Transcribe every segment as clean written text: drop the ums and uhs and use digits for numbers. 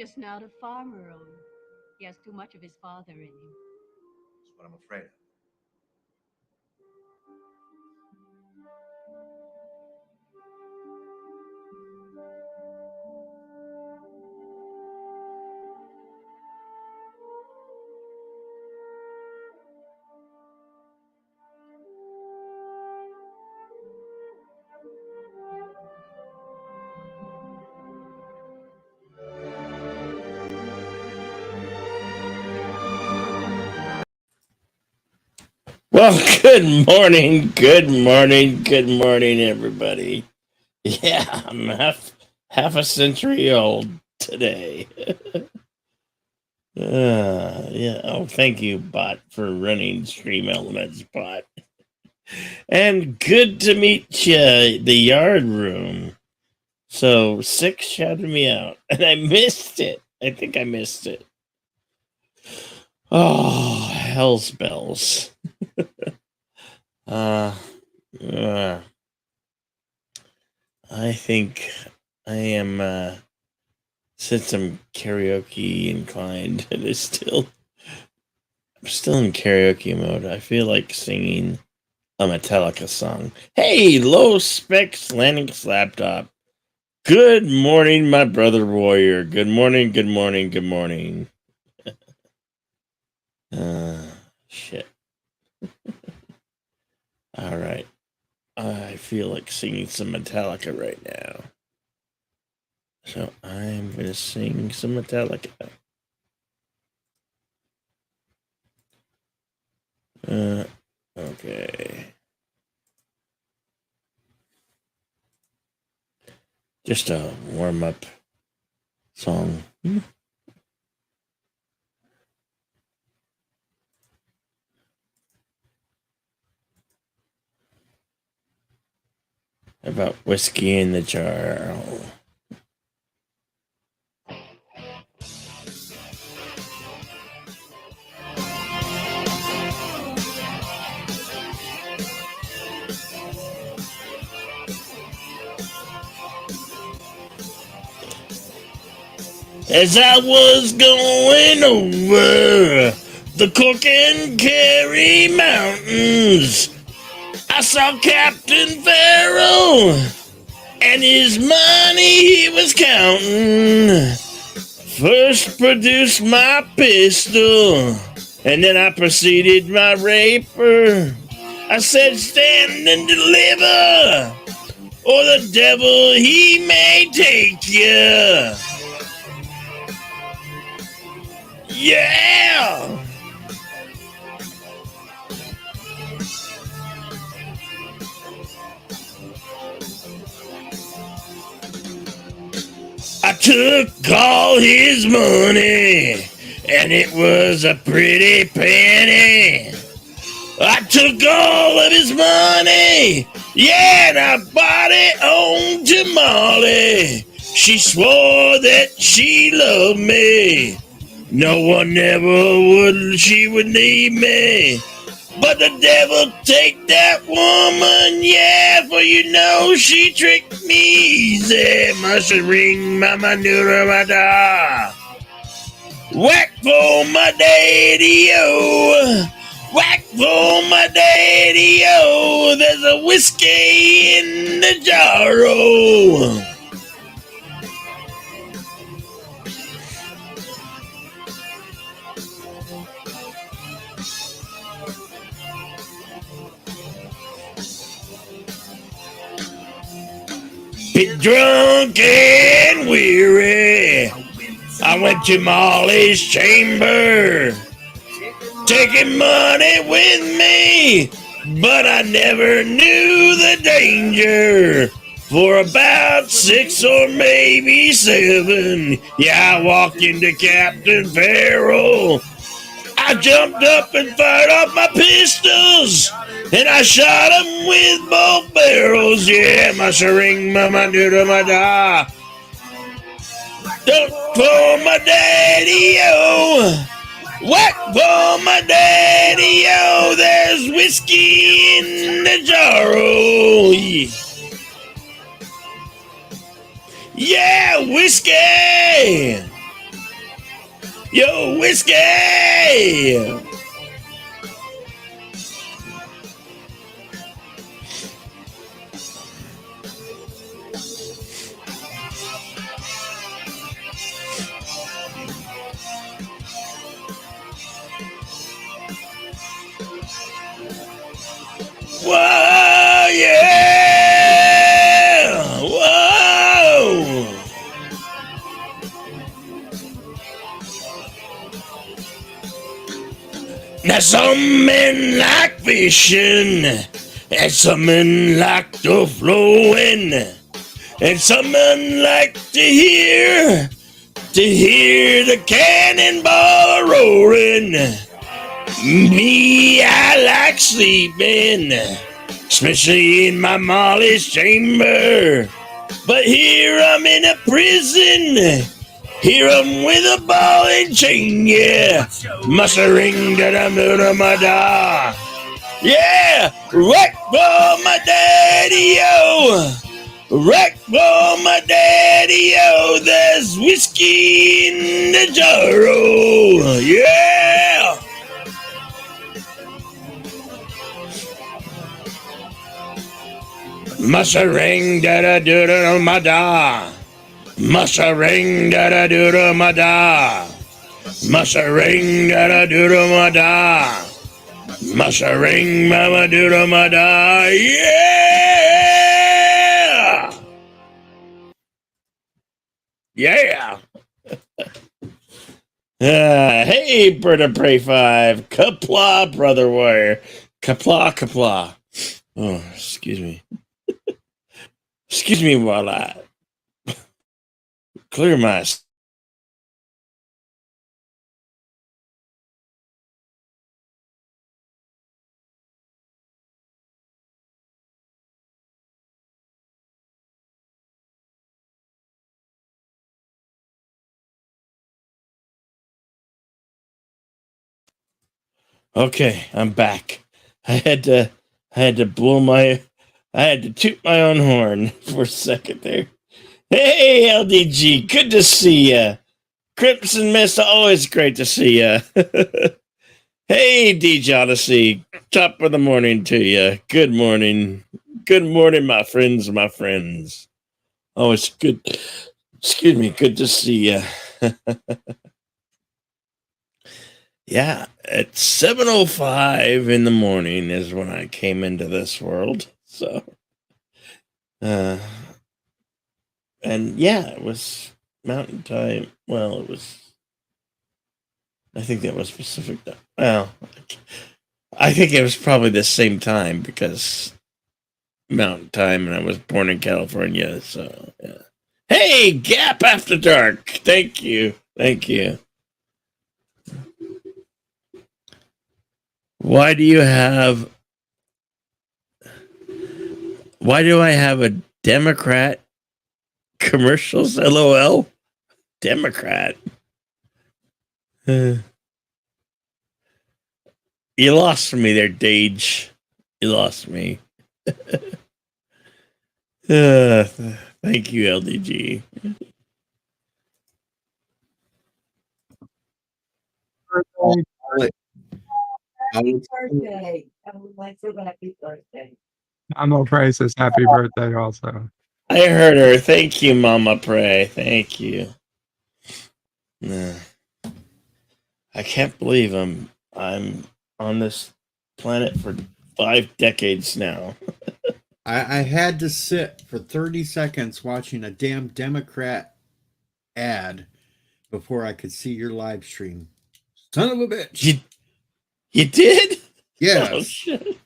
just not a farmer, Owen. He has too much of his father in him. That's what I'm afraid of. Well, good morning, everybody. Yeah, I'm half a century old today. Yeah. Oh, thank you, bot, for running Stream Elements, bot. And good to meet you, the yard room. So Six shouted me out, and I missed it. I think I missed it. Oh, hell's bells. uh, I think I am, since I'm karaoke inclined, I'm still in karaoke mode. I feel like singing a Metallica song. Hey, low specs Lanix laptop. Good morning, my brother warrior. Good morning. Shit. All right. I feel like singing some Metallica right now. So I'm going to sing some Metallica. Okay. Just a warm-up song. About whiskey in the jar. As I was going over the Cork and Kerry Mountains, I saw Captain Farrell and his money he was counting. First produced my pistol, and then I proceeded my raper. I said, stand and deliver, or the devil he may take you. Yeah! I took all his money, and it was a pretty penny. I took all of his money, yeah, and I bought it on to Molly. She swore that she loved me. No one ever she would leave me. But the devil take that woman, yeah, for you know she tricked me easy. Must ring mama noodle my da. Whack for my daddy-o. Whack for my daddy-o. There's a whiskey in the jar-o. Bit drunk and weary, I went to Molly's chamber, taking money with me, but I never knew the danger. For about 6 or maybe 7, yeah, I walked into Captain Farrell. I jumped up and fired off my pistols, and I shot him with both barrels. Yeah, my ring, my noodle, my da. Don't for my daddy-o. Whack for my daddy-o. There's whiskey in the jar-o. Yeah, whiskey. Yo, whiskey! Whoa, yeah! Whoa! Now some men like fishing, and some men like to flowing, and some men like to hear the cannonball roaring. Me, I like sleeping, especially in my Molly's chamber. But here I'm in a prison. Here I'm with a ball and chain, yeah. Must a ring that I'm out my da. Yeah, rock for my daddy, yo. Rock for my daddy, yo. There's whiskey in the jar, oh, yeah. Must a ring that I do to my da. Must a ring that I do to my da. Must a ring that I do to my da. Must a ring mama do to my da. Yeah! Yeah! Hey, Bird of Prey 5. Kapla, brother warrior. Kapla, kapla. Oh, excuse me. Excuse me while I clear my. Okay, I'm back. I had to toot my own horn for a second there. Hey, LDG, good to see ya. Crimson Mist, always great to see ya. Hey, DJ Odyssey, top of the morning to ya. Good morning. Good morning, my friends, my friends. Oh, it's good. Excuse me, good to see ya. Yeah, at 7:05 in the morning is when I came into this world. So, and yeah, it was Mountain Time. Well, it was. I think that was Pacific time. Well, I think it was probably the same time because Mountain Time, and I was born in California. So, yeah. Hey, Gap After Dark. Thank you. Thank you. Why do I have a Democrat commercials? LOL. Democrat. You lost me there, Dage. You lost me. Thank you, LDG. Happy birthday. I would like to happy birthday. Mama Pray says happy birthday also. I heard her. Thank you, Mama Pray. Thank you. I can't believe I'm on this planet for 5 decades now. I had to sit for 30 seconds watching a damn Democrat ad before I could see your live stream. Son of a bitch. You did? Yes. Oh, shit.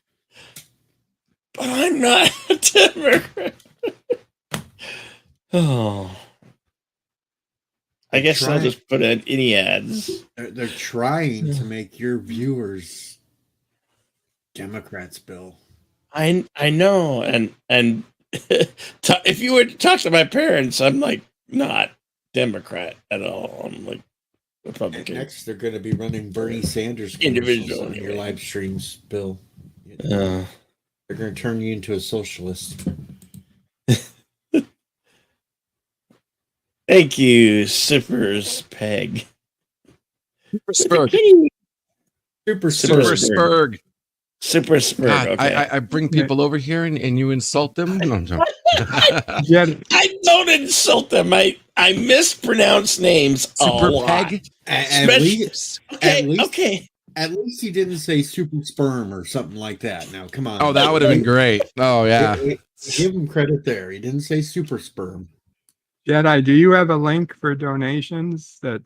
But I'm not a Democrat. Oh. I guess I'll just put in any ads. They're trying to make your viewers Democrats, Bill. I know, and if you were to talk to my parents, I'm like not Democrat at all. I'm like Republican. Next, they're going to be running Bernie Sanders Individual on your live streams, Bill. They're going to turn you into a socialist. Thank you, Sippers Peg. Spurg. Super Super Spurg. Spurg. Super Spurg. God, Okay. I bring people over here and you insult them. No, no. Jedi, I don't insult them. I mispronounce names a Super lot. Peg. At least, Okay. Okay. at least he didn't say super sperm or something like that. Now, come on. Oh, that would have been great. Oh yeah. Give him credit there. He didn't say super sperm. Jedi, do you have a link for donations that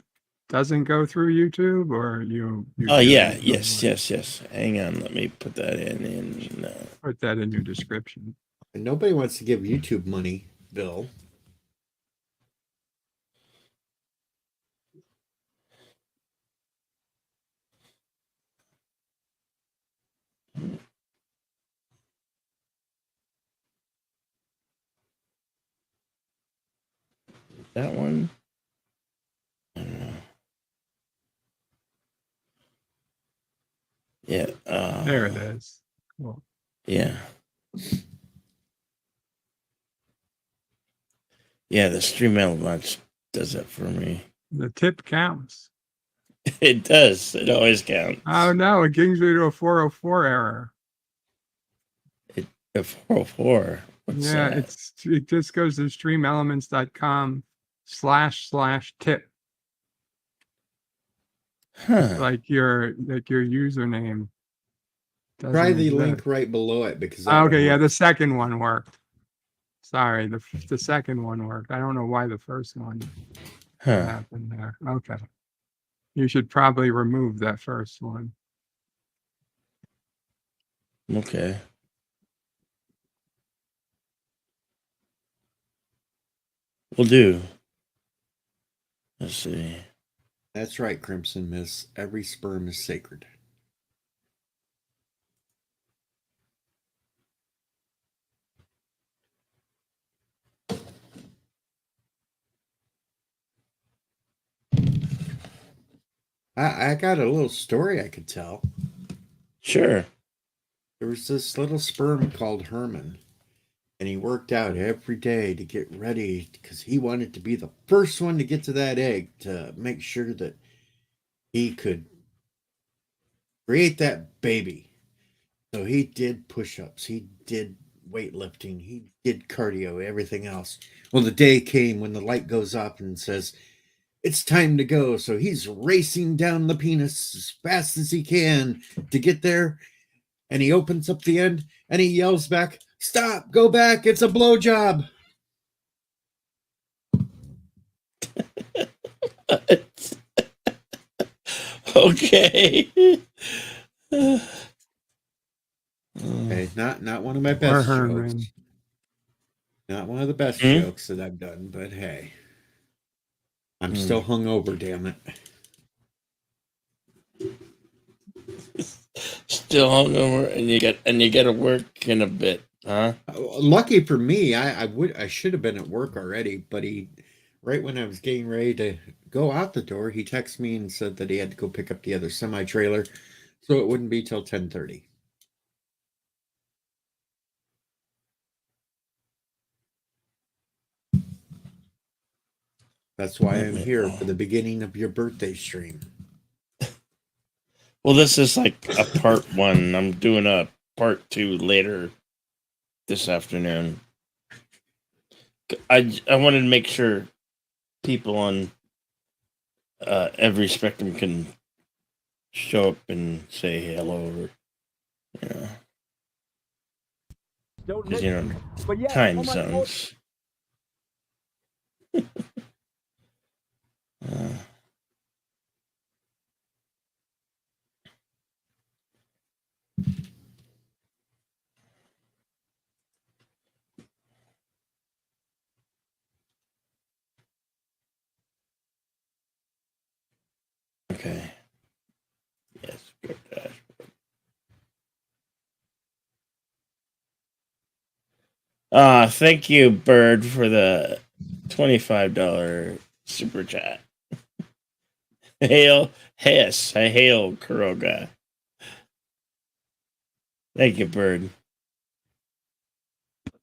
doesn't go through YouTube, or you Oh do yeah. it Yes. somewhere? Yes. Hang on. Let me put that in. Put that in your description. And nobody wants to give YouTube money, Bill. That one. I don't know. Yeah. There it is. Cool. Yeah. Yeah. The Stream Elements does that for me. The tip counts. It does. It always counts. Oh no, it gives you to a 404 error. The 404. What's Yeah, that? it just goes to streamelements.com//tip, Huh. like your username. Try doesn't the exist. link right below it because that Oh, one okay, yeah, works. the second one worked. Sorry, the second one worked. I don't know why the first one Huh. happened there. Okay, you should probably remove that first one. Okay. Will do. Let's see. That's right, Crimson Miss. Every sperm is sacred. I got a little story I could tell. Sure. There was this little sperm called Herman, and he worked out every day to get ready because he wanted to be the first one to get to that egg to make sure that he could create that baby. So he did push-ups, he did weightlifting, he did cardio, everything else. Well, the day came when the light goes up and says, it's time to go. So he's racing down the penis as fast as he can to get there. And he opens up the end and he yells back, stop, go back, it's a blowjob. Okay. Okay, not one of my Or best Herman. jokes. Not one of the best Hmm? jokes that I've done, but hey. I'm Hmm. still hungover, damn it. Still hungover, and you got to work in a bit, huh? Lucky for me, I should have been at work already, but right when I was getting ready to go out the door, he texted me and said that he had to go pick up the other semi-trailer, so it wouldn't be till 10:30. That's why I'm here for the beginning of your birthday stream. Well, this is like a part one. I'm doing a part two later this afternoon. I wanted to make sure people on every spectrum can show up and say hello, or, you know, 'cause, you know, time zones. Okay. Yes. Good dashboard. Thank you, Bird, for the $25 super chat. Hail, yes, I hail Kuroga. Thank you, Bird.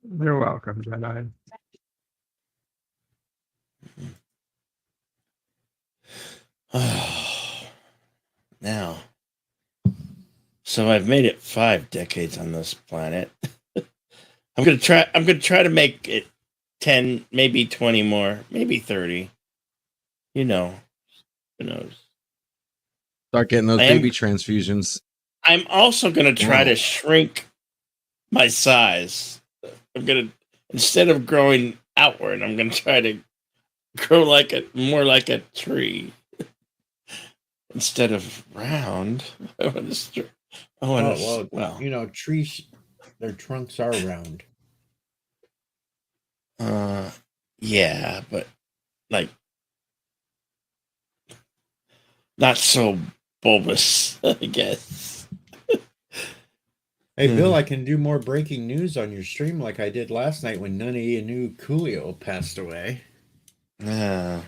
You're welcome, Jedi. So I've made it 5 decades on this planet. I'm gonna try to make it 10, maybe 20 more, maybe 30. You know, who knows? Start getting those I am- baby transfusions. I'm also gonna try Wow. to shrink my size. I'm gonna, instead of growing outward, I'm gonna try to grow more like a tree instead of round. I want to. Well, you know, trees, their trunks are round. yeah, but like not so bulbous, I guess. Hey, Bill, Hmm. I can do more breaking news on your stream like I did last night when Nunny Anu Coolio passed away. Yeah.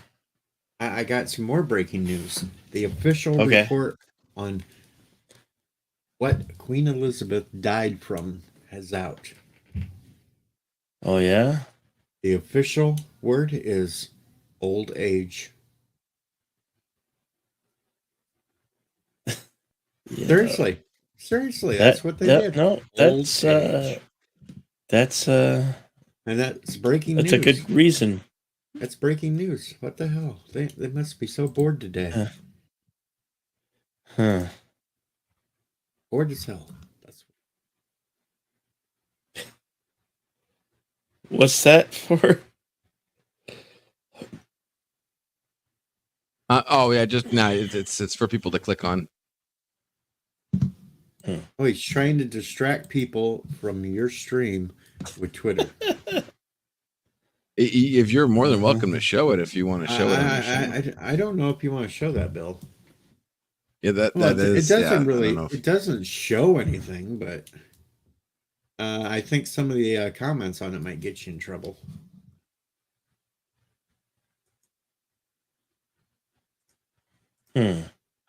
I got some more breaking news. The official Okay. report on what Queen Elizabeth died from is out. Oh yeah. The official word is old age. Yeah. Seriously, that's what they did. No, Old that's age. that's And that's breaking that's news. a good reason. That's breaking news. What the hell? They must be so bored today. Huh. Bored as hell. That's What's that for? Oh yeah, just no. It's for people to click on. Oh, he's trying to distract people from your stream with Twitter. If you're more than welcome to show it, if you want to show it. On your channel. I don't know if you want to show that, Bill. Yeah, that Well, is. it doesn't yeah, I really. don't know if- It doesn't show anything, but I think some of the comments on it might get you in trouble.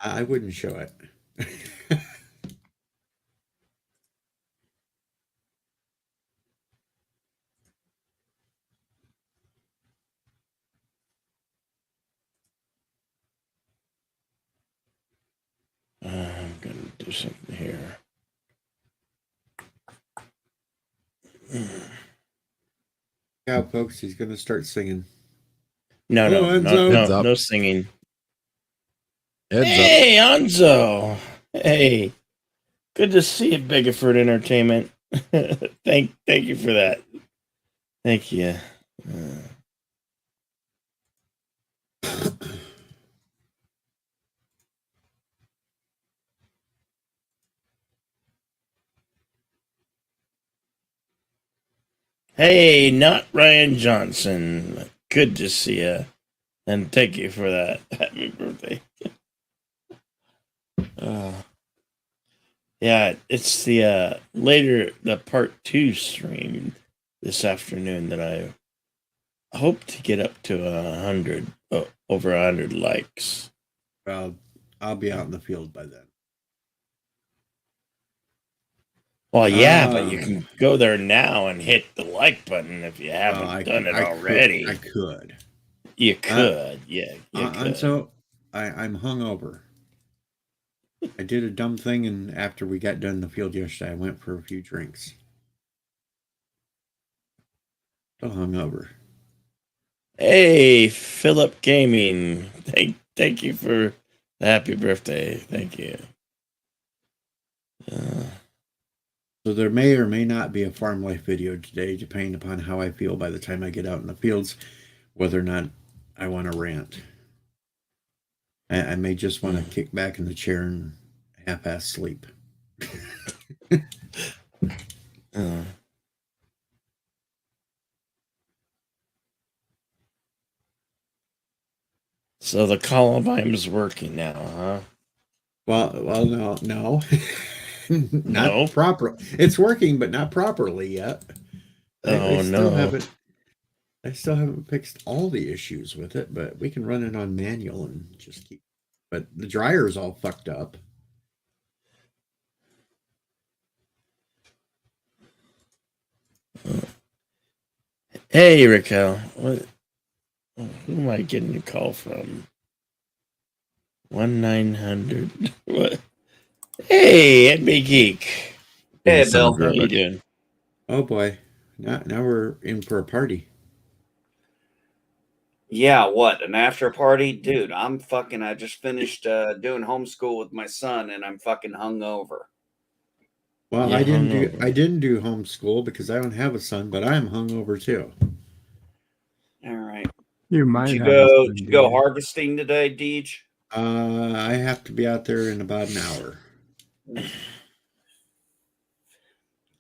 I wouldn't show it. I'm gonna do something here. Yeah, folks, he's gonna start singing. No, Oh, no, Enzo. Heads up. no singing. Heads up. Hey, Anzo. Hey, good to see you, Bigford Entertainment. thank you for that. Thank you. Hey, not Ryan Johnson. Good to see you, and thank you for that. Happy birthday. Yeah, it's the part 2 stream this afternoon that I hope to get up to 100, over 100 likes. Well, I'll be out in the field by then. Well, yeah, but you can go there now and hit the like button if you haven't Well, done it I already. I could. You could, yeah. You And could. so I'm hungover. I did a dumb thing, and after we got done in the field yesterday, I went for a few drinks. Still hungover. Hey, Philip Gaming. Thank you for the happy birthday. Thank you. So there may or may not be a farm life video today, depending upon how I feel by the time I get out in the fields, whether or not I want to rant. I may just want to kick back in the chair and half-ass sleep. So the Columbine's working now, huh? Well, no, not No? proper. It's working, but not properly yet. Oh, no. I still haven't fixed all the issues with it, but we can run it on manual and just keep. But the dryer's all fucked up. Hey, Raquel. What? Who am I getting a call from? 1-900. What? Hey, Ed Big Geek. Hey, Son Bill. of How you Garbage. doing? Oh boy. Now we're in for a party. Yeah, what? An after party? Dude, I'm fucking I just finished doing homeschool with my son and I'm fucking hungover. Well, Yeah, I hungover. didn't do homeschool because I don't have a son, but I'm hungover too. All right. You Did might you have a go son, did you go dude. harvesting today, Deej? I have to be out there in about an hour.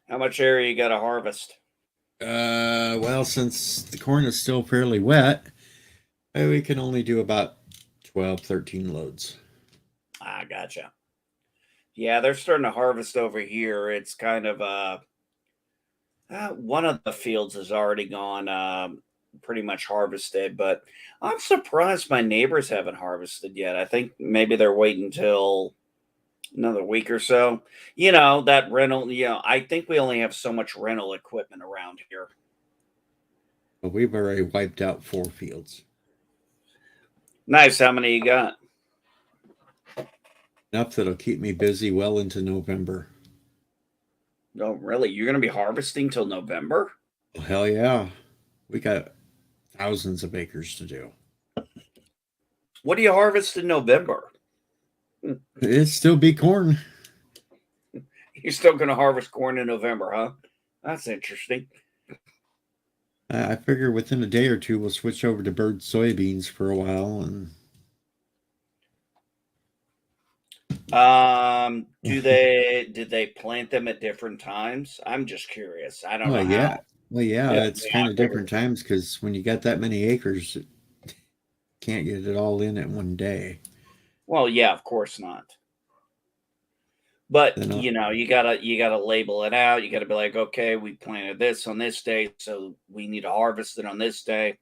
How much area you gotta harvest? Well, since the corn is still fairly wet, we can only do about 12, 13 loads. Ah, gotcha. Yeah, they're starting to harvest over here. It's kind of one of the fields has already gone pretty much harvested, but I'm surprised my neighbors haven't harvested yet. I think maybe they're waiting until another week or so. You know, that rental, I think we only have so much rental equipment around here. But we've already wiped out 4 fields. Nice. How many you got? Enough that'll keep me busy well into November. Oh, really? You're going to be harvesting till November? Well, hell yeah. We got thousands of acres to do. What do you harvest in November? It'd still be corn. You're still going to harvest corn in November, huh? That's interesting. I figure within a day or two we'll switch over to bird soybeans for a while. And Did they plant them at different times? I'm just curious. I don't know yeah. how. Well, yeah, Yeah, it's yeah, kind I of figured. different times because when you got that many acres, can't get it all in at one day. Well, yeah, of course not. But Then I'll- you gotta label it out. You gotta be like, okay, we planted this on this day, so we need to harvest it on this day.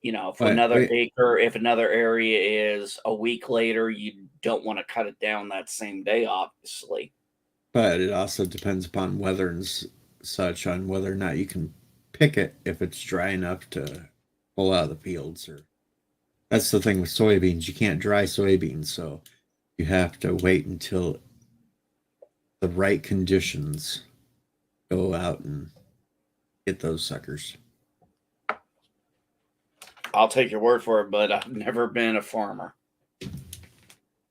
You know, if But another wait. acre, if another area is a week later, you don't want to cut it down that same day, obviously. But it also depends upon weather and such on whether or not you can pick it if it's dry enough to pull out of the fields. Or that's the thing with soybeans. You can't dry soybeans, so you have to wait until the right conditions go out and get those suckers. I'll take your word for it, but I've never been a farmer.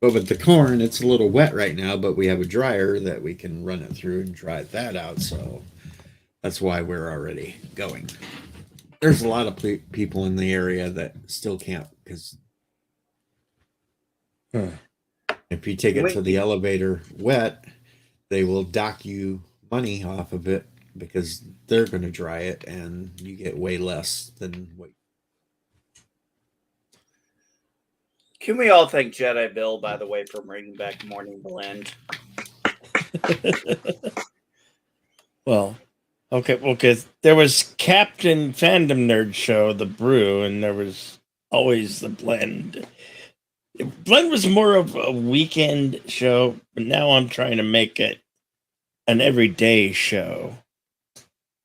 But with the corn, it's a little wet right now, but we have a dryer that we can run it through and dry that out. So that's why we're already going. There's a lot of people in the area that still can't because if you take it to the elevator wet, they will dock you money off of it because they're going to dry it and you get way less than what. Can we all thank Jedi Bill, by the way, for bringing back Morning Blend? Well, okay, well, because there was Captain Fandom Nerd Show, the brew, and there was always the blend. Blend was more of a weekend show, but now I'm trying to make it an everyday show.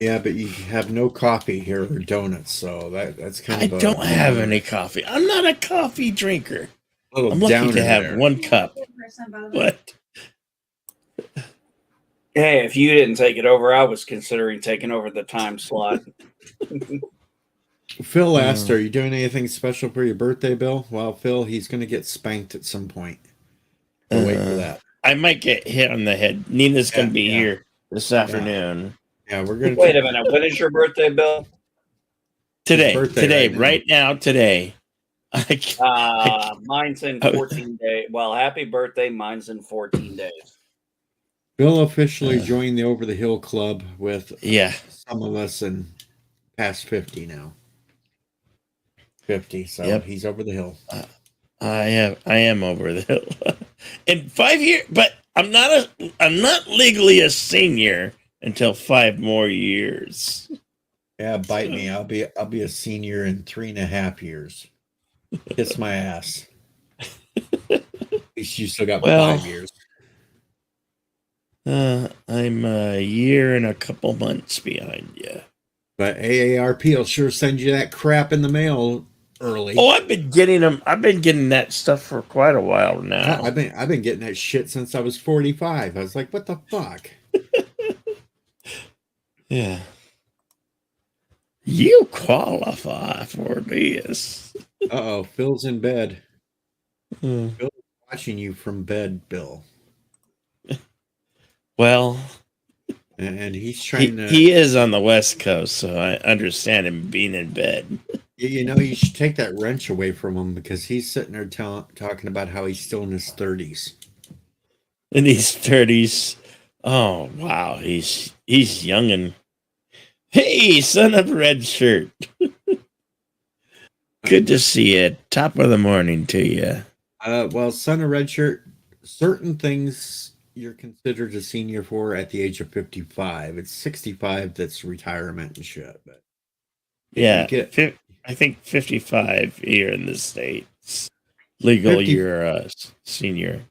Yeah, but you have no coffee here or donuts, so that's kind I of. don't have any coffee. I'm not a coffee drinker. Little I'm lucky downer to have there. 1 cup. What? Hey, if you didn't take it over, I was considering taking over the time slot. Phil asked, "Are you doing anything special for your birthday, Bill?" Well, Phil, he's going to get spanked at some point. So wait for that. I might get hit on the head. Nina's going to be Yeah. here this afternoon. Yeah, we're going to Wait a minute. When is your birthday, Bill? Today, birthday right now. today. Mine's in 14 days. Well, happy birthday. Mine's in 14 days. Bill officially joined the Over the Hill Club with some of us in past 50 now. 50, so Yep. he's over the hill. I am over the hill. In 5 years, but I'm not legally a senior until 5 more years. Yeah, bite me. I'll be a senior in 3.5 years. Kiss my ass. At least you still got 5 years. I'm a year and a couple months behind you. But AARP will sure send you that crap in the mail early. Oh, I've been getting them. I've been getting that stuff for quite a while now. I've been getting that shit since I was 45. I was like, what the fuck? Yeah. You qualify for this. Uh-oh, Phil's in bed. Hmm. Phil's watching you from bed, Bill. Well, And he's trying to... he is on the West Coast, so I understand him being in bed. You know, you should take that wrench away from him because he's sitting there talking about how he's still in his 30s. In his 30s. Oh, wow. He's young and... Hey, son of a red shirt. Good to see you. Top of the morning to you. Well, son of red shirt, certain things you're considered a senior for at the age of 55. It's 65 that's retirement and shit. But Yeah, get- I think 55 here in the States. Legal 50 you're a senior.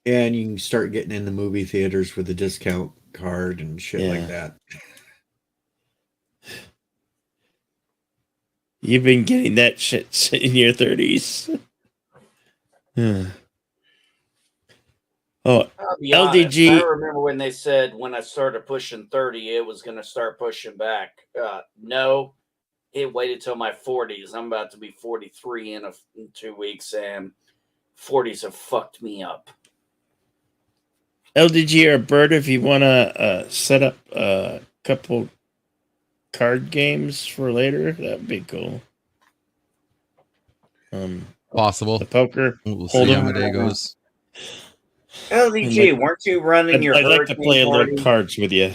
and you can start getting in the movie theaters with a discount card and shit Yeah. like that. You've been getting that shit in your 30s. Hmm. Oh, I'll be honest, LDG. I remember when they said when I started pushing 30, it was going to start pushing back. No, it waited till my 40s. I'm about to be 43 in 2 weeks, and 40s have fucked me up. LDG or Bird, if you want to set up a couple card games for later, that'd be cool. Possible. The poker. We'll Hold see how on. my day goes. LDG, weren't you running your I'd like to hurricane play a party? little cards with you.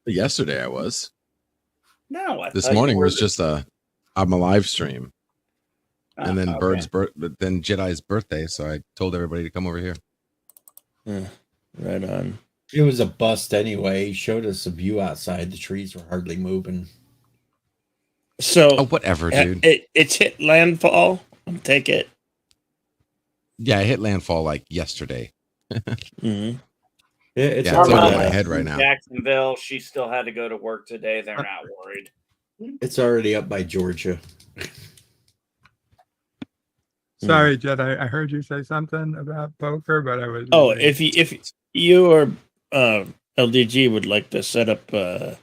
Yesterday I was. No, I This thought you morning were was just I'm a live stream. And then okay. Bird's then Jedi's birthday, so I told everybody to come over here. Right on. It was a bust anyway. He showed us a view outside. The trees were hardly moving. So Oh, whatever, dude. it's hit landfall. I'll take it. Yeah, I hit landfall like yesterday. Mm-hmm. It's Yeah, it's Our over mom my was head right in now. Jacksonville. She still had to go to work today. They're not worried. It's already up by Georgia. Sorry, Jed, I heard you say something about poker, but I was. Oh, if you or LDG would like to set up a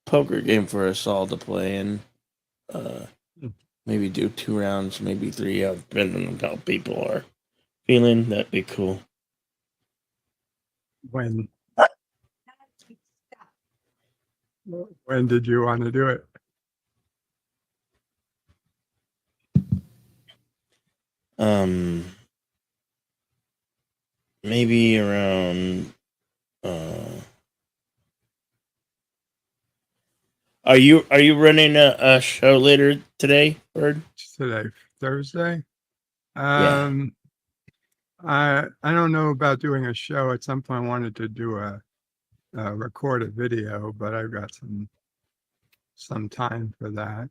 poker game for us all to play and maybe do 2 rounds, maybe 3, depending on how people are feeling, that'd be cool. when did you want to do it? Maybe around are you running a show later today, Bird? Today, Thursday. Yeah. I don't know about doing a show. At some point, I wanted to do a record a video, but I've got some time for that.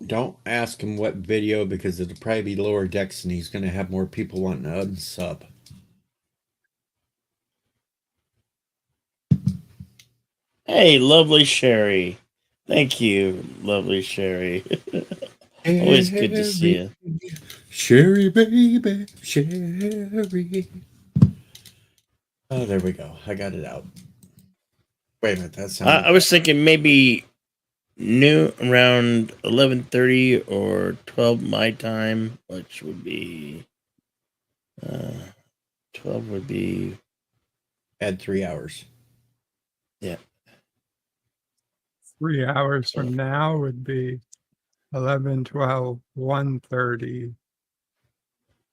Don't ask him what video because it'll probably be Lower Decks and he's going to have more people wanting to unsub. Hey, lovely Sherry. Thank you, lovely Sherry. Always good to see you. Sherry, baby, Sherry. Oh, there we go. I got it out. Wait a minute. That sounds. I was thinking maybe noon, around 11:30 or 12 my time, which would be 12 would be Add 3 hours. 3 hours from now would be 11, 12, 1:30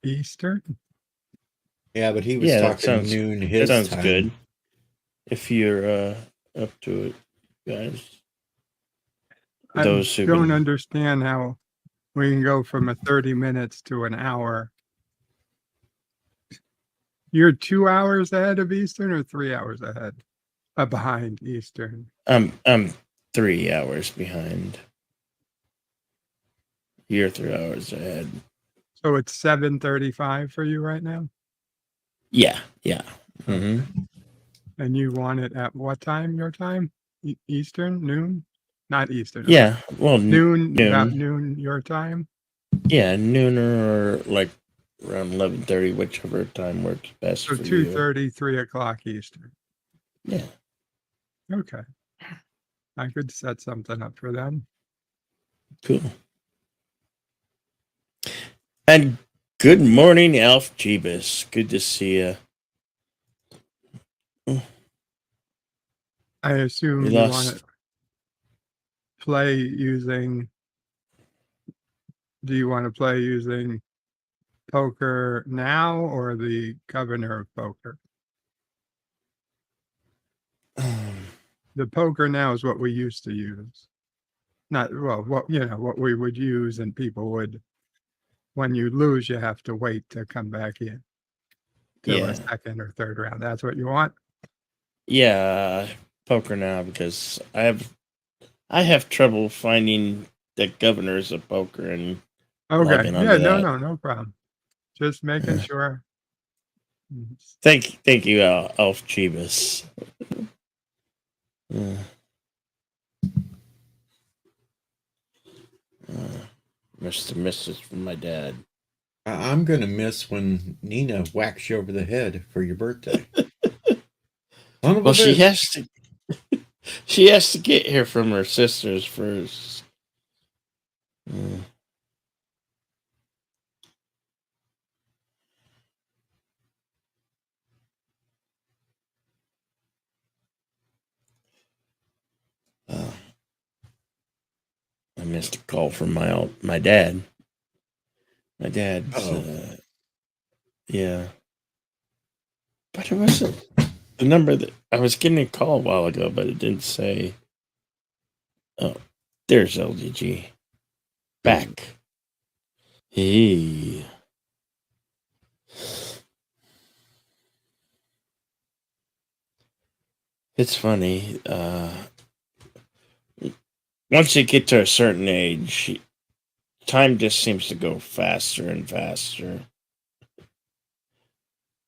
Eastern. Yeah, but he was Yeah, that talking sounds- noon that his sounds time. good. If you're up to it, guys. I Those who don't can- understand how we can go from a 30 minutes to an hour. You're 2 hours ahead of Eastern or 3 hours ahead? Behind Eastern. I'm 3 hours behind. You're 3 hours ahead. So it's 7:35 for you right now? Yeah. Mm-hmm. And you want it at what time, your time? Eastern, noon? not Eastern. Yeah, well, Noon, about noon. noon your time. Yeah, noon or like around 11:30, whichever time works best So for 2:30, you. 3 o'clock Eastern. Yeah. Okay. I could set something up for them. Cool. And good morning, Alf Jeebus. Good to see you. I assume We you want lost. to play using. Do you want to play using poker now or the governor of poker? The poker now is what we used to use. Not well, what we would use, and people would. When you lose, you have to wait to come back in to a Yeah. second or third round. That's what you want. Yeah, poker now because I have trouble finding the governors of poker and Okay. logging Yeah. onto No. that. No problem. Just making sure. Thank you, Alf Jeebus. Missed a message from my dad. I'm gonna miss when Nina whacks you over the head for your birthday. Well, she has to. She has to get here from her sisters first. I missed a call from my dad. My dad's, yeah. But it wasn't the number that I was getting a call a while ago, but it didn't say. Oh, there's LDG. Back. Hey. It's funny. Once you get to a certain age, time just seems to go faster and faster.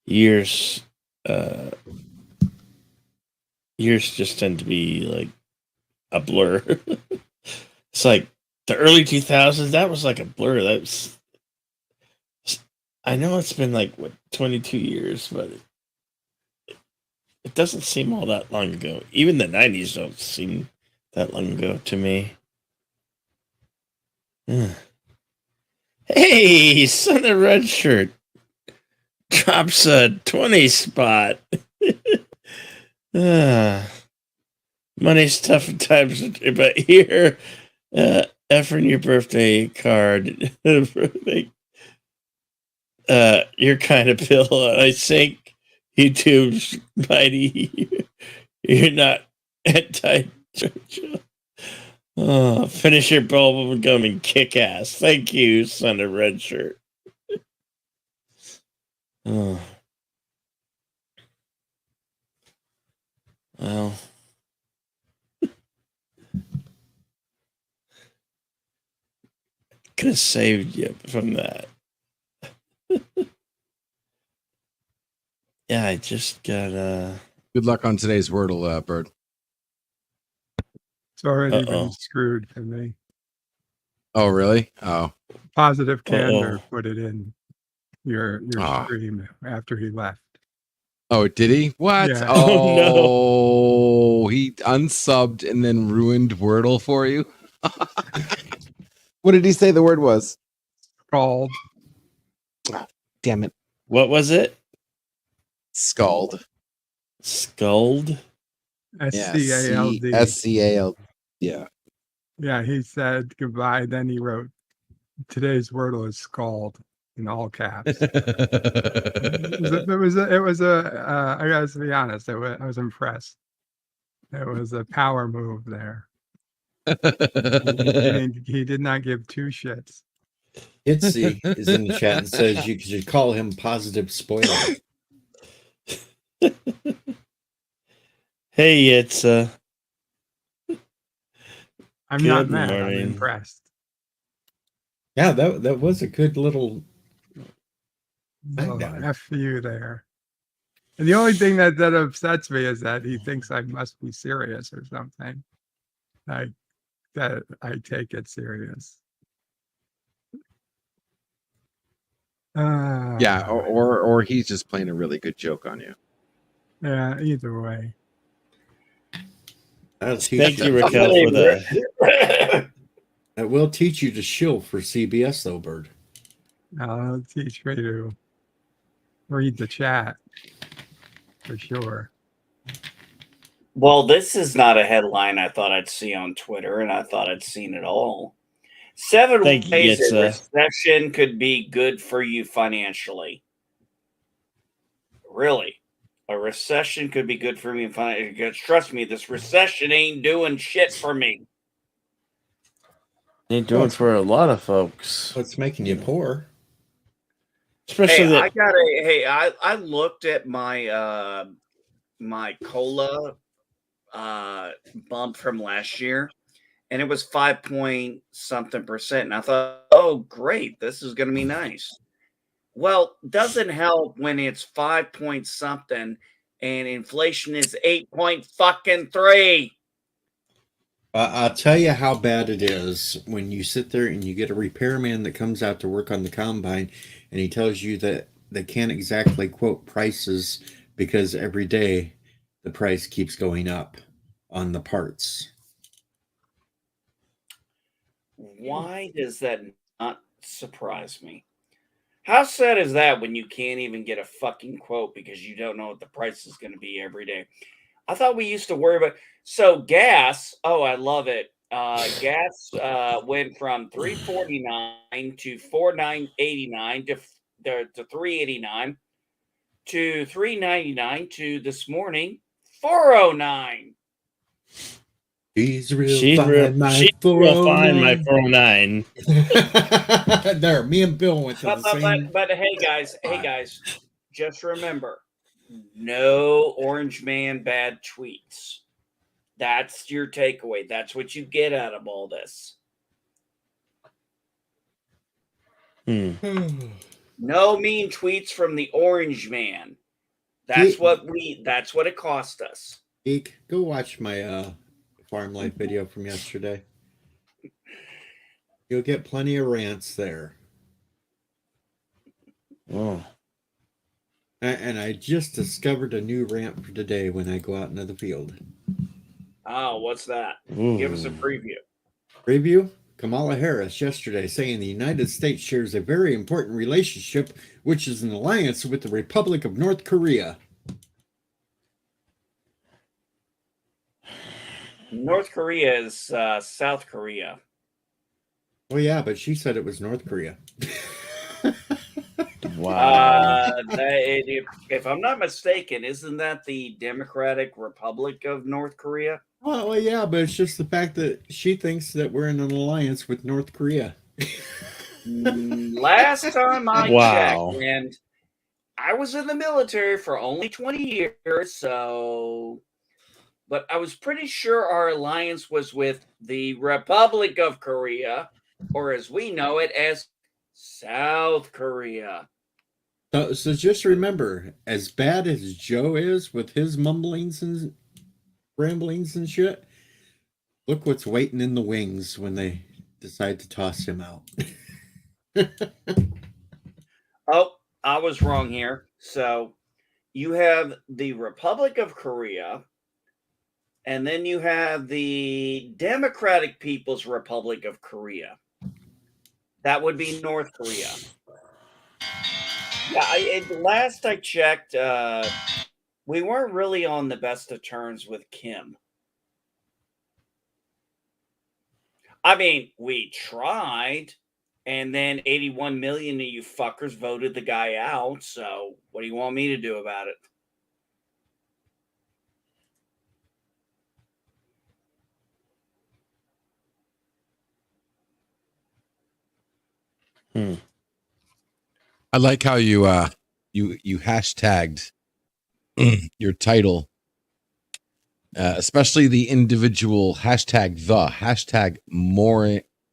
Years just tend to be like a blur. It's like the early 2000s, that was like a blur. I know it's been like 22 years, but it doesn't seem all that long ago. Even the 90s don't seem that long ago to me. Hey, son of red shirt drops a 20 spot. Money's tough at times, but here, effing your birthday card. Your kind of pill. I think YouTube's mighty. You're not anti-Churchill. Oh, finish your bubble gum and kick ass. Thank you, son of red shirt. Oh. Well. Could have saved you from that. Yeah, I just got Good luck on today's Wordle, Bird. It's already been screwed for me. Oh, really? Oh. Positive Candor put it in your stream after he left. Oh, did he? What? Yeah. Oh, no. He unsubbed and then ruined Wordle for you? What did he say the word was? Scald. Oh, damn it. What was it? Scald. Scald? SCALD. SCALD. Yeah. Yeah, he said goodbye. Then he wrote, today's Wordle is scald in all caps. I gotta be honest, I was impressed. It was a power move there. He did not give two shits. Itzy is in the chat and says you should call him Positive Spoiler. Hey, it's I'm not good mad. I'm morning. impressed. Yeah, that was a good little F you there. And the only thing that upsets me is that he thinks I must be serious or something. Like, that I take it serious. Yeah, or he's just playing a really good joke on you. Yeah, either way. Thank you, Raquel, for the. It will teach you to shill for CBS, though, Bird. It'll teach me to read the chat for sure. Well, this is not a headline I thought I'd see on Twitter, and I thought I'd seen it all. 7 Thank you, ways it's, a recession could be good for you financially. Really? A recession could be good for me financially. Trust me, this recession ain't doing shit for me. Ain't doing it for a lot of folks. What's making you poor? Especially Hey, I looked at my my cola bump from last year, and it was 5 point something percent. And I thought, oh, great, this is going to be nice. Well, doesn't help when it's 5 point something and inflation is 8.3. I'll tell you how bad it is when you sit there and you get a repairman that comes out to work on the combine and he tells you that they can't exactly quote prices because every day the price keeps going up on the parts. Why does that not surprise me? How sad is that when you can't even get a fucking quote because you don't know what the price is going to be every day? I thought we used to worry about. So gas, oh, I love it. Gas went from $3.49 to $4.89 to $3.89 to $3.99 to this morning $4.09. She's real she's fine, real, my she's real fine, my 409. 409. There, me and Bill went to the same. But hey guys, just remember, no Orange Man bad tweets. That's your takeaway. That's what you get out of all this. No mean tweets from the Orange Man. That's what it cost us. Geek, go watch my farm life video from yesterday. You'll get plenty of rants there. Oh. And I just discovered a new rant for today when I go out into the field. Oh, what's that? Ooh. Give us a preview. Preview? Kamala Harris yesterday saying the United States shares a very important relationship, which is an alliance with the Republic of North Korea. North Korea is South Korea. Well, yeah, but she said it was North Korea. Wow. If I'm not mistaken, isn't that the Democratic Republic of North Korea? Well, yeah, but it's just the fact that she thinks that we're in an alliance with North Korea. Last time I Wow. checked, and I was in the military for only 20 years, so... But I was pretty sure our alliance was with the Republic of Korea, or as we know it as South Korea. So just remember, as bad as Joe is with his mumblings and ramblings and shit, look what's waiting in the wings when they decide to toss him out. Oh, I was wrong here. So you have the Republic of Korea, and then you have the Democratic People's Republic of Korea. That would be North Korea. Yeah, last I checked, we weren't really on the best of terms with Kim. I mean, we tried, and then 81 million of you fuckers voted the guy out. So what do you want me to do about it? I like how you hashtagged your title, especially the individual hashtag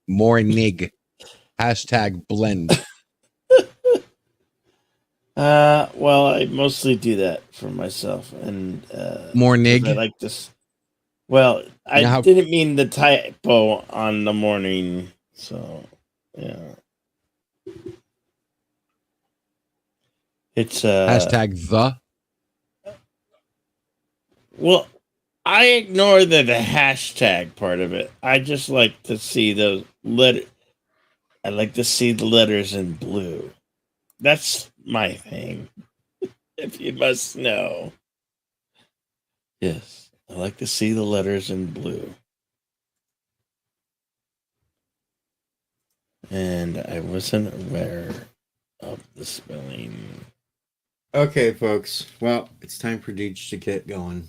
Mornig, hashtag blend. Well, I mostly do that for myself, and Mornig. I like this. Well, I Now- didn't mean the typo on the morning. So, yeah. It's Hashtag the. Well, I ignore the hashtag part of it. I just like to see those I like to see the letters in blue. That's my thing. If you must know. Yes, I like to see the letters in blue. And I wasn't aware of the spelling. Okay, folks. Well, it's time for Deej to get going.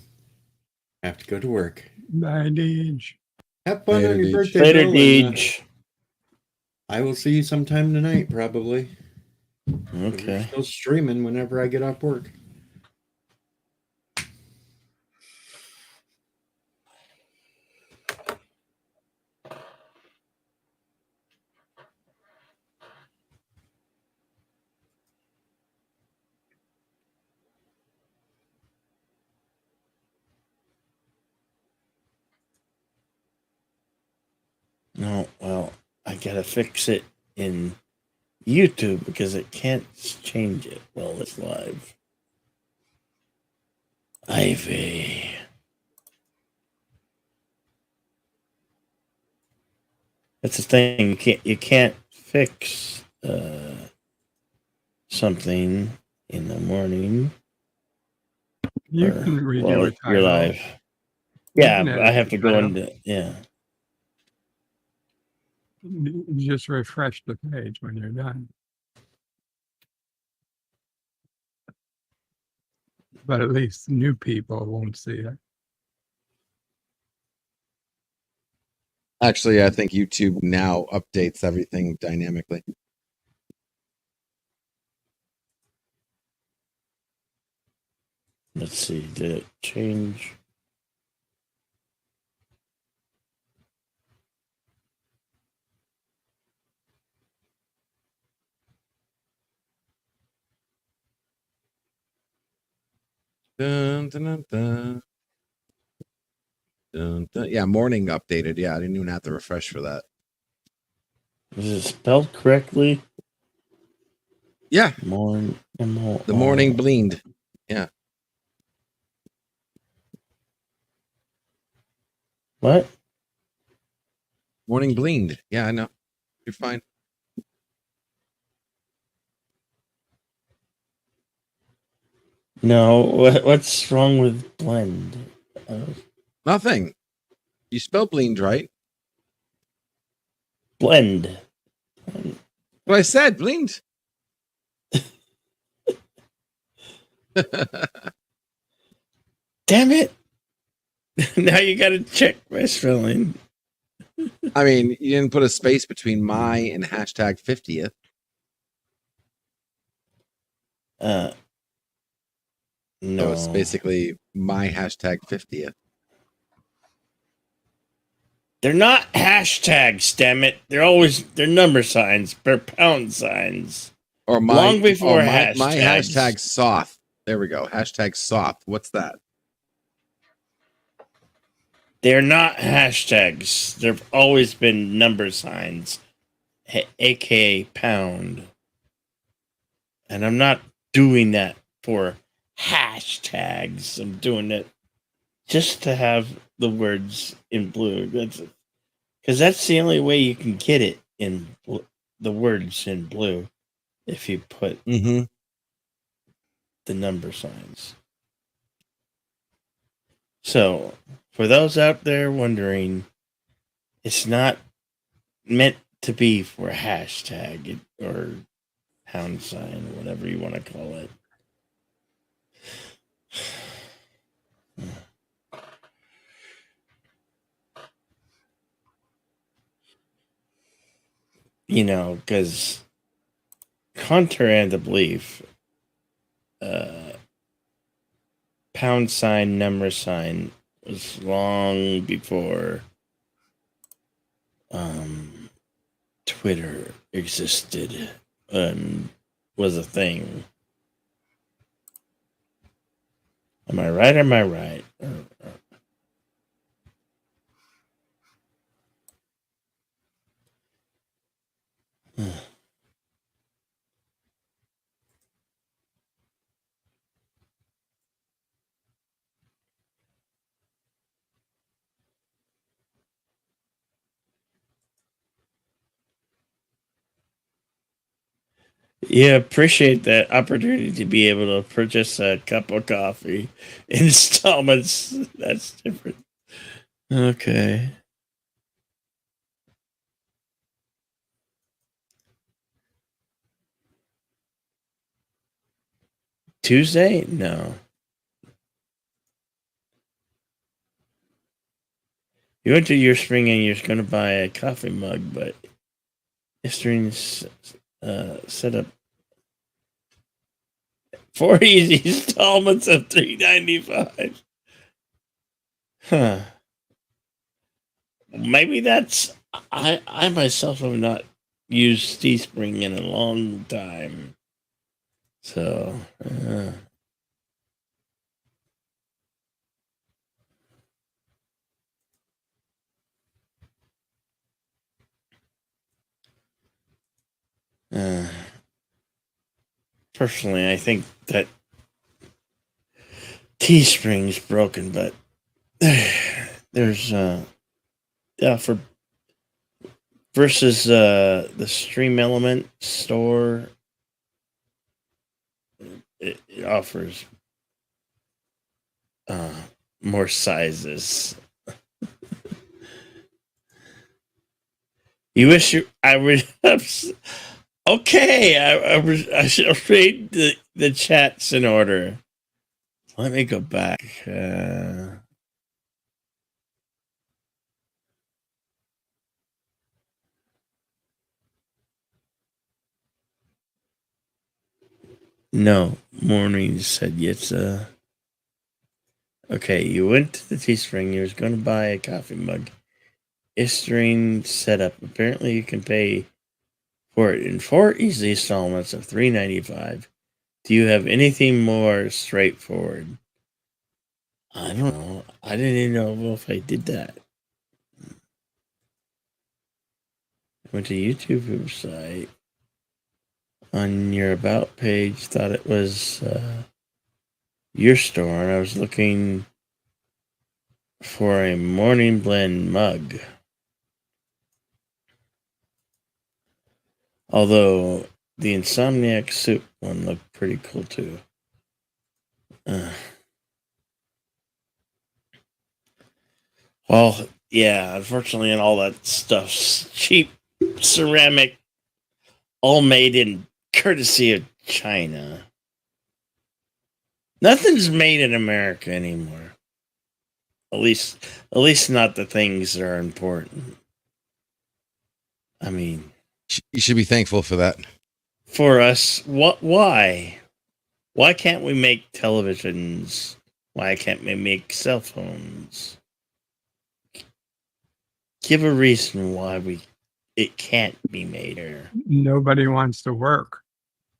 Have to go to work. Bye, Deej. Have fun Later, on your Deej. birthday. Later, Bill, and, Deej. I will see you sometime tonight, probably. We're Okay. still streaming whenever I get off work. No, well, I gotta fix it in YouTube because it can't change it while it's live. Ivy. That's the thing. You can't fix something in the morning. You or can redo while a title. you're live. You Yeah, can but edit I have the to go title. into You just refresh the page when you're done. But at least new people won't see it. Actually, I think YouTube now updates everything dynamically. Let's see. Did it change? Dun, dun, dun, dun. Dun, dun. Yeah, morning updated. Yeah, I didn't even have to refresh for that. Is it spelled correctly? Yeah, The morning bleed. What? Morning bleed. Yeah, I know. You're fine. No. What's wrong with blend? Nothing. You spell bleed right. Blend. What I said, bleed. Damn it! Now you got to check my spelling. I mean, you didn't put a space between my and hashtag 50th. No. So it's basically my hashtag 50th. They're not hashtags, damn it. They're number signs. They're pound signs. Or my Long before my hashtags. hashtag soft. There we go. Hashtag soft. What's that? They're not hashtags. They've always been number signs, aka pound. And I'm not doing that for hashtags. I'm doing it just to have the words in blue. Because that's the only way you can get it in the words in blue. If you put Mm-hmm. the number signs. So, for those out there wondering, it's not meant to be for a hashtag or pound sign, whatever you want to call it. You know, because contrary to belief, pound sign, number sign was long before Twitter existed and was a thing. Am I right or am I right? Yeah, appreciate that opportunity to be able to purchase a cup of coffee in installments. That's different. Okay. Tuesday? No. You went to your spring and you're going to buy a coffee mug, but Eastern's set up 4 easy installments of $3.95. Huh. Maybe that's I myself have not used Teespring in a long time. So personally, I think that Teespring's broken, but there's for versus the Stream Element store, it offers more sizes. You wish I would have. Okay, I should read the chats in order. Let me go back. No, Morning said yes. Okay, you went to the Teespring. You was going to buy a coffee mug. Istring setup. Apparently, you can pay for it in 4 easy installments of $3.95. Do you have anything more straightforward? I don't know. I didn't even know if I did that. I went to YouTube website. On your About page, thought it was your store, and I was looking for a Morning Blend mug. Although the Insomniac Soup one looked pretty cool too. Well, yeah, unfortunately, and all that stuff's cheap ceramic, all made in courtesy of China. Nothing's made in America anymore. At least not the things that are important. I mean, You should be thankful for that. for us, why? Why can't we make televisions? Why can't we make cell phones? Give a reason why it can't be made here. Nobody wants to work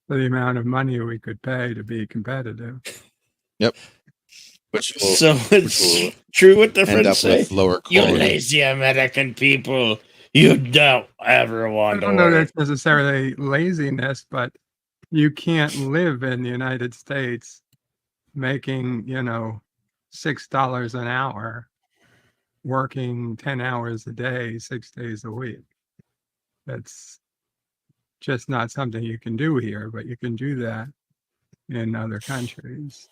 for the amount of money we could pay to be competitive. Which will So it's true what the end French up say. with lower You quality. lazy American people. You don't ever I want to don't know work. that's necessarily laziness, but you can't live in the United States making, $6 an hour, working 10 hours a day, 6 days a week. That's just not something you can do here, but you can do that in other countries.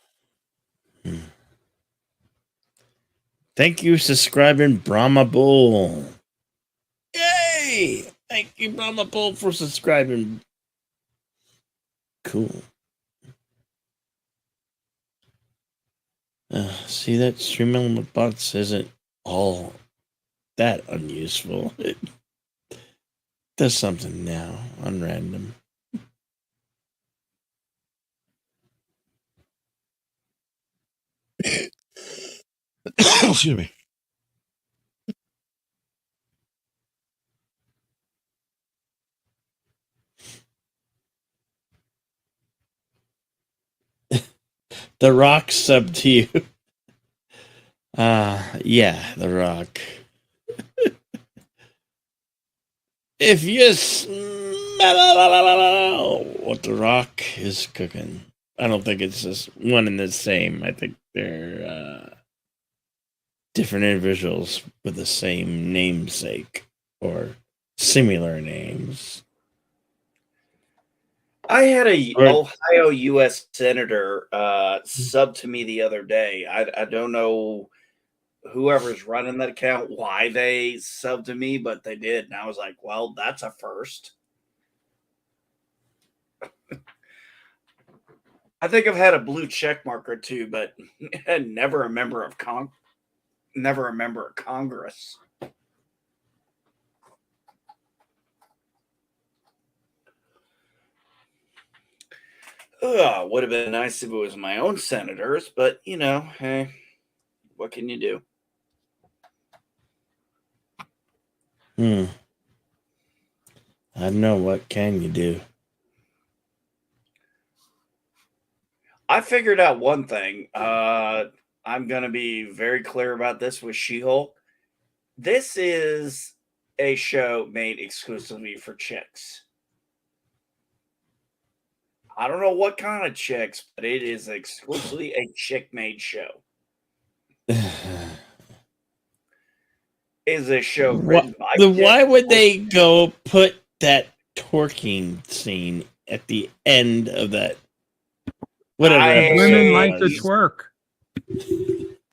Thank you, subscribing Brahma Bull. Yay! Thank you, Brahma Bull, for subscribing. Cool. See, that Stream Element box isn't all that unuseful. It does something now on random. Excuse me. The Rock sub to you. Yeah, The Rock. If you what The Rock is cooking. I don't think it's just one and the same. I think they're different individuals with the same namesake or similar names. I had a Right. Ohio U.S. senator sub to me the other day. I don't know whoever's running that account why they subbed to me, but they did, and I was like, "Well, that's a first." I think I've had a blue check mark or two, but never a member of Congress. Would have been nice if it was my own senators, but hey, what can you do? I don't know. What can you do? I figured out one thing. I'm going to be very clear about this with She-Hulk. This is a show made exclusively for chicks. I don't know what kind of chicks, but it is exclusively a chick-made show. Is a show written by Why would they go put that twerking scene at the end of that? Whatever. Women like to twerk.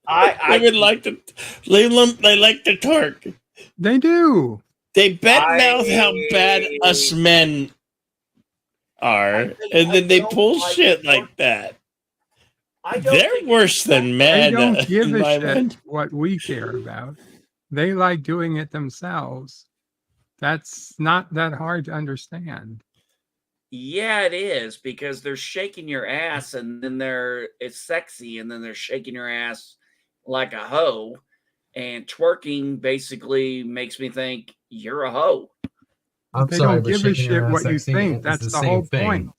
Women like to. They like to twerk. They do. They badmouth how bad us men are, and then they pull shit like that. They're worse than men. They don't give in a my shit mind. what we care about. They like doing it themselves. That's not that hard to understand. Yeah, it is, because they're shaking your ass and then it's sexy, and then they're shaking your ass like a hoe, and twerking basically makes me think you're a hoe. They don't give a shit what you think. That's the whole point.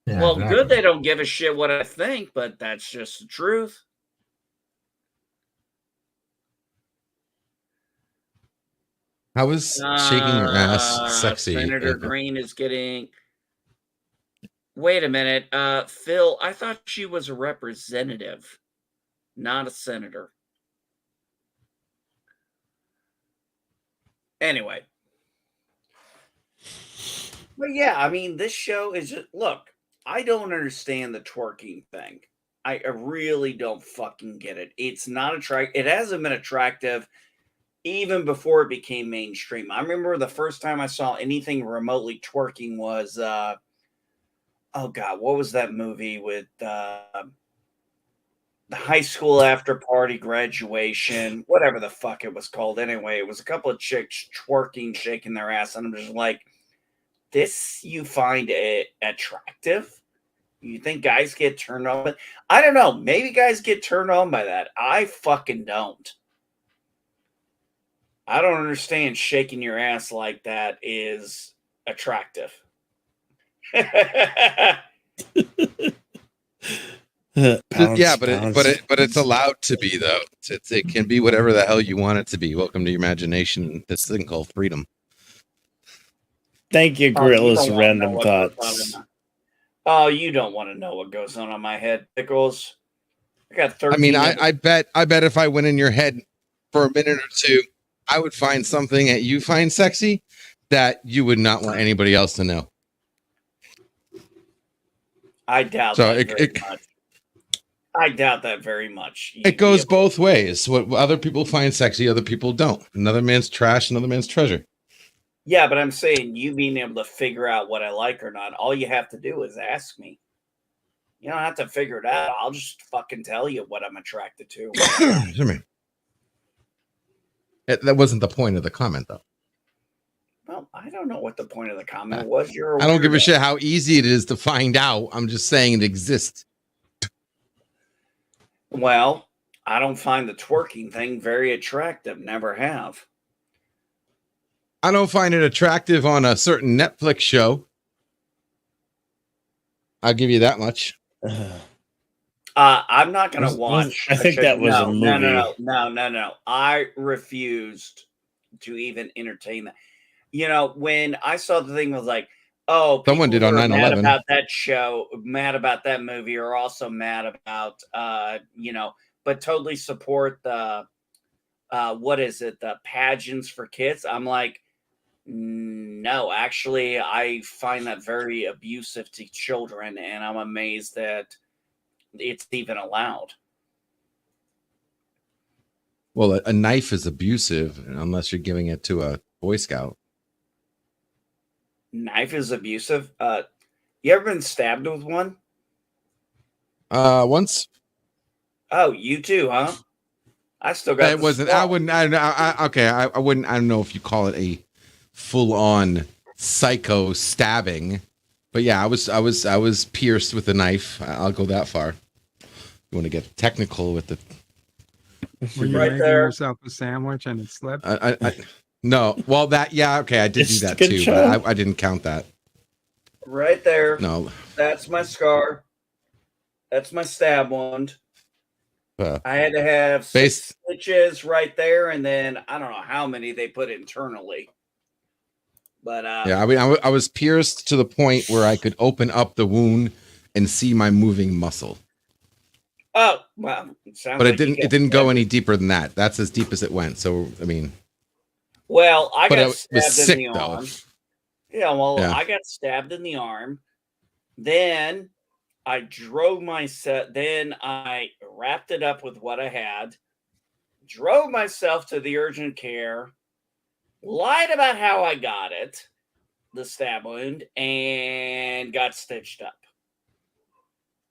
Yeah, Well, exactly. good they don't give a shit what I think, but that's just the truth. How is shaking your ass sexy? Senator Green is getting. Wait a minute, Phil. I thought she was a representative, not a senator. Anyway, but yeah, I mean, this show is just look. I don't understand the twerking thing. I really don't fucking get it. It's not attractive. It hasn't been attractive even before it became mainstream. I remember the first time I saw anything remotely twerking was, oh God, what was that movie with the high school after party graduation, whatever the fuck it was called. Anyway, it was a couple of chicks twerking, shaking their ass, and I'm just like, this you find it attractive? You think guys get turned on? I don't know. Maybe guys get turned on by that. I fucking don't. I don't understand shaking your ass like that is attractive. Yeah, but it's allowed to be though. It can be whatever the hell you want it to be. Welcome to your imagination. This thing called freedom. Thank you, Gorilla's random thoughts. Oh, you don't want to know what goes on my head, Pickles. I got 13. I mean, I bet if I went in your head for a minute or two, I would find something that you find sexy that you would not want anybody else to know. I doubt that very much. I doubt that very much. It goes both ways. What other people find sexy, other people don't. Another man's trash, another man's treasure. Yeah, but I'm saying you being able to figure out what I like or not, all you have to do is ask me. You don't have to figure it out. I'll just fucking tell you what I'm attracted to. That wasn't the point of the comment, though. Well, I don't know what the point of the comment was. I don't give a shit how easy it is to find out. I'm just saying it exists. Well, I don't find the twerking thing very attractive. Never have. I don't find it attractive on a certain Netflix show. I'll give you that much. I'm not going to watch. I think that was a movie. No. I refused to even entertain that. You know, when I saw the thing was like, Oh, Someone people did on who are mad 9/11. about that show, mad about that movie, are also mad about, but totally support the, what is it, the pageants for kids. I'm like, no, actually, I find that very abusive to children, and I'm amazed that it's even allowed. Well, a knife is abusive unless you're giving it to a Boy Scout. Knife is abusive. You ever been stabbed with one? Once Oh, you too, huh? I still got. it wasn't. I wouldn't. Okay. I wouldn't. I don't know if you call it a full-on psycho stabbing, but yeah, I was pierced with a knife. I'll go that far. You want to get technical with the? Were you Right making there. yourself a sandwich and it slipped? No. Well, that yeah. Okay, I did It's do that good too, show. but I didn't count that. Right there. No. That's my scar. That's my stab wound. I had to have 6 stitches right there, and then I don't know how many they put internally. But Yeah, I mean, I was pierced to the point where I could open up the wound and see my moving muscle. oh well, it sounds But like it didn't. you It didn't go got any deeper than that. That's as deep as it went. So I mean, Well, I but got it was stabbed sick in the though. arm. Yeah, well, Yeah. I got stabbed in the arm. Then I drove myself. Then I wrapped it up with what I had. Drove myself to the urgent care. Lied about how I got it, the stab wound, and got stitched up.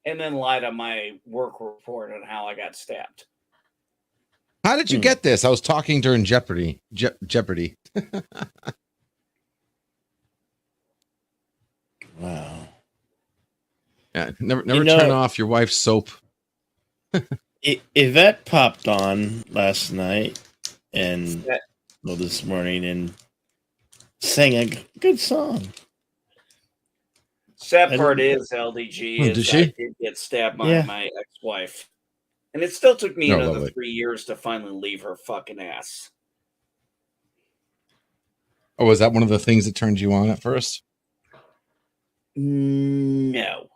And then lied on my work report on how I got stabbed. How did you get this? I was talking during Jeopardy. Jeopardy. Wow. Yeah, never You know- turn off your wife's soap. Yvette popped on last night and Yeah. well this morning and sang a good song. Sad I part didn't- is LDG Oh, is did she? I did get stabbed by Yeah. my ex-wife. And it still took me Oh, another lovely. 3 years to finally leave her fucking ass. Oh, was that one of the things that turned you on at first? No.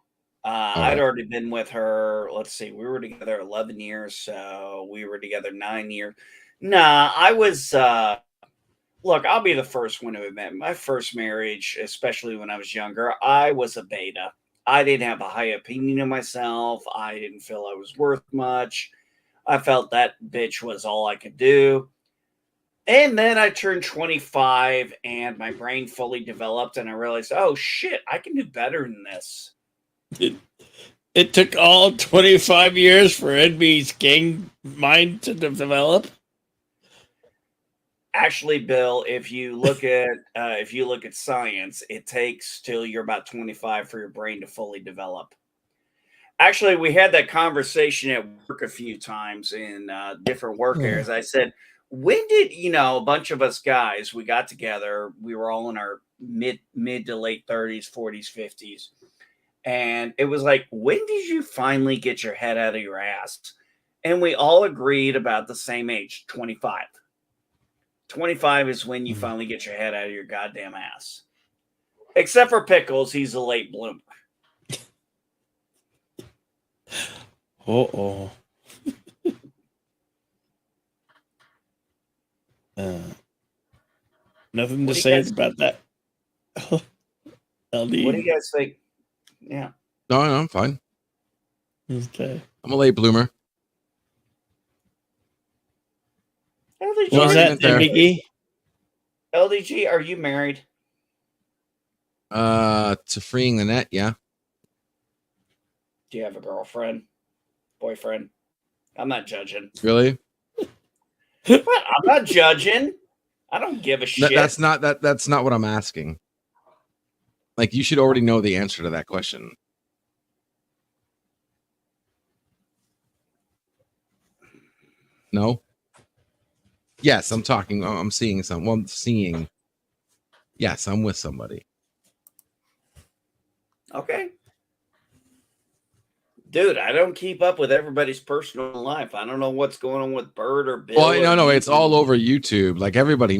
I'd right. already been with her. Let's see, we were together 11 years, so we were together 9 years. Nah, I was look, I'll be the first one to admit my first marriage, especially when I was younger, I was a beta. I didn't have a high opinion of myself. I didn't feel I was worth much. I felt that bitch was all I could do. And then I turned 25 and my brain fully developed and I realized, oh shit, I can do better than this. It took all 25 years for NB's gang mind to develop. Actually, Bill, if you look at science, it takes till you're about 25 for your brain to fully develop. Actually, we had that conversation at work a few times in different work areas. I said, when did a bunch of us guys, we got together, we were all in our mid to late 30s, 40s, 50s. And it was like, when did you finally get your head out of your ass? And we all agreed about the same age, 25. 25 is when you finally get your head out of your goddamn ass. Except for Pickles, he's a late bloomer. Uh-oh. Nothing to What do you say guys- about that. LD. What do you guys think? Yeah. No, I'm fine. Okay. I'm a late bloomer. LDG, What was Well, that, there. Mickey? LDG, are you married? To freeing the net, yeah. Do you have a girlfriend? Boyfriend? I'm not judging. Really? What? I'm not judging. I don't give a shit. That's not what I'm asking. Like, you should already know the answer to that question. No? Yes, I'm talking. I'm seeing some. Well, I'm seeing. Yes, I'm with somebody. Okay. Dude, I don't keep up with everybody's personal life. I don't know what's going on with Bird or Bill. Well, no, or it's all over YouTube. Like, everybody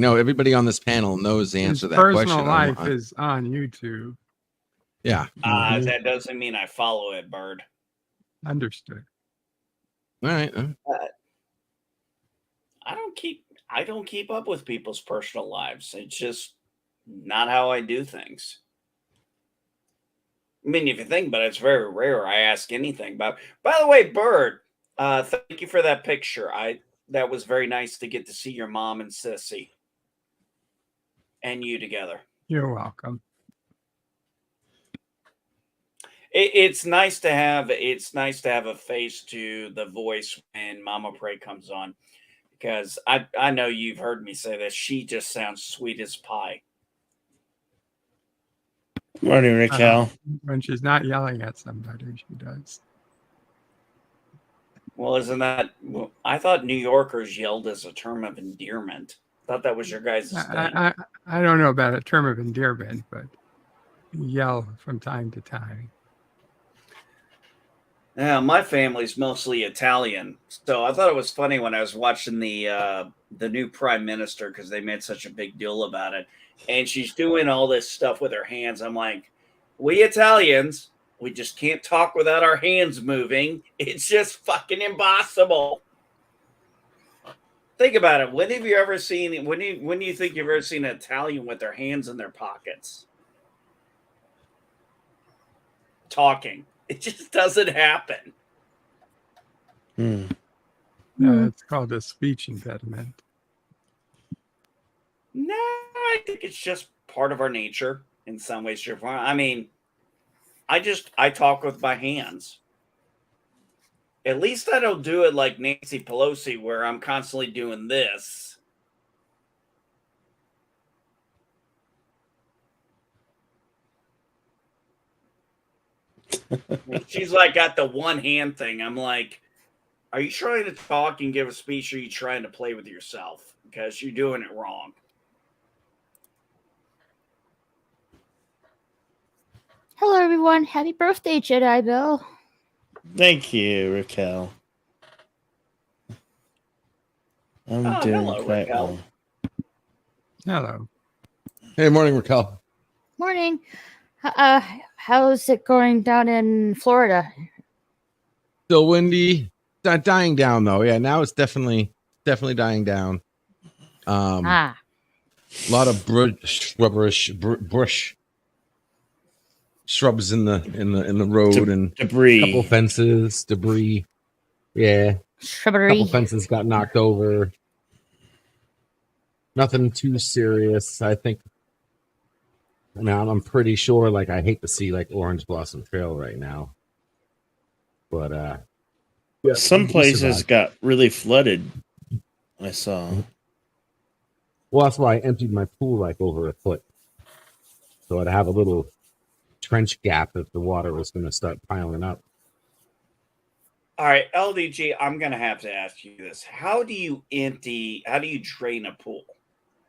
on this panel knows the His answer to that personal question. life is on YouTube. Yeah. That doesn't mean I follow it, Bird. Understood. All right. I don't keep up with people's personal lives. It's just not how I do things. I mean, if you think about it, it's very rare I ask anything about. By the way, Bird, thank you for that picture. That was very nice to get to see your mom and Sissy and you together. You're welcome. It's nice to have a face to the voice when Mama Prey comes on, because I know you've heard me say this. She just sounds sweet as pie. Morning, Raquel. When she's not yelling at somebody, she does. Well, isn't that? Well, I thought New Yorkers yelled as a term of endearment. Thought that was your guys' thing. I don't know about a term of endearment, but yell from time to time. Yeah, my family's mostly Italian, so I thought it was funny when I was watching the new prime minister, because they made such a big deal about it, and she's doing all this stuff with her hands. I'm like, we Italians, we just can't talk without our hands moving. It's just fucking impossible. Think about it. When do you think you've ever seen an Italian with their hands in their pockets talking? It just doesn't happen. It's called a speech impediment. No, I think it's just part of our nature in some ways, shape, or form. I mean, I talk with my hands. At least I don't do it like Nancy Pelosi, where I'm constantly doing this. She's like got the one hand thing. I'm like, are you trying to talk and give a speech, or are you trying to play with yourself? Because you're doing it wrong. Hello, everyone. Happy birthday, Jedi Bill. Thank you, Raquel. I'm doing hello, quite Raquel. well. Hello. Hey, morning, Raquel. Morning. How's it going down in Florida? Still windy. Not dying down though. Yeah, now it's definitely dying down. A lot of bush shrubs in the road and Debris. a couple fences, debris. Yeah, Shrubbery. couple fences got knocked over. Nothing too serious. I think. I mean, I'm pretty sure. Like, I hate to see like Orange Blossom Trail right now, but yeah, Some we places survived. got really flooded. I saw. Well, that's why I emptied my pool like over a foot, so I'd have a little trench gap if the water was going to start piling up. All right, LDG, I'm going to have to ask you this. How do you drain a pool?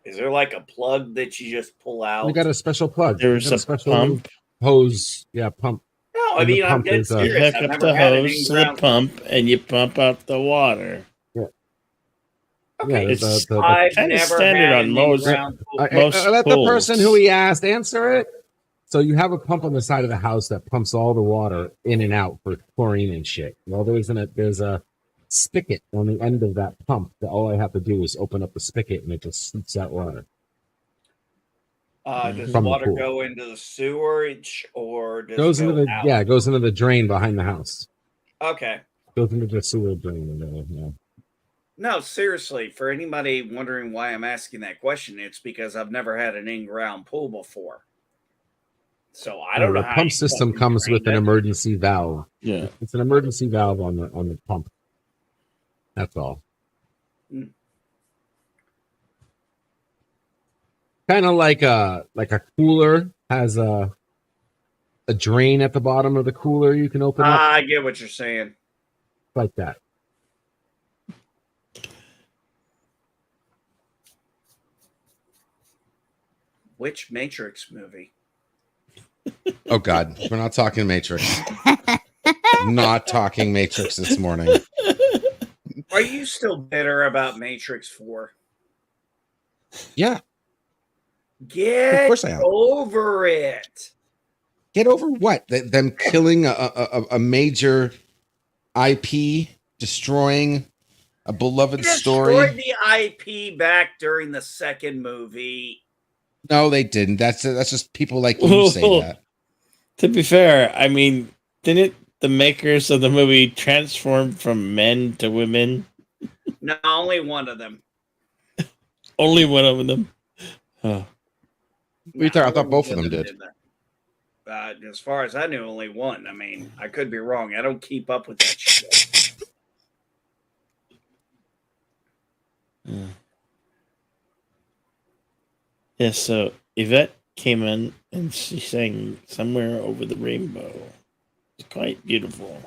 Is there like a plug that you just pull out? We got a special plug. There's We got a special pump. hose. Yeah, pump. No, I and the mean, I'm pump dead is, You serious. hook I've up never the had an hose to the in-ground pump and you pump out the water. Okay, Yeah, It's I've kinda never standard had on an most- in-ground pool. Most let the pools. person who he asked answer it. So you have a pump on the side of the house that pumps all the water in and out for chlorine and shit. Well, there's a spigot on the end of that pump that all I have to do is open up the spigot and it just shoots out water. Does the From the water pool. go into the sewerage or does Goes it go into the out? it goes into the drain behind the house. Okay. Goes into the sewer drain. Yeah. No, seriously, for anybody wondering why I'm asking that question, it's because I've never had an in-ground pool before. So I don't know The how pump you system fucking comes with drain an it. emergency valve. Yeah. It's an emergency valve on the pump. That's all. Mm. Kind of like a cooler has a drain at the bottom of the cooler you can open up I get what you're saying. like that. Which Matrix movie? Oh God, we're not talking Matrix. Not talking Matrix this morning. Are you still bitter about Matrix 4? Yeah, Get course I am. over it. Get over what? Them killing a major IP, destroying a beloved They story. destroyed the IP back during the second movie. No, they didn't. That's just people like you say that. To be fair, I mean, didn't the makers of the movie transform from men to women? No, only one of them. Only one of them. Oh. I thought only both of one them did. that. As far as I knew, only one. I mean, I could be wrong. I don't keep up with that shit. Yeah, so Yvette came in and she sang Somewhere Over the Rainbow. It's quite beautiful.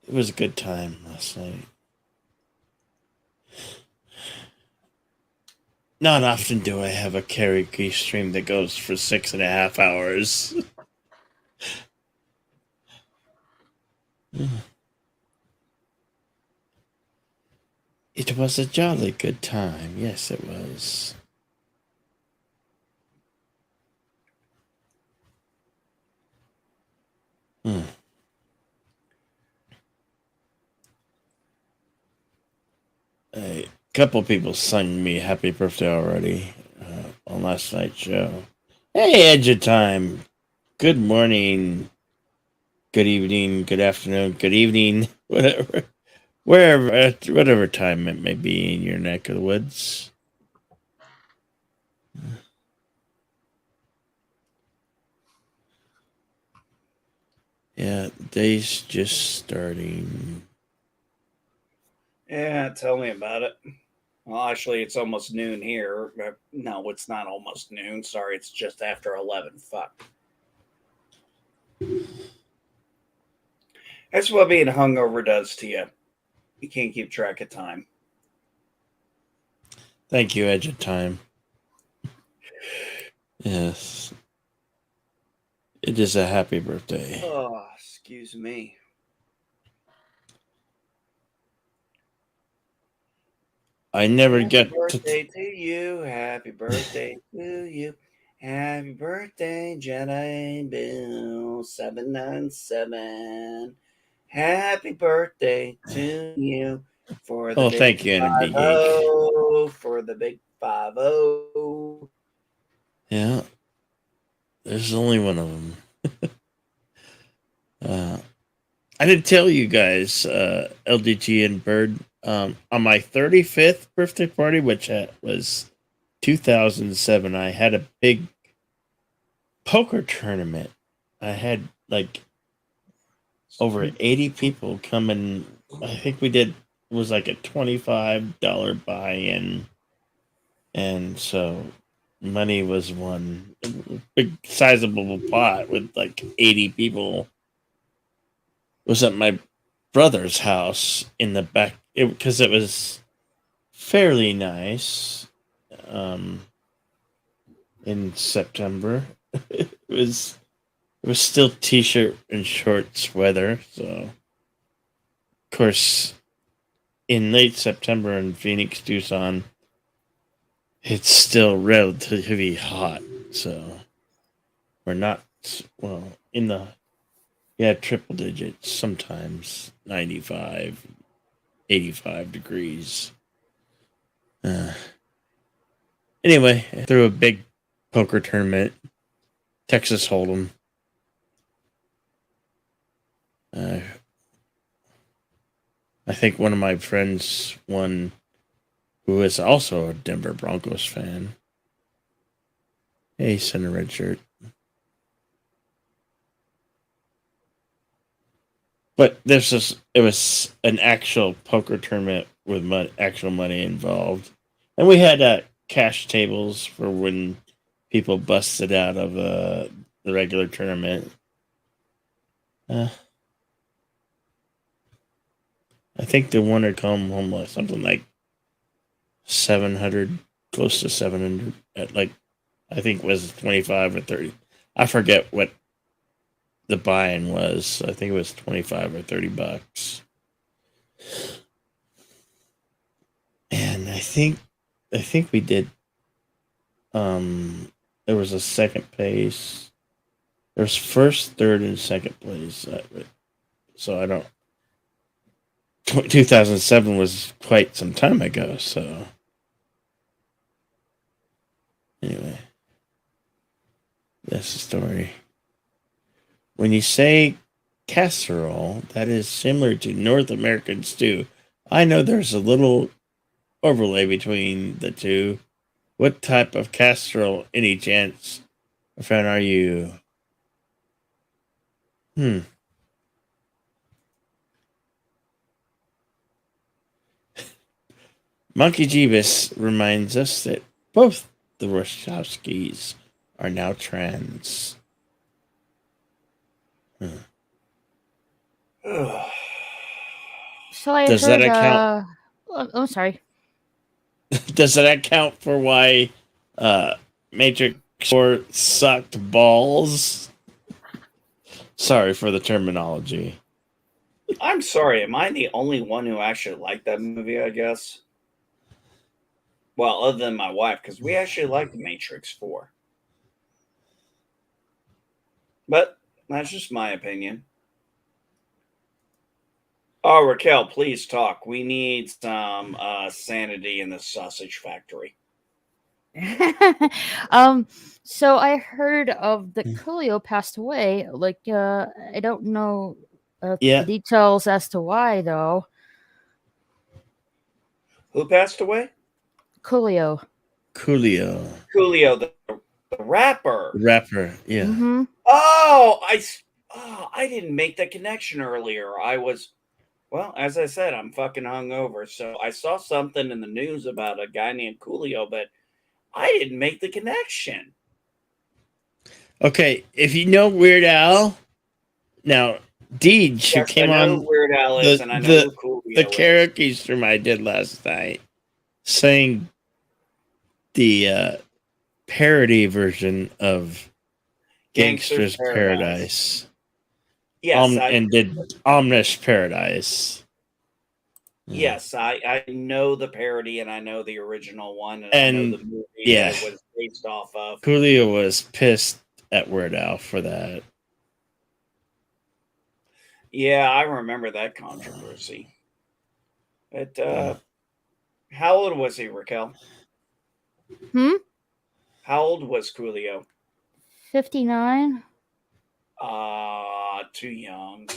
It was a good time last night. Not often do I have a karaoke stream that goes for 6.5 hours. It was a jolly good time. Yes, it was. A couple people sung me happy birthday already on last night's show. Hey, Edge of Time. Good morning. Good evening. Good afternoon. Good evening. Whatever. Wherever, whatever time it may be in your neck of the woods. Yeah, the day's just starting. Yeah, tell me about it. Well, actually, it's almost noon here. No, it's not almost noon. Sorry, it's just after 11. Fuck. That's what being hungover does to you. You can't keep track of time. Thank you, Edge of Time. Yes. It is a happy birthday. Oh, excuse me. I never Happy get birthday to you. Happy birthday to you. Happy birthday, Jedi Bill 797. Happy birthday to you for the big thank you, Energy Geek. 5-0, for the big 5-0. Yeah. There's only one of them. I didn't tell you guys, LDG and Bird, on my 35th birthday party, which was 2007, I had a big poker tournament. I had like over 80 people come in. I think it was like a $25 buy-in. And so money was won. Big sizable pot with like 80 people. It was at my brother's house in the back because it was fairly nice in September. it was still t-shirt and shorts weather, so of course in late September in Phoenix, Tucson, it's still relatively hot, so we're not in the triple digits, sometimes 95, 85 degrees. Anyway, I threw a big poker tournament, Texas Hold'em. I think one of my friends won, who is also a Denver Broncos fan. Hey, Center Red Shirt. But it was an actual poker tournament with actual money involved. And we had cash tables for when people busted out of the regular tournament. I think the winner come home with something like 700, close to 700 at like, I think it was 25 or 30. I forget what the buy-in was. I think it was 25 or 30 bucks. And I think we did there was a second place. There's first, third, and second place. So I don't. 2007 was quite some time ago. So anyway, that's the story. When you say casserole, that is similar to North American stew. I know there's a little overlay between the two. What type of casserole, any chance, fan are you? Monkey Jeebus reminds us that both the Wachowskis are now trans. So I Does heard. that account? I'm sorry. Does that account for why Matrix 4 sucked balls? Sorry for the terminology. I'm sorry. Am I the only one who actually liked that movie? I guess. Well, other than my wife, because we actually liked The Matrix 4. But that's just my opinion. Oh, Raquel, please talk. We need some sanity in the sausage factory. So I heard of the Coolio passed away. Like, I don't know Yeah. the details as to why, though. Who passed away? Coolio. Coolio. Coolio, the rapper. Rapper, yeah. Mm-hmm. Oh, I didn't make that connection earlier. Well, as I said, I'm fucking hungover. So I saw something in the news about a guy named Coolio, but I didn't make the connection. Okay, if you know Weird Al, now Deej, who Yes, came I know on who Weird Al is, and I know who Coolio the is. karaoke stream I did last night, sang the parody version of Gangster's Paradise. Yes, and did Omnish Paradise. Yes, I know the parody and I know the original one, and I know the movie yeah, that it was based off of. Coolio was pissed at Weird Al for that. Yeah, I remember that controversy. But how old was he, Raquel? How old was Coolio? 59. Too young.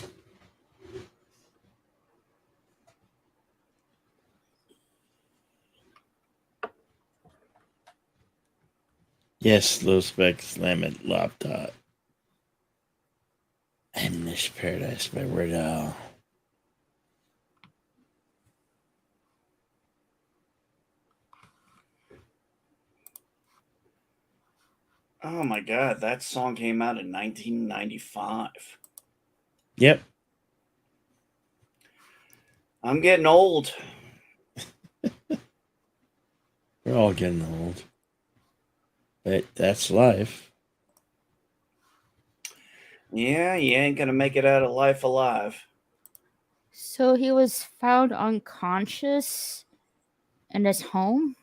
Yes, low spec slam it laptop. Omnish Paradise by Weird Al. Oh my god, that song came out in 1995. Yep. I'm getting old. We're all getting old. But that's life. Yeah, you ain't gonna make it out of life alive. So he was found unconscious in his home?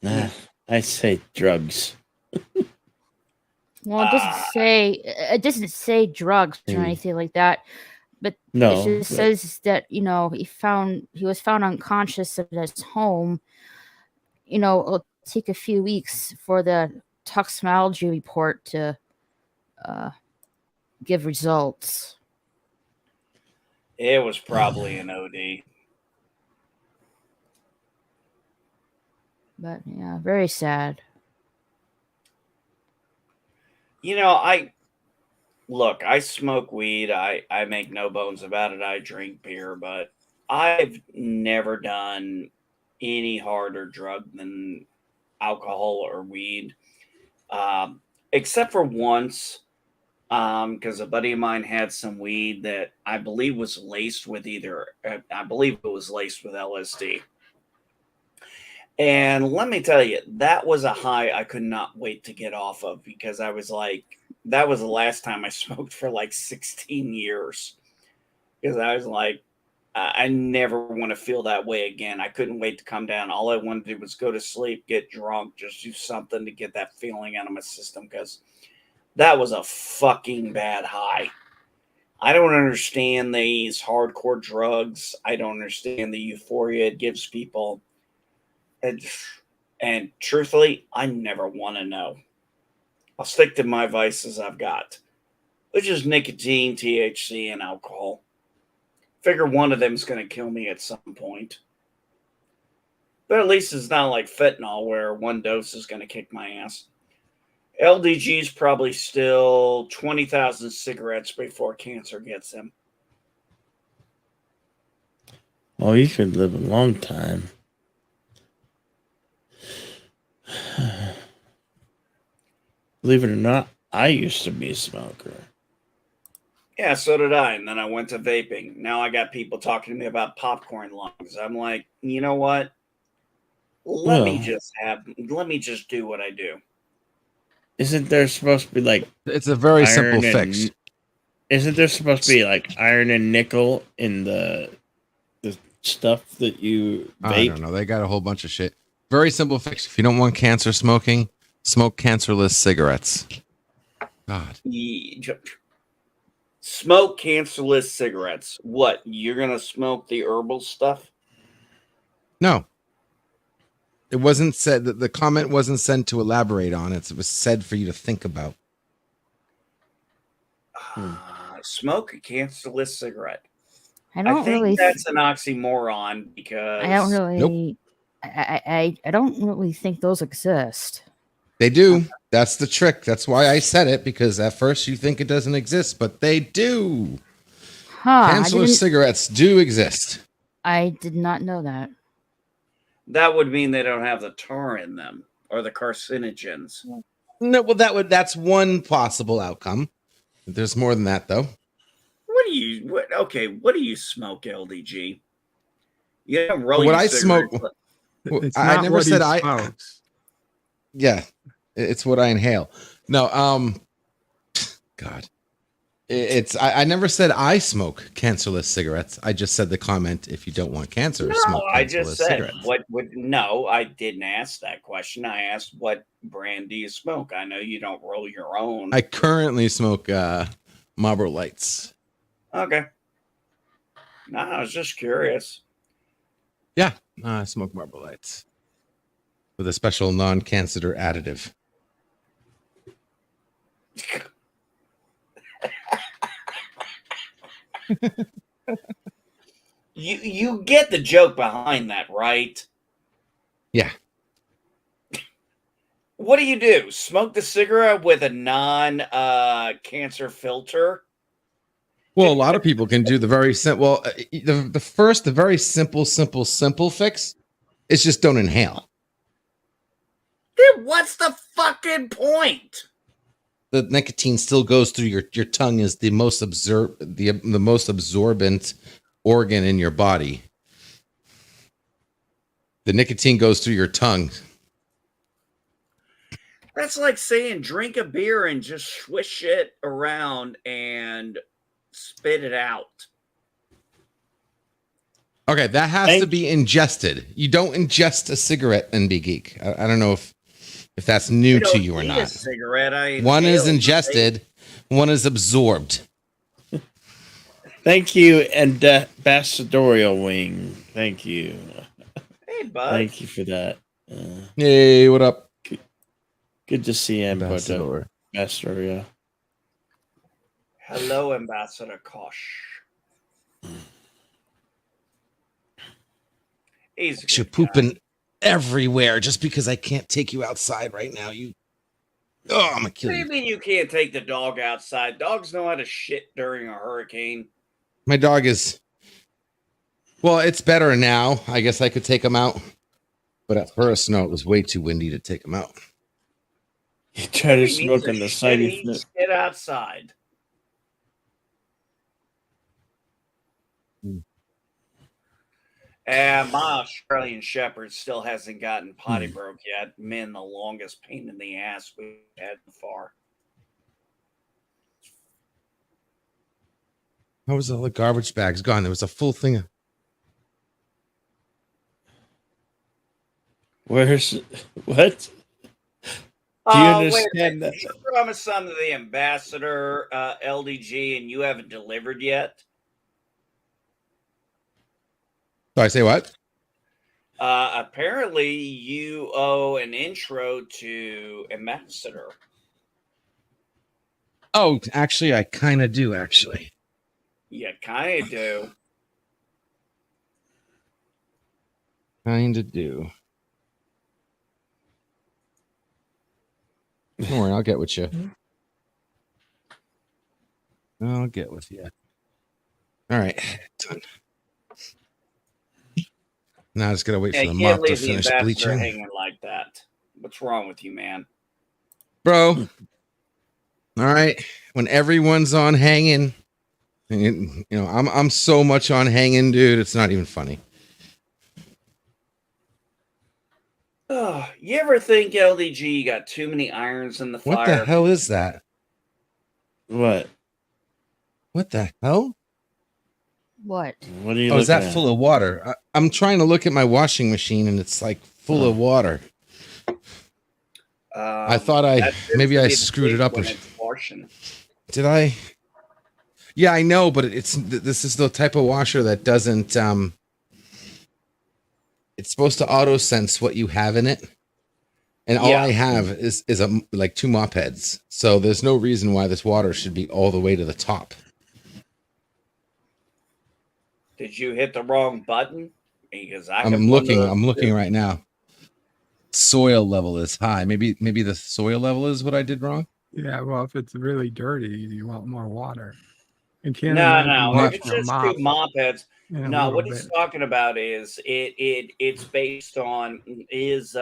I say drugs. Well, it doesn't say drugs or anything like that. But No, it just says that, he was found unconscious in his home. It'll take a few weeks for the toxicology report to give results. It was probably an OD. But yeah, very sad. I smoke weed. I make no bones about it. I drink beer, but I've never done any harder drug than alcohol or weed, except for once, because a buddy of mine had some weed that I believe was laced with LSD. And let me tell you, that was a high I could not wait to get off of, because I was like, that was the last time I smoked for like 16 years. Because I was like, I never want to feel that way again. I couldn't wait to come down. All I wanted to do was go to sleep, get drunk, just do something to get that feeling out of my system because that was a fucking bad high. I don't understand these hardcore drugs. I don't understand the euphoria it gives people. And truthfully, I never want to know. I'll stick to my vices I've got, which is nicotine, THC, and alcohol. Figure one of them is going to kill me at some point. But at least it's not like fentanyl where one dose is going to kick my ass. LDG is probably still 20,000 cigarettes before cancer gets him. Well, you could live a long time. Believe it or not, I used to be a smoker. Yeah, so did I. And then I went to vaping. Now I got people talking to me about popcorn lungs. I'm like, you know what? Let me just do what I do. Isn't there supposed to be like It's a very simple iron fix. and- Isn't there supposed to be like iron and nickel in the stuff that you I vape? don't know. They got a whole bunch of shit. Very simple fix. If you don't want cancer smoking, smoke cancerless cigarettes. God. Smoke cancerless cigarettes. What? You're going to smoke the herbal stuff? No. It wasn't said that the comment wasn't sent to elaborate on it. It was said for you to think about. Smoke a cancerless cigarette. I I don't think really. that's an oxymoron because I don't really. Nope. I don't really think those exist. They do. That's the trick. That's why I said it, because at first you think it doesn't exist, but they do. Huh? Cancerless cigarettes do exist. I did not know that. that would mean they don't have the tar in them or the carcinogens. No, well, that's one possible outcome. There's more than that, though. What do you smoke, LDG? You don't roll What your I cigarettes, smoke- but- It's I not never what he said I- smokes. Yeah, it's what I inhale. No, God, I never said I smoke cancerless cigarettes. I just said the comment: if you don't want cancer, smoke I cancerless just said cigarettes. what would no, I didn't ask that question. I asked what brand do you smoke? I know you don't roll your own. I currently smoke Marlboro Lights. Okay. No, I was just curious. Yeah, I smoke Marlboro Lights with a special non-cancer additive. You get the joke behind that, right? Yeah. What do? Smoke the cigarette with a non-cancer filter? Well, a lot of people can do the very simple. Well, the very simple fix is just don't inhale. Dude, what's the fucking point? The nicotine still goes through your tongue is the most the most absorbent organ in your body. The nicotine goes through your tongue. That's like saying drink a beer and just swish it around and spit it out. Okay, that has to be ingested. You don't ingest a cigarette and be geek. I don't know if that's new to you or Eat a not. cigarette. One is inhale, ingested, one is absorbed. Thank you, and Ambassadorial Wing. Thank you. Hey, bud. Thank you for that. Hey, what up? Good to see you, Ambassador. Ambassador. Hello, Ambassador Kosh. He's a You're good guy. pooping everywhere just because I can't take you outside right now. I'm gonna What kill do you you. mean you can't take the dog outside? Dogs know how to shit during a hurricane. My dog is. Well, it's better now. I guess I could take him out, but at first, no, it was way too windy to take him out. You try to He needs smoke a on the side. shitty shit outside. And my Australian Shepherd still hasn't gotten potty broke yet. Man, the longest pain in the ass we've had so far. How was all the garbage bags gone? There was a full thing of Where's what? Do you understand that? You promised something to the ambassador, LDG, and you haven't delivered yet. So I say what? Apparently, you owe an intro to ambassador. Oh, actually, I kind of do. Actually, You kind of do. kind of do. Don't worry, I'll get with you. I'll get with you. All right, done. Now I just gotta wait Yeah, for the you can't mop to leave the finish ambassador bleaching, hanging like that. What's wrong with you, man? bro. All right, when everyone's on hanging, and, you know, I'm so much on hanging, dude. It's not even funny. Oh, you ever think LDG got too many irons in the fire? What the hell is that? What? What the hell? What? What are you? Oh, is that looking at? full of water? I'm trying to look at my washing machine, and it's like full of water. I thought that maybe tends to I be the screwed it case up. Or when it's washing. did I? Yeah, I know, but this is the type of washer that doesn't. It's supposed to auto sense what you have in it, and all Yeah. I have is like 2 mop heads. So there's no reason why this water should be all the way to the top. Did you hit the wrong button? Because I I'm have looking. one of I'm those looking too. right now. Soil level is high. Maybe the soil level is what I did wrong. Yeah, well, if it's really dirty, you want more water. I can't No, imagine no. If washing it's a just mop 2 mop heads, in a no. little What bit. he's talking about is it's based on his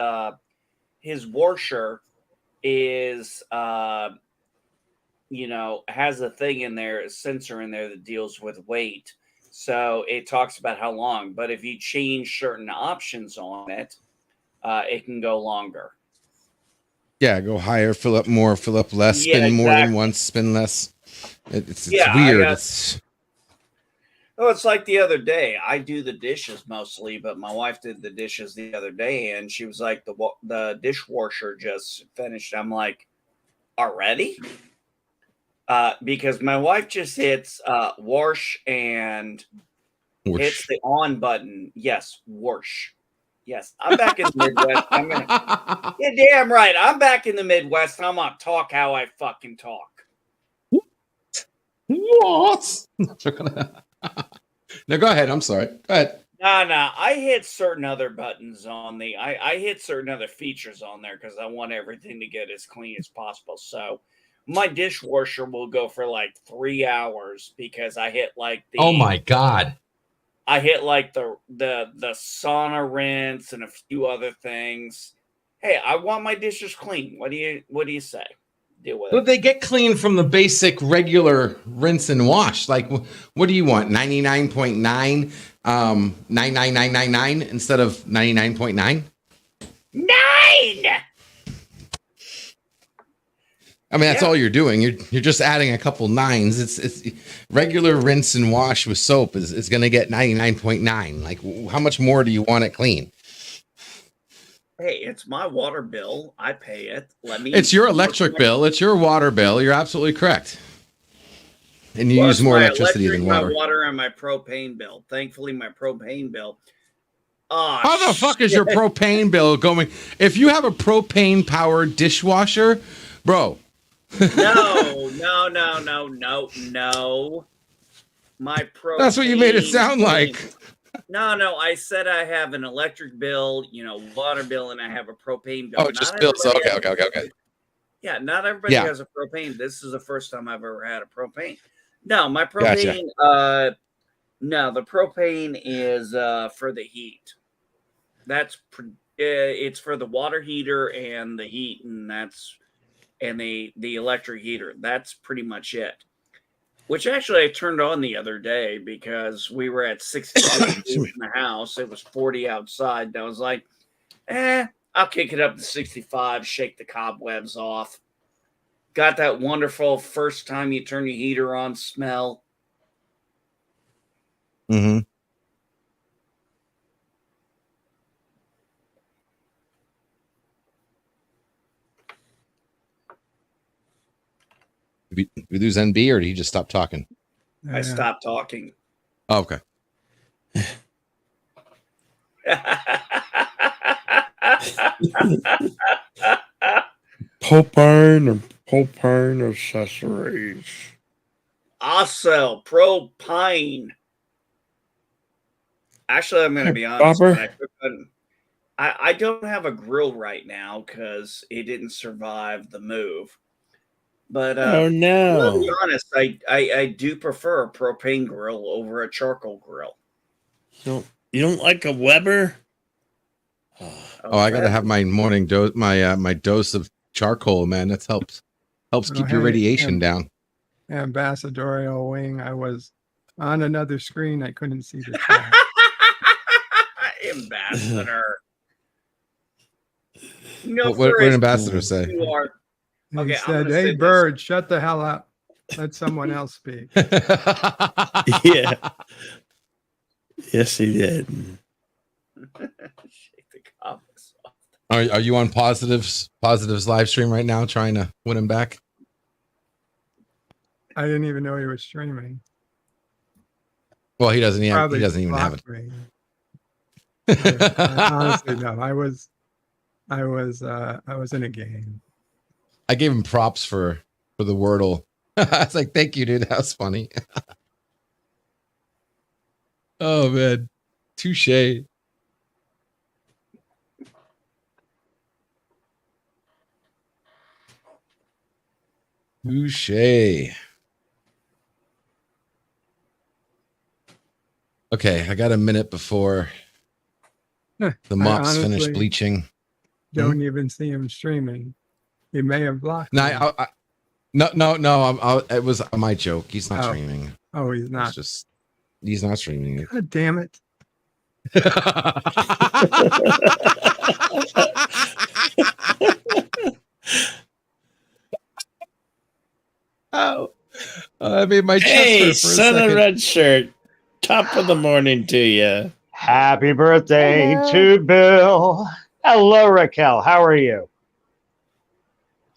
washer is has a thing in there, a sensor in there that deals with weight. So it talks about how long. But if you change certain options on it, it can go longer. Yeah, go higher, fill up more, fill up less, Yeah, spin more than exactly. once, spin less. It's Yeah, weird. it's like the other day. I do the dishes mostly, but my wife did the dishes the other day, and she was like, "The dishwasher just finished." I'm like, "Already?" Because my wife just hits wash and Whoosh. hits the on button. Yes, wash. Yes, I'm back in the Midwest. Yeah, damn right. I'm back in the Midwest. I'm gonna talk how I fucking talk. What? No, go ahead. I'm sorry. Go ahead. No. I hit certain other buttons on I hit certain other features on there because I want everything to get as clean as possible. So my dishwasher will go for like 3 hours because I hit like the Oh my god. I hit like the sauna rinse and a few other things. Hey, I want my dishes clean. What do you say? Deal with Well, it. they get clean from the basic regular rinse and wash. Like, what do you want? 99.9, 99999 instead of 99.9? 9. I mean, that's Yeah. all you're doing. You're just adding a couple nines. It's regular rinse and wash with soap is going to get 99.9. Like, how much more do you want it clean? Hey, it's my water bill. I pay it. It's your electric bill. It's your water bill. You're absolutely correct. And you Well, use it's more my electricity electric, than water. my water, and my propane bill. Thankfully, my propane bill. Oh, How the fuck is your propane bill going? If you have a propane powered dishwasher, bro. No. My propane. That's what you made it sound like. No. I said I have an electric bill, water bill, and I have a propane bill. Oh, Not just bills. everybody Okay. has- Yeah, not everybody Yeah. has a propane. This is the first time I've ever had a propane. No, my Gotcha. propane. No, the propane is for the heat. It's for the water heater and the heat, and the electric heater. That's pretty much it. Which actually I turned on the other day because we were at 62 in the house. It was 40 outside. And I was like, I'll kick it up to 65, shake the cobwebs off. Got that wonderful first time you turn your heater on smell. Mm-hmm. We lose NB, or did he just stop talking? I stopped talking. Oh, okay. Propane accessories. Also, propine. Actually, I'm going to be honest. Bobber? I don't have a grill right now because it didn't survive the move. But Oh I'll no. be honest, I do prefer a propane grill over a charcoal grill. You don't like a Weber? Oh, I gotta have my morning dose, my dose of charcoal, man. That helps keep your hey, radiation down. Ambassadorial wing. I was on another screen. I couldn't see the chat. Ambassador. No, What did Ambassador say? You are. He Okay, I'm said, gonna "Hey, say this. bird, shut the hell up. Let someone else speak." Yeah. Yes, he did. Shake the comments off. Are you on Positive's live stream right now, trying to win him back? I didn't even know he was streaming. Well, he doesn't. He Probably doesn't even have it. blocked me. Honestly, no. I was in a game. I gave him props for the Wordle. I was like, "Thank you, dude. That was funny." Oh man, touche. Touche. Okay, I got a minute before the mocks finish honestly bleaching. Don't even see him streaming. He may have blocked me. No. It was my joke. He's not Oh. streaming. Oh, he's not. He's not streaming it. God damn it. Oh, I made my chest Hey, hurt for a son of second. red shirt. Top of the morning to you. Happy birthday Hello. to Bill. Hello, Raquel. How are you?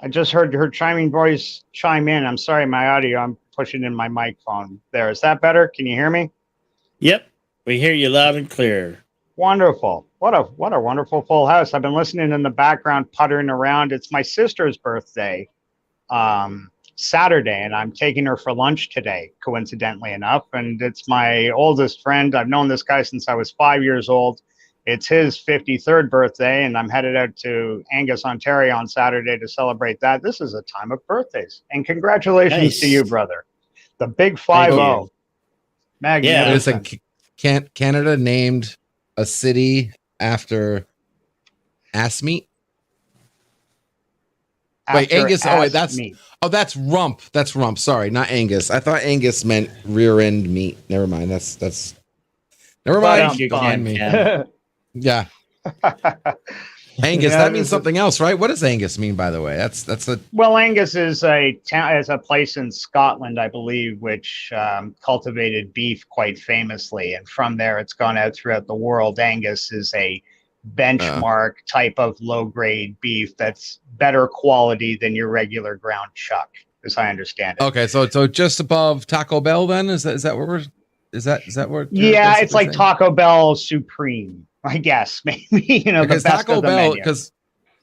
I just heard her chiming voice chime in. I'm sorry, my audio, I'm pushing in my microphone there. Is that better? Can you hear me? Yep, we hear you loud and clear. Wonderful. What a wonderful full house. I've been listening in the background, puttering around. It's my sister's birthday, Saturday, and I'm taking her for lunch today, coincidentally enough. And it's my oldest friend. I've known this guy since I was 5 years old. It's his 53rd birthday, and I'm headed out to Angus, Ontario on Saturday to celebrate that. This is a time of birthdays. And congratulations Nice. to you, brother. The big Thank 5-0. you. Magnificent. Wait a second. Canada named a city after ass meat? Wait, After Angus. Oh, wait, ass meat. that's rump. That's rump. Sorry, not Angus. I thought Angus meant rear end meat. Never mind. That's. Never mind. But, You Go can on, me. Ken. Yeah, Angus. Yeah, That means this is- something else, right? What does Angus mean, by the way? That's a. Well, Angus is a town, is a place in Scotland, I believe, which cultivated beef quite famously, and from there it's gone out throughout the world. Angus is a benchmark type of low-grade beef that's better quality than your regular ground chuck, as I understand it. Okay, so just above Taco Bell, then is that what we're? Is that what? you're Yeah, basically it's like saying? Taco Bell Supreme, I guess. Maybe the Because best Taco of the Bell, menu.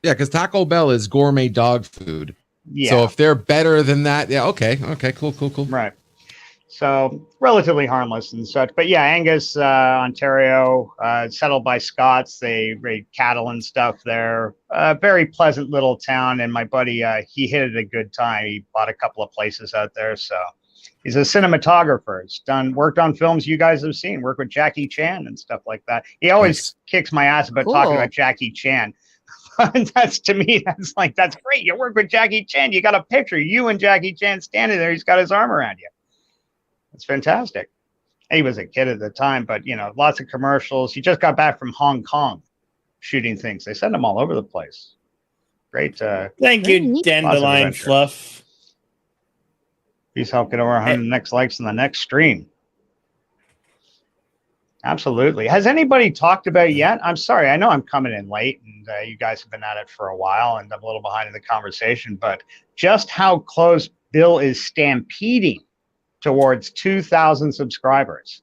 because Taco Bell is gourmet dog food. Yeah. So if they're better than that, yeah, okay, cool. Right. So relatively harmless and such. But yeah, Angus, Ontario, settled by Scots. They raid cattle and stuff there. Very pleasant little town. And my buddy, he hit it a good time. He bought a couple of places out there. So he's a cinematographer. He's worked on films you guys have seen, worked with Jackie Chan and stuff like that. He always Nice. kicks my ass about talking Cool. about Jackie Chan. That's to me, that's great. You work with Jackie Chan. You got a picture, you and Jackie Chan standing there. He's got his arm around you. It's fantastic. He was a kid at the time, but lots of commercials. He just got back from Hong Kong shooting things. They send him all over the place. Great. Thank Very you, neat. Dandelion adventure. Fluff. Please help get over 100 next likes in the next stream. Absolutely. Has anybody talked about it yet? I'm sorry. I know I'm coming in late, and you guys have been at it for a while, and I'm a little behind in the conversation. But just how close Bill is stampeding towards 2,000 subscribers.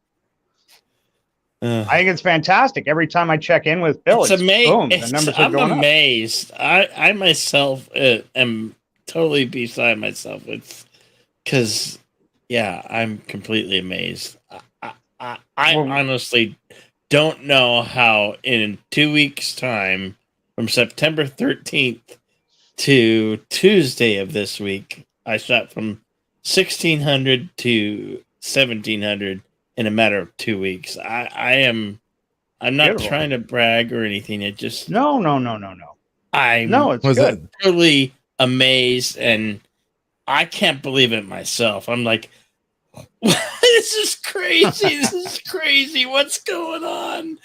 I think it's fantastic. Every time I check in with Bill, it's boom, the numbers are I'm going up. amazed. I myself am totally beside myself. It's because, yeah, I'm completely amazed. I honestly don't know how in 2 weeks' time, from September 13th to Tuesday of this week, I shot from 1,600 to 1,700 in a matter of 2 weeks. I'm not Beautiful. trying to brag or anything. It just No. It's Was good. totally amazed, and I can't believe it myself. I'm like, this is crazy. This is crazy. What's going on?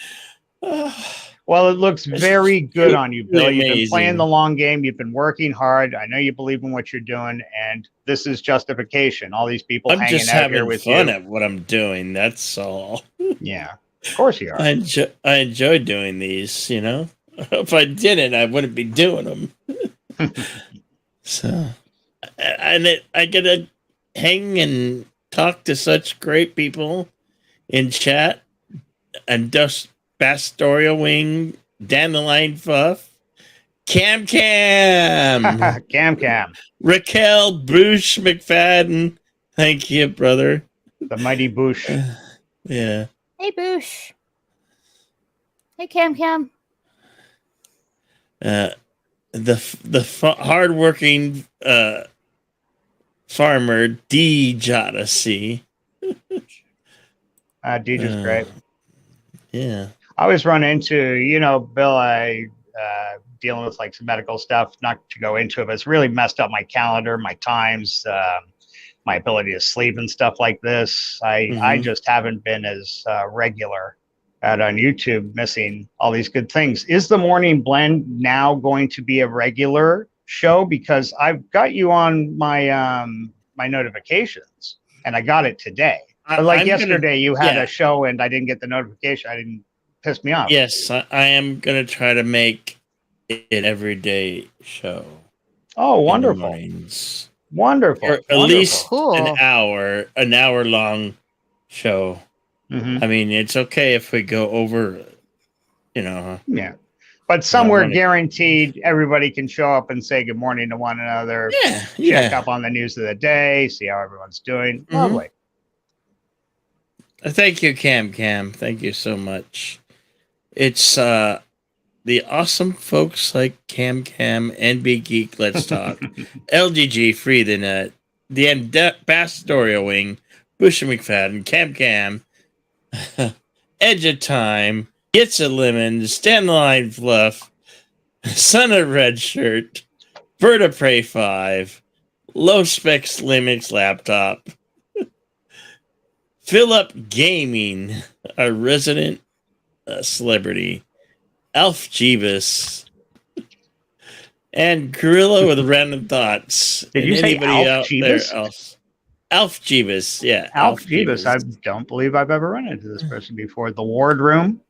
Well, it looks very good on you, Bill. You've been amazing. playing the long game. You've been working hard. I know you believe in what you're doing, and this is justification. All these people I'm hanging just out here having with fun you. at what I'm doing. That's all. Yeah, of course you are. I enjoy doing these. You know, if I didn't, I wouldn't be doing them. So, I get to hang and talk to such great people in chat, and Dust Bastoria Wing, Dandelion Fuff, Cam, Cam, Raquel Bruce McFadden. Thank you, brother. the mighty Bush. Yeah. Hey, Boosh. Hey, Cam. The hardworking farmer D Jodeci. DJ's great. Yeah. I always run into, Bill, I dealing with like some medical stuff, not to go into it, but it's really messed up my calendar, my times, my ability to sleep and stuff like this. I just haven't been as regular out on YouTube, missing all these good things. Is the Morning Blend now going to be a regular show? Because I've got you on my my notifications, and I got it today. But like yesterday, you had a show, and I didn't get the notification. I didn't piss me off. Yes, I am going to try to make it an everyday show. Oh, wonderful. Wonderful. Or at least an hour long show. I mean, it's okay if we go over, Yeah. But somewhere guaranteed everybody can show up and say good morning to one another. Check up on the news of the day, see how everyone's doing. Lovely. Thank you, Cam. Thank you so much. It's the awesome folks like Cam, NB Geek, Let's Talk, LGG, Free the Net, the Bastoria Wing, Bush and McFadden, Cam, Edge of Time, Gets a Lemon, Stand the Line Fluff, Son of Red Shirt, Bird of Prey 5, Low Specs Limits Laptop, Fill Up Gaming, a resident celebrity, Alf Jeebus, and Gorilla with Random Thoughts. Did you say Alf Jeebus? Alf Jeebus, yeah. Alf Jeebus. I don't believe I've ever run into this person before. The Wardroom.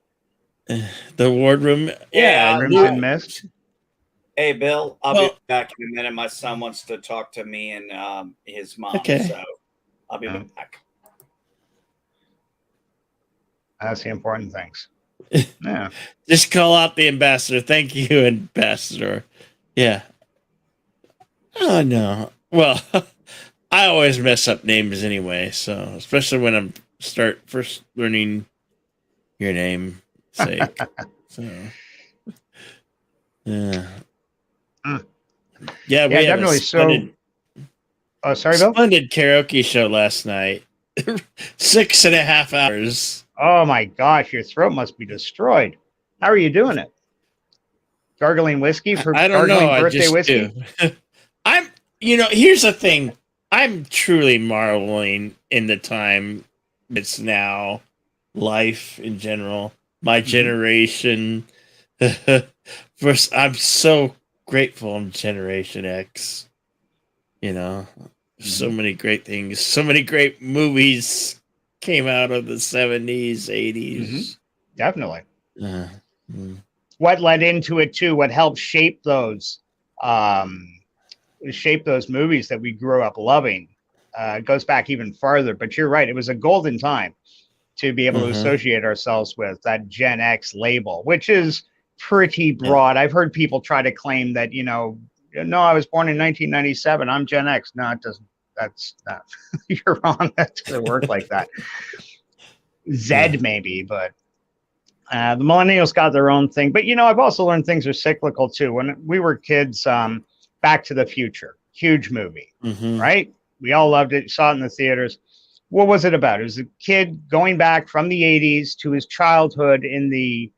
The Wardroom. Yeah. Crimson Mist. Hey, Bill, I'll be back in a minute. My son wants to talk to me and his mom. Okay. So I'll be back. That's the important things. Yeah. Just call out the ambassador. Thank you, ambassador. Yeah. Oh, no. Well, I always mess up names anyway, so especially when I'm first learning your name sake. So yeah. Yeah, we had definitely. Oh, sorry, Bill. Splendid karaoke show last night. 6.5 hours. Oh my gosh, your throat must be destroyed. How are you doing it? Gargling whiskey for I don't know. gargling birthday I just whiskey? do. Here's the thing. I'm truly marveling in the time it's now, life in general, my generation. First, I'm so grateful I'm Generation X. So many great things, so many great movies came out of the 70s, 80s. Definitely. What led into it too? What helped shape those shaped those movies that we grew up loving. It goes back even farther, but you're right. It was a golden time to be able to associate ourselves with that Gen X label, which is pretty broad. I've heard people try to claim that, no, I was born in 1997. I'm Gen X. No, it doesn't. That's not. You're wrong. That doesn't work like that. Z maybe, but the millennials got their own thing. But I've also learned things are cyclical too. When we were kids, Back to the Future, huge movie, right? We all loved it. Saw it in the theaters. What was it about? It was a kid going back from the 80s to his childhood in the.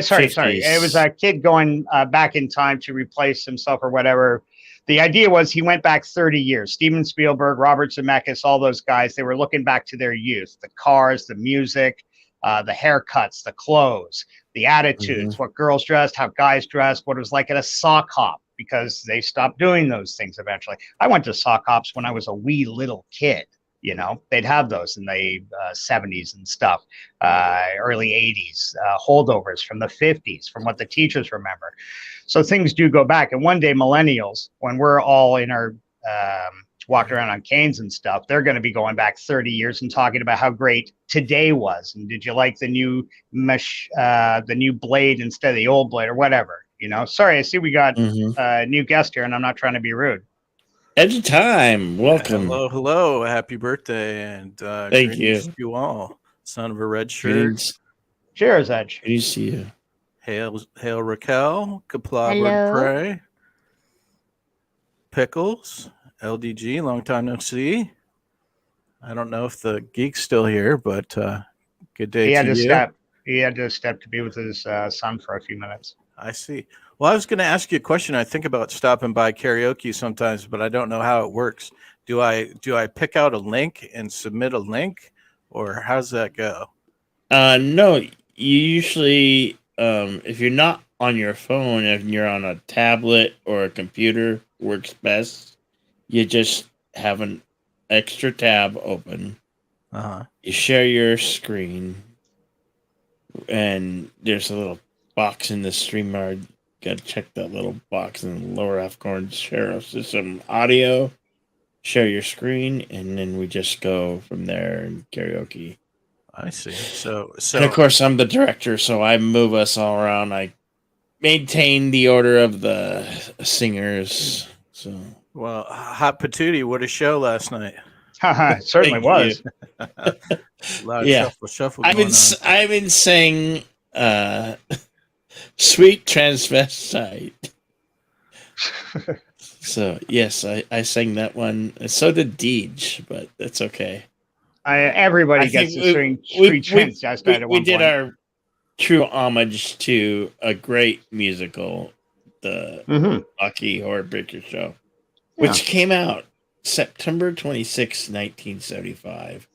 Sorry. It was a kid going back in time to replace himself or whatever. The idea was he went back 30 years. Steven Spielberg, Robert Zemeckis, all those guys, they were looking back to their youth, the cars, the music, the haircuts, the clothes, the attitudes, what girls dressed, how guys dressed, what it was like at a sock hop, because they stopped doing those things eventually. I went to sock hops when I was a wee little kid. They'd have those in the 70s and stuff, early 80s, holdovers from the 50s, from what the teachers remember. So things do go back. And one day, millennials, when we're all in our walking around on canes and stuff, they're going to be going back 30 years and talking about how great today was. And did you like the new blade instead of the old blade or whatever? Sorry, I see we got a new guest here, and I'm not trying to be rude. Edge time. Welcome. Hello. Happy birthday. And thank you. You all. Son of a red shirt. Cheers, Edge. Good to see you. Hail Raquel. Kapla Pray. Pickles. LDG. Long time no see. I don't know if the geek's still here, but good day to you. He had to step to be with his son for a few minutes. I see. Well, I was going to ask you a question. I think about stopping by karaoke sometimes, but I don't know how it works. Do I pick out a link and submit a link, or how's that go? No, you usually, if you're not on your phone, if you're on a tablet or a computer, works best. You just have an extra tab open. You share your screen, and there's a little box in the StreamYard. Got to check that little box in the lower left corner. Share some audio, share your screen, and then we just go from there and karaoke. I see. So and of course, I'm the director, so I move us all around. I maintain the order of the singers. So, well, Hot Patootie, what a show last night! It certainly was. Shuffle. I've been saying. Sweet transvestite. So yes, I sang that one. So did Deej, but that's okay. Everybody gets to sing Sweet Transvestite at one point. We did our true homage to a great musical, the Rocky Horror Picture Show, which came out September 26, 1975,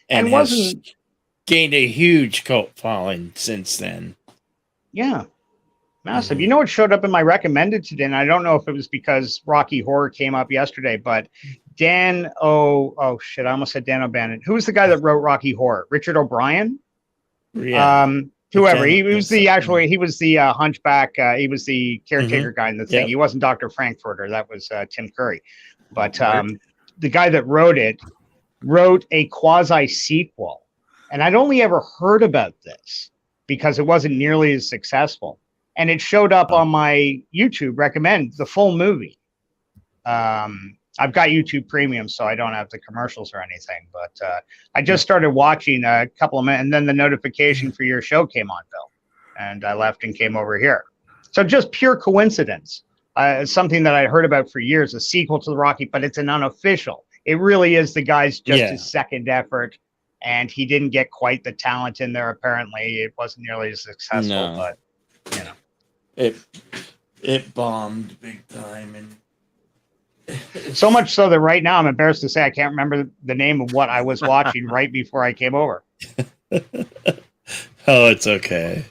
and has gained a huge cult following since then. Yeah. Massive. You know what showed up in my recommended today, and I don't know if it was because Rocky Horror came up yesterday, but I almost said Dan O'Bannon. Who was the guy that wrote Rocky Horror? Richard O'Brien? Yeah. Whoever. He was the hunchback. He was the caretaker guy in the thing. Yep. He wasn't Dr. Frankfurter. That was Tim Curry. But the guy that wrote it wrote a quasi sequel. And I'd only ever heard about this because it wasn't nearly as successful. And it showed up on my YouTube recommend, the full movie. I've got YouTube Premium, so I don't have the commercials or anything. But I just started watching a couple of minutes, and then the notification for your show came on, Bill. And I left and came over here. So just pure coincidence. Something that I heard about for years, a sequel to the Rocky, but it's an unofficial. It really is the guy's his second effort. And he didn't get quite the talent in there, apparently. It wasn't nearly as successful, but, you know. It bombed big time, and so much so that right now I'm embarrassed to say I can't remember the name of what I was watching right before I came over. Oh, it's okay.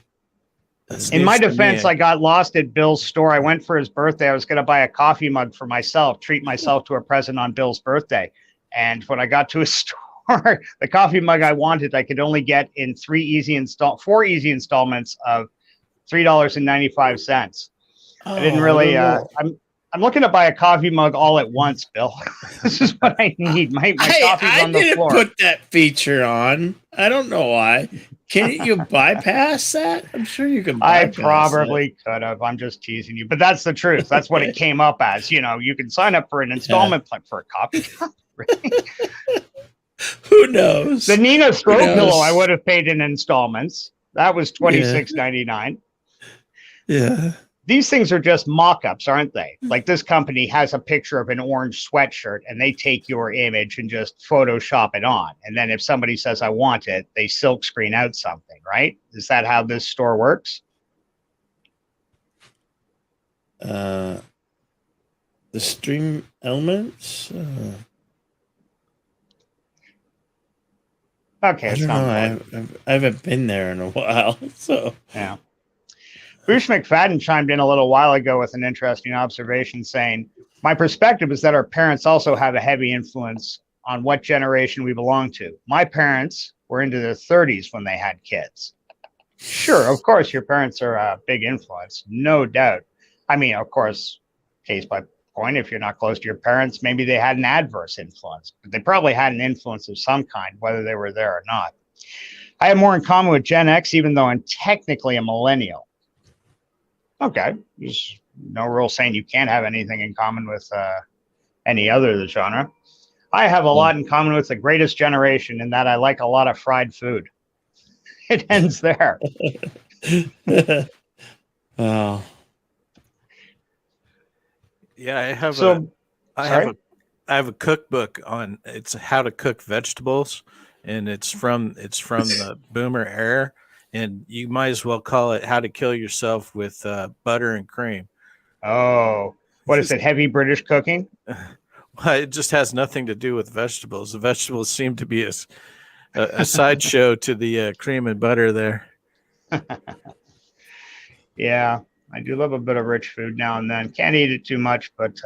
In my defense, I got lost at Bill's store. I went for his birthday. I was going to buy a coffee mug for myself, treat myself to a present on Bill's birthday. And when I got to his store, the coffee mug I wanted, I could only get in 4 easy installments of $3.95. I didn't really. I'm looking to buy a coffee mug all at once, Bill. This is what I need. My coffee's I on the didn't floor. put that feature on. I don't know why. Can you bypass that? I'm sure you can. I bypass probably could have. I'm just teasing you, but that's the truth. That's what it came up as. You know, you can sign up for an installment plan for a coffee cup. that. Who knows? The Nina throw knows? pillow I would have paid in installments. That was $26.99. Yeah. These things are just mock-ups, aren't they? Like this company has a picture of an orange sweatshirt and they take your image and just Photoshop it on. And then if somebody says, I want it, they silk screen out something, right? Is that how this store works? The stream elements. Okay, I it's don't not know. important. I haven't been there in a while, so Yeah. Bruce McFadden chimed in a little while ago with an interesting observation saying, my perspective is that our parents also have a heavy influence on what generation we belong to. My parents were into their 30s when they had kids. Sure, of course, your parents are a big influence, no doubt. I mean, of course, case by point, if you're not close to your parents, maybe they had an adverse influence, but they probably had an influence of some kind, whether they were there or not. I have more in common with Gen X, even though I'm technically a millennial. Okay, there's no rule saying you can't have anything in common with any other of the genre. I have a lot in common with the greatest generation in that I like a lot of fried food. It ends there. Oh, Yeah, I have So, I have a cookbook on it's how to cook vegetables, and it's from the Boomer era, and you might as well call it how to kill yourself with butter and cream. oh, what is it? Heavy British cooking? Well, it just has nothing to do with vegetables. The vegetables seem to be a sideshow to the cream and butter there. Yeah, I do love a bit of rich food now and then. Can't eat it too much, but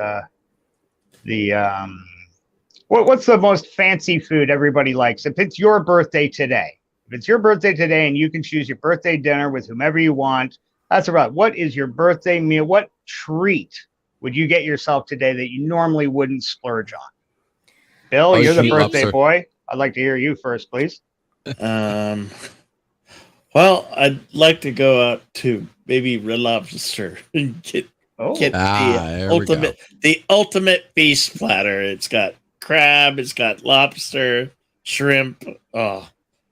what's the most fancy food everybody likes? If it's your birthday today, and you can choose your birthday dinner with whomever you want, that's about. What is your birthday meal? What treat would you get yourself today that you normally wouldn't splurge on? Bill, you're the meat birthday lobster. boy. I'd like to hear you first, please. Well, I'd like to go out to maybe Red Lobster and get there we go. the ultimate feast platter. It's got crab, it's got lobster, shrimp. Oh,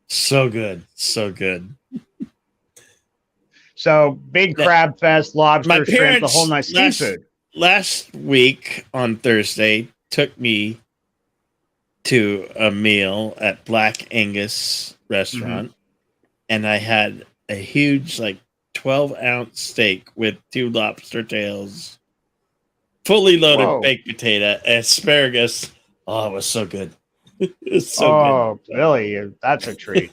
so good, so good. So big crab fest, lobster, shrimp, the whole nice last, seafood. last week on Thursday took me to a meal at Black Angus restaurant, and I had a huge 12-ounce steak with 2 lobster tails, fully loaded Whoa. baked potato, asparagus. Oh, it was so good. It was so good. Oh, Billy, that's a treat.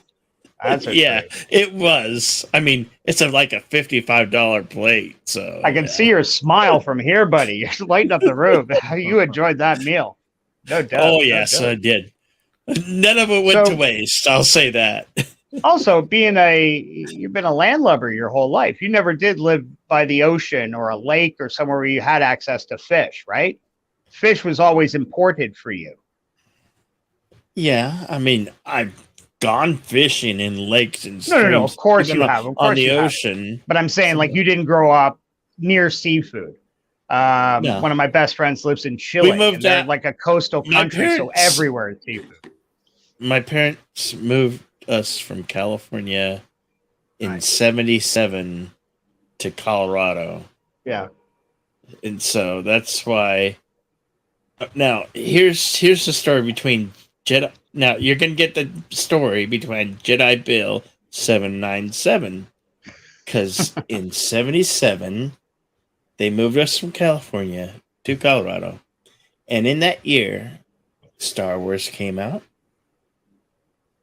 That's a Yeah, treat. it was. I mean, it's like a $55 plate. So I can see your smile from here, buddy. You're lighting up the room. You enjoyed that meal. No doubt. Oh no yes, doubt. I did. None of it went So- to waste. I'll say that. Also, you've been a landlubber your whole life. You never did live by the ocean or a lake or somewhere where you had access to fish, right? Fish was always imported for you. Yeah, I mean, I've gone fishing in lakes and No, streams. of course even you have. Of on course the you have. ocean. But I'm saying, you didn't grow up near seafood. No. One of my best friends lives in Chile. moved and they're out- like a coastal My country, so parents- everywhere is seafood. My parents moved us from California in '77 to Colorado, Yeah. and so that's why. Now here's the story between Jedi. Now you're gonna get the story between Jedi Bill 797, because in '77 they moved us from California to Colorado, and in that year, Star Wars came out,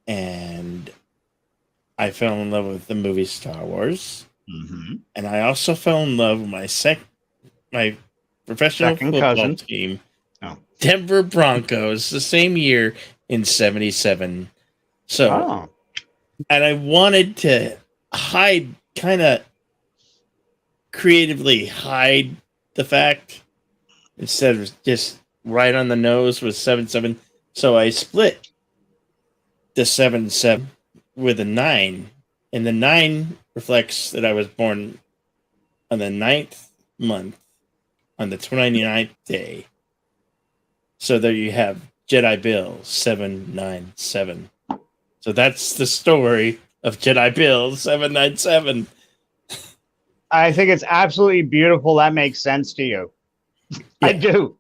and I fell in love with the movie Star Wars, and I also fell in love with my professional Second football cousin. team, Oh. Denver Broncos, the same year in '77. So, Oh. and I wanted to kind of creatively hide the fact instead of just right on the nose with 7-7. So I split the 7-7 with a 9, and the 9 reflects that I was born on the 9th month on the 29th day. So there you have Jedi Bill 797. So that's the story of Jedi Bill 797. I think it's absolutely beautiful. That makes sense to you. I do.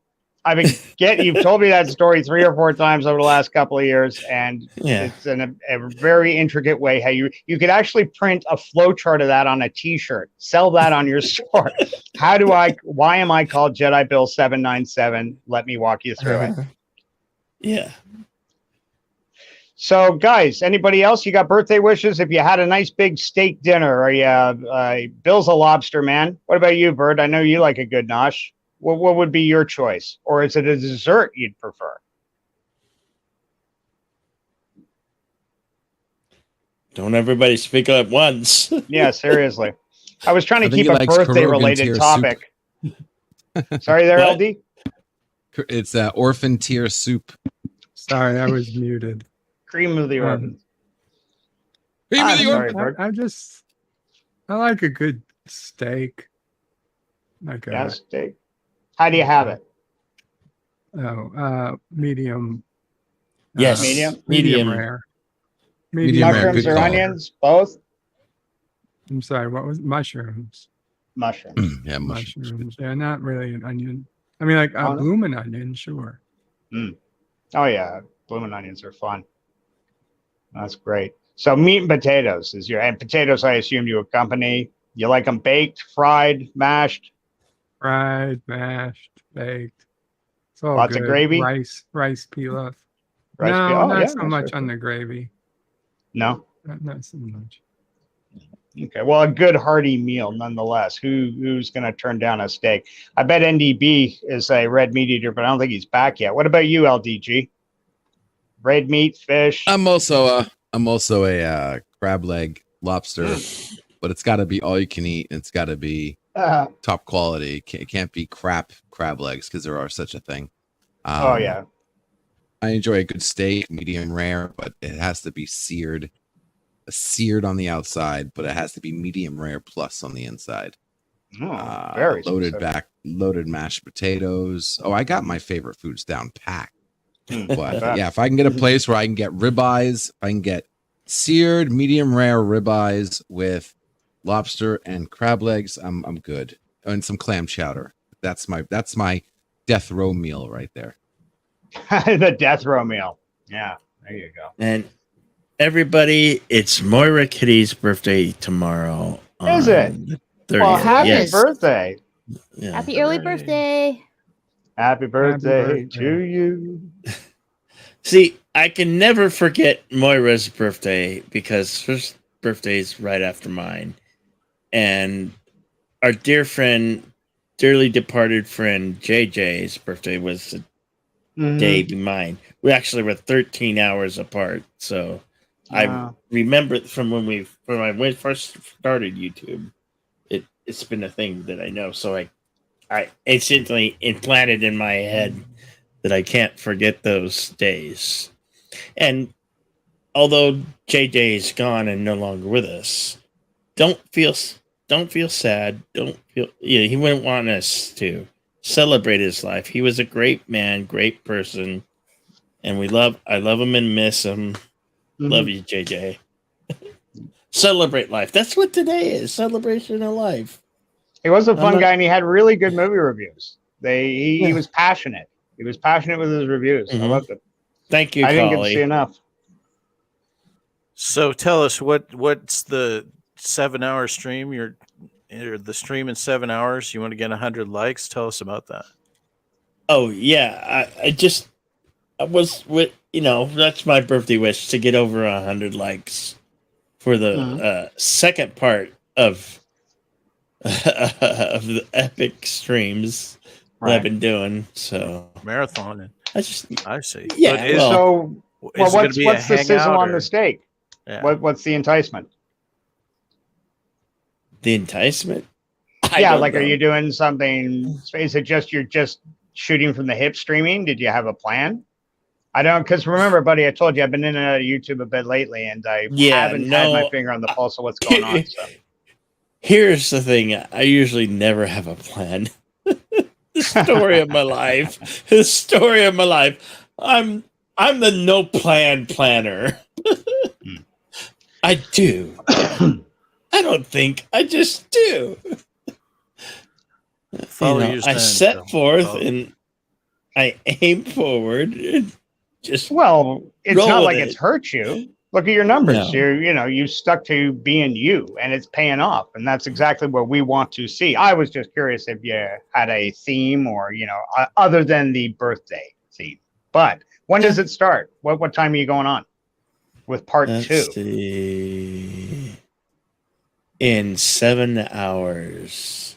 I mean, you've told me that story 3 or 4 times over the last couple of years, and it's in a very intricate way. How you could actually print a flow chart of that on a T-shirt, sell that on your store. Why am I called Jedi Bill 797? Let me walk you through it. Yeah. So, guys, anybody else? You got birthday wishes? If you had a nice big steak dinner, or Bill's a lobster man. What about you, Bert? I know you like a good nosh. What would be your choice? Or is it a dessert you'd prefer? Don't everybody speak at once. Yeah, seriously. I was trying to I think keep he a likes birthday-related Korogan topic. Sorry there, What? LD? It's orphan tier soup. Sorry, I was muted. Cream of the orphans. Cream of the sorry, orphans. Bert. I like a good steak. Like Yeah, steak. How do you have it? Medium. Yes. Medium? rare. Medium rare, Mushrooms good or call. onions? Both? I'm sorry, what was mushrooms? Mushrooms. Yeah, mushrooms. Mushrooms. They're not really an onion. I mean, like a Oh, no? blooming onion, sure. Oh, yeah. Blooming onions are fun. That's great. So meat and potatoes and potatoes, I assume you accompany. You like them baked, fried, mashed? Fried, mashed, baked. It's all Lots of good. gravy? Rice pilaf. Rice No, pilaf? Oh, not yeah, so that's much very on good. the gravy. No? Not so much. Okay, well, a good hearty meal nonetheless. Who's going to turn down a steak? I bet NDB is a red meat eater, but I don't think he's back yet. What about you, LDG? Red meat, fish? I'm also a crab leg lobster, but it's got to be all you can eat. And it's got to be top quality. It can't be crap crab legs because there are such a thing. Oh yeah. I enjoy a good steak, medium rare, but it has to be seared on the outside, but it has to be medium rare plus on the inside. Very loaded mashed potatoes. Oh, I got my favorite foods down packed. But bet. yeah, if I can get a place where I can get ribeyes, if I can get seared medium rare ribeyes with lobster and crab legs, I'm good. And some clam chowder. That's my death row meal right there. The death row meal. Yeah, there you go. And everybody, it's Moira Kitty's birthday tomorrow. Is it? on the Well, 30th. happy Yes. birthday. Yeah. Happy early birthday. Happy birthday birthday. to you. See, I can never forget Moira's birthday because her birthday is right after mine. And our dear friend, dearly departed friend JJ's birthday was the day be mine. We actually were 13 hours apart. So I Wow. remember it from when I first started YouTube. It's been a thing that I know. So I instantly implanted in my head that I can't forget those days. And although JJ is gone and no longer with us, don't feel sad. He wouldn't want us to celebrate his life. He was a great man, great person, and I love him and miss him. Love you, JJ. Celebrate life. That's what today is. Celebration of life. He was a fun not- guy, and he had really good movie reviews. He was passionate. He was passionate with his reviews. I Mhm. loved it. Thank you, I didn't get to Collie. see enough. So tell us what's the 7-hour stream? Or the stream in 7 hours. You want to get 100 likes? Tell us about that. Oh yeah, I was with that's my birthday wish to get over 100 likes for the second part of of the epic streams that I've been doing. So Marathon. And I see. Yeah, But is, So, is it gonna what's be a the sizzle hangout on or- the steak? Yeah. What's the enticement? the enticement. Yeah, like, are you doing something? Is it just you're just shooting from the hip streaming? Did you have a plan? I don't, because remember, buddy, I told you I've been in and out of YouTube a bit lately, and I haven't had my finger on the pulse of what's going on. So. Here's the thing: I usually never have a plan. The story of my life. The story of my life. I'm the no plan planner. I do. I don't think. I just do. Follow You know, your I stand, set Bill. forth Follow. and I aim forward. And just Well, it's roll not with like it. it's hurt you. Look at your numbers. No. You stuck to being you, and it's paying off, and that's exactly what we want to see. I was just curious if you had a theme, or other than the birthday theme. But when does it start? What time are you going on with part Let's 2? see. In 7 hours.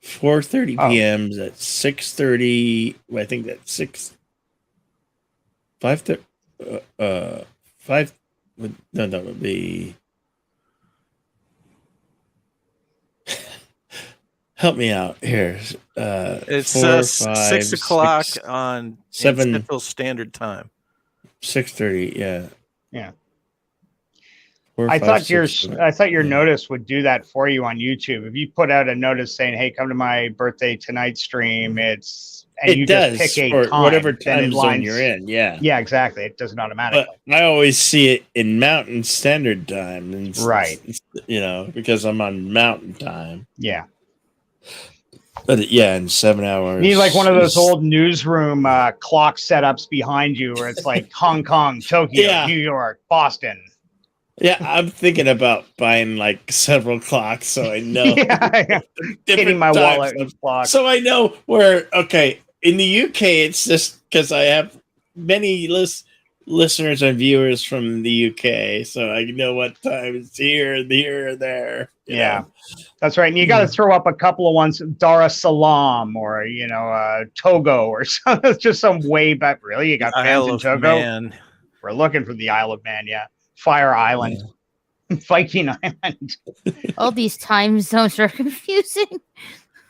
4:30 Oh. p.m. at 6:30. I think that's 5:30. 5. No, that would be. Help me out here. It's 4, 6 5, o'clock 6, on 7. Central Standard Time. 6:30. Yeah. Yeah. 4, I 5, thought 6, your 7. I thought your Yeah. notice would do that for you on YouTube. If you put out a notice saying, "Hey, come to my birthday tonight stream," and you It does just pick a for time, whatever then it time zone lines. you're in. Yeah. Yeah, exactly. It does it automatically. But I always see it in Mountain Standard Time, and Right. because I'm on Mountain Time. Yeah. But yeah, in 7 hours. You need like one of those is- old newsroom clock setups behind you, where it's like Hong Kong, Tokyo, Yeah. New York, Boston. Yeah, I'm thinking about buying like several clocks, so I know. Yeah, different Getting my times wallet of- and clock. So I know where. Okay, in the UK, it's just because I have many listeners and viewers from the UK, so I know what time it's here, and there. you Yeah, know. that's right. And you got to throw up a couple of ones, Dar es Salaam or Togo or something. Just some way back. Really, you got fans Isle in of Togo? Man. We're looking for the Isle of Man. Yeah, Fire Island, Viking Island. All these time zones are confusing.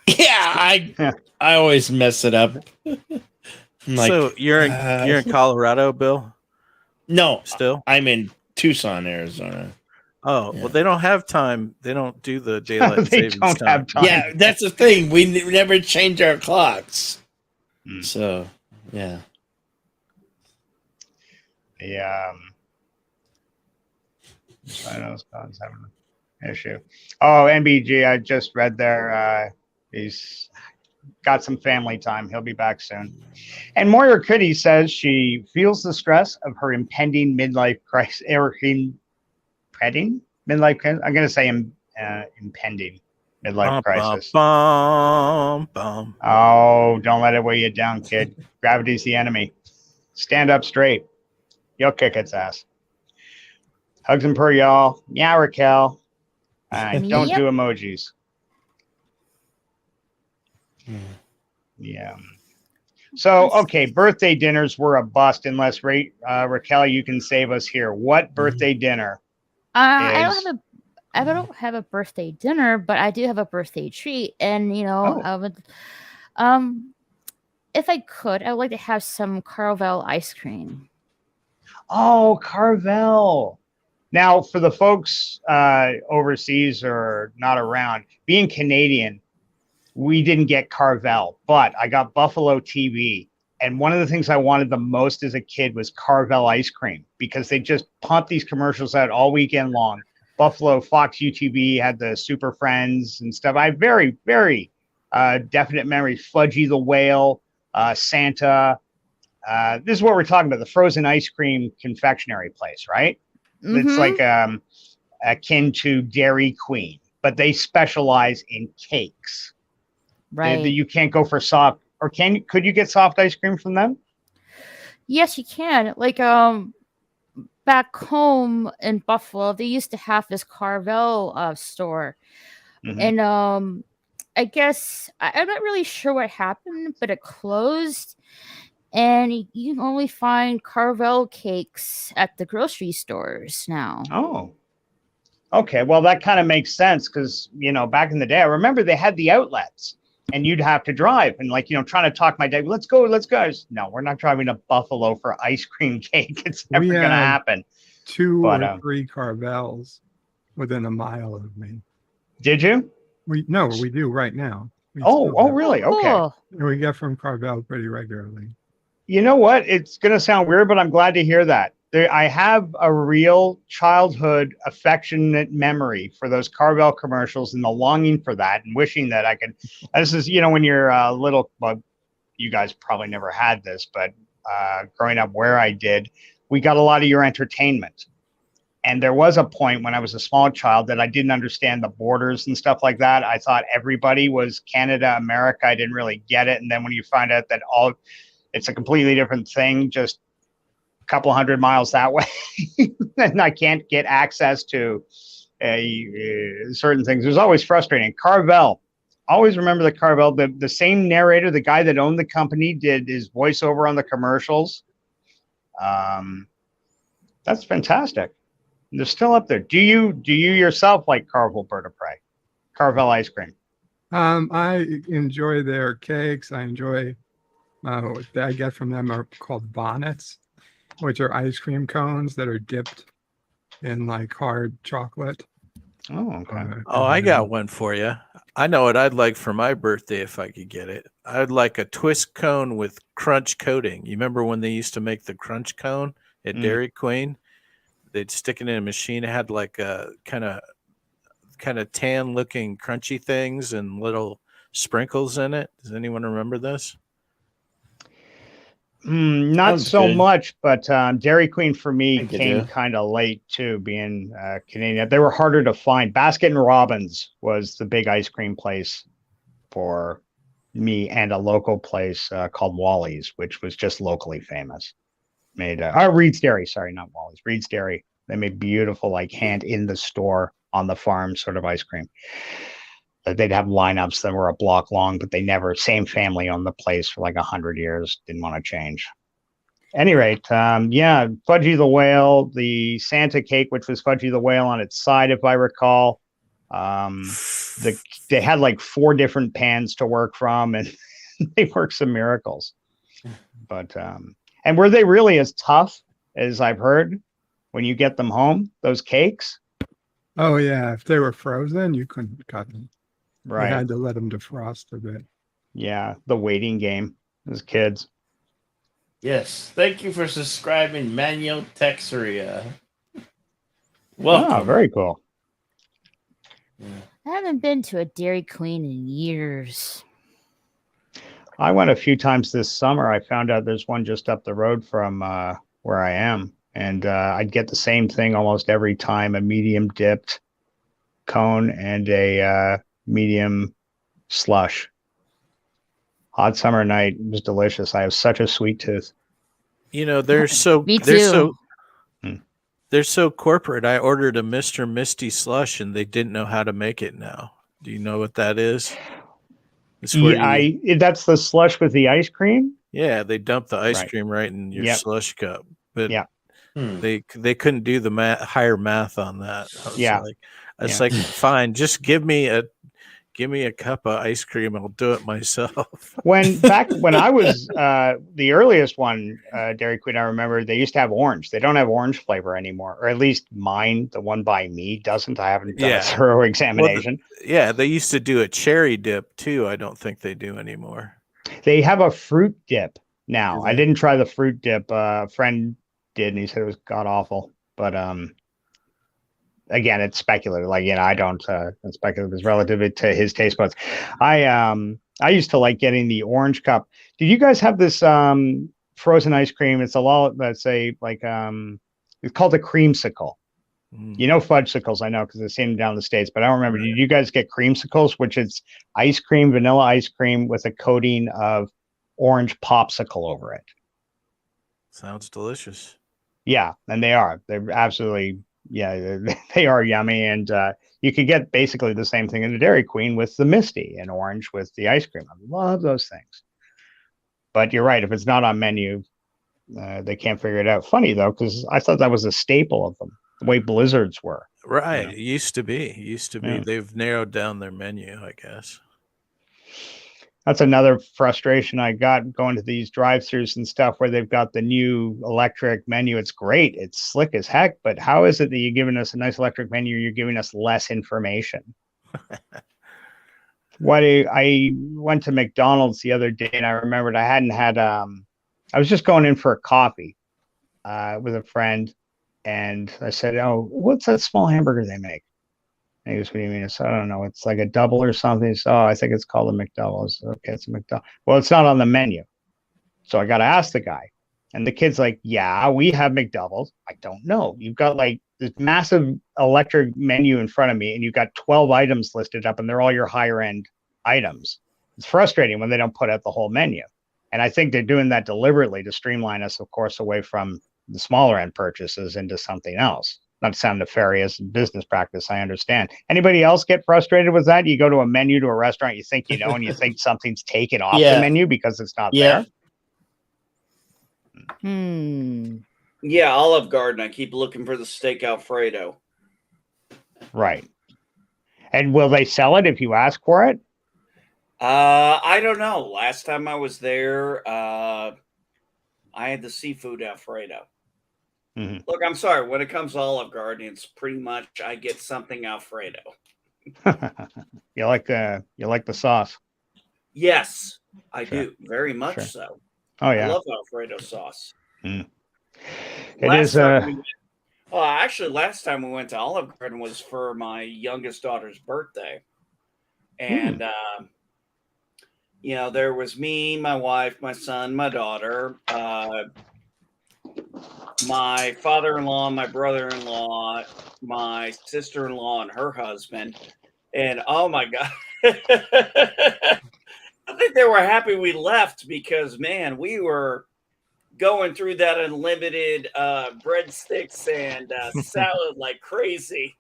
Yeah, I always mess it up. I'm like, So you're in Colorado, Bill? no, Still? I'm in Tucson, Arizona. Oh, Yeah. well, they don't have time. They don't do the daylight They savings don't time. have time. Yeah, that's the thing. We never change our clocks. Mm. So, yeah. I know Scott's having an issue. Oh, NBG, I just read there. He's got some family time. He'll be back soon. And Moira Critty says she feels the stress of her impending midlife crisis. Midlife crisis? I'm going to say impending midlife crisis. Bum, bum. Oh, don't let it weigh you down, kid. Gravity's the enemy. Stand up straight. You'll kick its ass. Hugs and purr, y'all. Yeah, Raquel. Don't Yep. do emojis. Yeah. So, okay, birthday dinners were a bust unless Raquel, you can save us here. What birthday dinner? I Is- don't have a birthday dinner, but I do have a birthday treat, and Oh. I would, if I could, I would like to have some Carvel ice cream. Oh, Carvel. Now, for the folks overseas or not around, being Canadian, we didn't get Carvel, but I got Buffalo TV. And one of the things I wanted the most as a kid was Carvel ice cream, because they just pumped these commercials out all weekend long. Buffalo, Fox UTV had the Super Friends and stuff. I have very, very definite memories. Fudgy the Whale, Santa. This is what we're talking about, the frozen ice cream confectionery place, right? It's Mhm. like akin to Dairy Queen, but they specialize in cakes. Right. You can't go for soft, or could you get soft ice cream from them? Yes, you can. Like back home in Buffalo, they used to have this Carvel store. Mhm. And I guess I'm not really sure what happened, but it closed. And you can only find Carvel cakes at the grocery stores now. Oh, okay. Well, that kind of makes sense because, back in the day, I remember they had the outlets. and you'd have to drive and like, trying to talk my dad, let's go. No, we're not driving to Buffalo for ice cream cake. It's never going to had happen. 2 But, or 3 Carvels within a mile of me. Did you? We do right now. We Oh, still have- really? Okay. Cool. We get from Carvel pretty regularly. You know what? It's going to sound weird, but I'm glad to hear that. I have a real childhood affectionate memory for those Carvel commercials and the longing for that and wishing that I could. This is, when you're little, well, you guys probably never had this, but growing up where I did, we got a lot of your entertainment. And there was a point when I was a small child that I didn't understand the borders and stuff like that. I thought everybody was Canada, America. I didn't really get it. And then when you find out that it's a completely different thing, just a couple hundred miles that way, and I can't get access to certain things. It was always frustrating. Carvel, always remember the Carvel. The same narrator, the guy that owned the company, did his voiceover on the commercials. That's fantastic. They're still up there. Do you yourself like Carvel Bird of Prey? Carvel ice cream? I enjoy their cakes. I enjoy what I get from them are called bonnets, which are ice cream cones that are dipped in like hard chocolate. Oh, okay. Oh, I got one for you. I know what I'd like for my birthday if I could get it. I'd like a twist cone with crunch coating. You remember when they used to make the crunch cone at Dairy Queen? They'd stick it in a machine. It had like a kind of tan looking crunchy things and little sprinkles in it. Does anyone remember this? Not Sounds so good. much, but Dairy Queen for me think you came do. kind of late too, being Canadian. They were harder to find. Baskin and Robbins was the big ice cream place for me, and a local place called Wally's, which was just locally famous. Made Reed's Dairy, sorry, not Wally's, Reed's Dairy. They made beautiful, like hand in the store on the farm sort of ice cream. They'd have lineups that were a block long, but they never, same family owned the place for like 100 years, didn't want to change. Any rate, Fudgy the Whale, the Santa cake, which was Fudgy the Whale on its side, if I recall. They had like 4 different pans to work from, and they worked some miracles. But and were they really as tough as I've heard when you get them home, those cakes? Oh yeah, if they were frozen, you couldn't cut them. Right. You had to let them defrost a bit. Yeah, the waiting game as kids. Yes. Thank you for subscribing, Manuel Texeria. Welcome. Oh, very cool. I haven't been to a Dairy Queen in years. I went a few times this summer. I found out there's one just up the road from where I am. And I'd get the same thing almost every time, a medium dipped cone and a medium slush. Hot summer night. It was delicious. I have such a sweet tooth. They're so Me they're so Hmm. they're so corporate. I ordered a Mr. Misty slush and they didn't know how to make it now. Do you know what that is? It's where That's the slush with the ice cream? they dump the ice Right. cream right in your Yep. slush cup. But Yeah. they couldn't do the higher math on that. I was Yeah. like, fine, just give me a cup of ice cream. I'll do it myself. When I was the earliest one, Dairy Queen, I remember they used to have orange. They don't have orange flavor anymore, or at least mine, the one by me, doesn't. I haven't done Yeah. a thorough examination. They used to do a cherry dip too. I don't think they do anymore. They have a fruit dip now. Do I they? didn't try the fruit dip. A friend did, and he said it was god awful. But again, it's speculative. Like, I don't. It's speculative. It's relative to his taste buds. I used to like getting the orange cup. Did you guys have this frozen ice cream? It's let's say like it's called a creamsicle. You know fudgesicles, I know, because I've seen them down in the States, but I don't remember. Did you guys get creamsicles, which is ice cream, vanilla ice cream with a coating of orange popsicle over it? Sounds delicious. Yeah, and they are. They're absolutely, they are yummy. And you could get basically the same thing in a Dairy Queen with the Misty and orange with the ice cream. I love those things. But you're right. If it's not on menu, they can't figure it out. Funny, though, because I thought that was a staple of them, the way Blizzards were. Right. It used to be. Yeah. They've narrowed down their menu, I guess. That's another frustration I got going to these drive-throughs and stuff where they've got the new electric menu. It's great. It's slick as heck, but how is it that you're giving us a nice electric menu? You're giving us less information. I went to McDonald's the other day and I remembered I hadn't had, I was just going in for a coffee with a friend. And I said, "Oh, what's that small hamburger they make?" And he goes, "What do you mean?" I said, "I don't know. It's like a double or something." He said, "Oh, I think it's called a McDouble." Okay, it's a McDouble. Well, it's not on the menu. So I got to ask the guy. And the kid's like, "Yeah, we have McDoubles." I don't know. You've got like this massive electric menu in front of me, and you've got 12 items listed up, and they're all your higher end items. It's frustrating when they don't put out the whole menu. And I think they're doing that deliberately to streamline us, of course, away from the smaller end purchases into something else. Not to sound nefarious business practice, I understand. Anybody else get frustrated with that? You go to a menu to a restaurant, you think you know, and you think something's taken off the menu because it's not there. Yeah, Olive Garden. I keep looking for the steak Alfredo. Right. And will they sell it if you ask for it? I don't know. Last time I was there, I had the seafood Alfredo. Mm-hmm. Look, I'm sorry. When it comes to Olive Garden, it's pretty much I get something Alfredo. You like the sauce? Yes, I Sure. do. Very much Sure. so. Oh I yeah. love Alfredo sauce. It Last is time we went- actually, last time we went to Olive Garden was for my youngest daughter's birthday. And, there was me, my wife, my son, my daughter, my father-in-law, my brother-in-law, my sister-in-law, and her husband. And oh my God. I think they were happy we left because, man, we were going through that unlimited breadsticks and salad like crazy.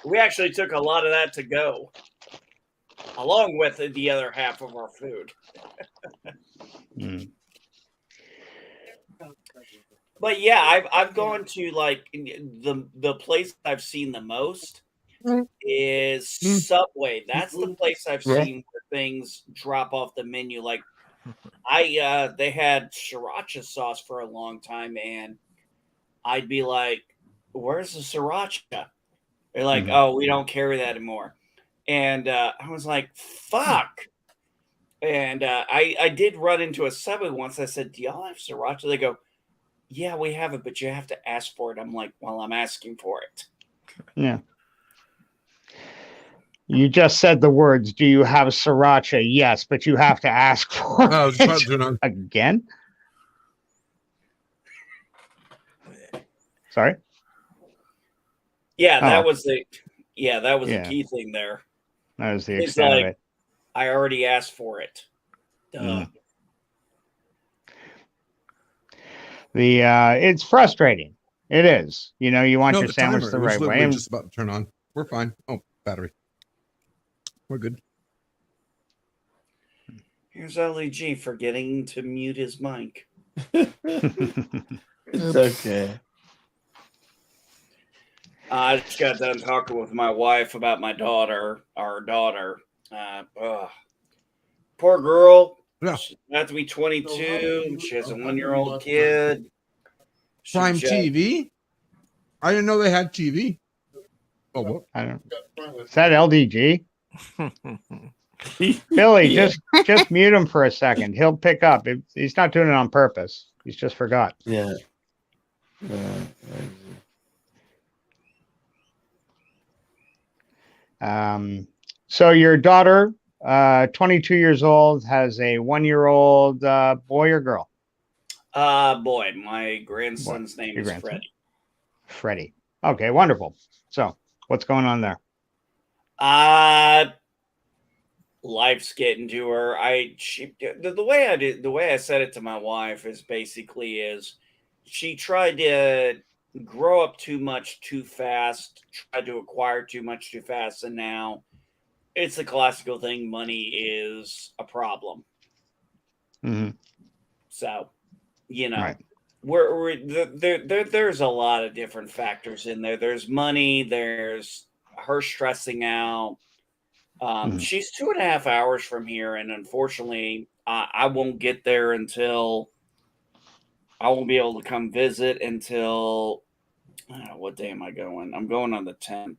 We actually took a lot of that to go, along with the other half of our food. But yeah, I've gone to like the place I've seen the most is Subway. That's the place I've seen where things drop off the menu. Like they had sriracha sauce for a long time, and I'd be like, "Where's the sriracha?" They're like, "Oh, we don't carry that anymore." And I was like, "Fuck." And I did run into a Subway once. I said, "Do y'all have sriracha?" They go, "Yeah, we have it, but you have to ask for it." I'm like, "Well, I'm asking for it." Yeah. You just said the words, "Do you have sriracha?" Yes, but you have to ask for it again. Sorry. Yeah, that Oh. was the Yeah. key thing there. That was the It's extent like, of it. I already asked for it. Duh. It's frustrating. It is. You want No, your the sandwich timer. the It was right way. literally And just about to turn on. We're fine. Oh, battery. We're good. Here's LEG forgetting to mute his mic. It's okay. I just got done talking with my wife about my daughter, our daughter. Poor girl. Yeah. She's about to be 22. She has a 1-year-old kid. Prime TV? I didn't know they had TV. Oh, what? I don't. Is that LDG? Billy, just mute him for a second. He'll pick up. He's not doing it on purpose. He's just forgot. Yeah. So your daughter, 22 years old, has a 1-year-old boy or girl? Boy, my grandson's name Your is grandson? Freddie. Freddie. Okay, wonderful. So what's going on there? Life's getting to her. The way I said it to my wife is basically she tried to grow up too much too fast, tried to acquire too much too fast, and now it's the classical thing. Money is a problem. Mm-hmm. So, Right. there's a lot of different factors in there. There's money. There's her stressing out. She's 2.5 hours from here, and unfortunately, I won't get there until I won't be able to come visit until what day am I going? I'm going on the 10th.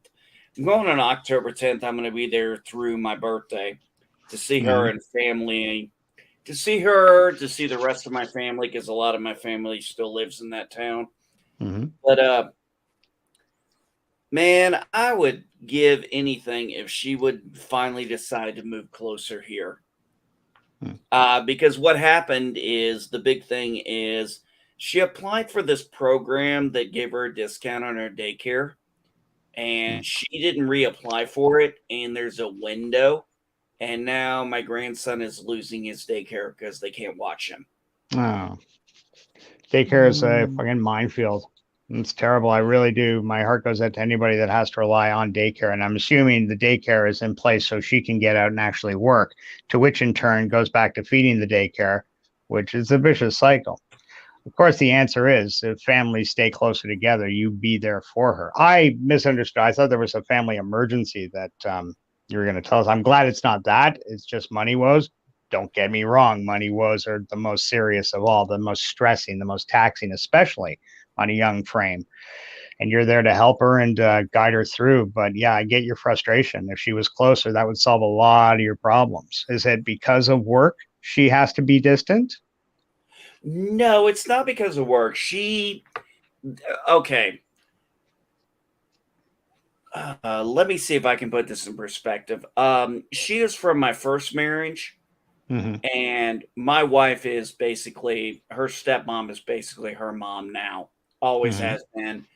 I'm going on October 10th. I'm going to be there through my birthday to see her and family, to see her, to see the rest of my family, because a lot of my family still lives in that town. But man, I would give anything if she would finally decide to move closer here. Because what happened is, the big thing is, she applied for this program that gave her a discount on her daycare, and she didn't reapply for it. And there's a window, and now my grandson is losing his daycare because they can't watch him. Oh, daycare is a fucking minefield. It's terrible. I really do. My heart goes out to anybody that has to rely on daycare. And I'm assuming the daycare is in place so she can get out and actually work, to which in turn goes back to feeding the daycare, which is a vicious cycle. Of course, the answer is, if families stay closer together, you be there for her. I misunderstood. I thought there was a family emergency that you were going to tell us. I'm glad it's not that. It's just money woes. Don't get me wrong. Money woes are the most serious of all, the most stressing, the most taxing, especially on a young frame. And you're there to help her and guide her through. But yeah, I get your frustration. If she was closer, that would solve a lot of your problems. Is it because of work she has to be distant? No, it's not because of work. Okay. Let me see if I can put this in perspective. She is from my first marriage, and my wife is basically, her stepmom is basically her mom now. Always has been.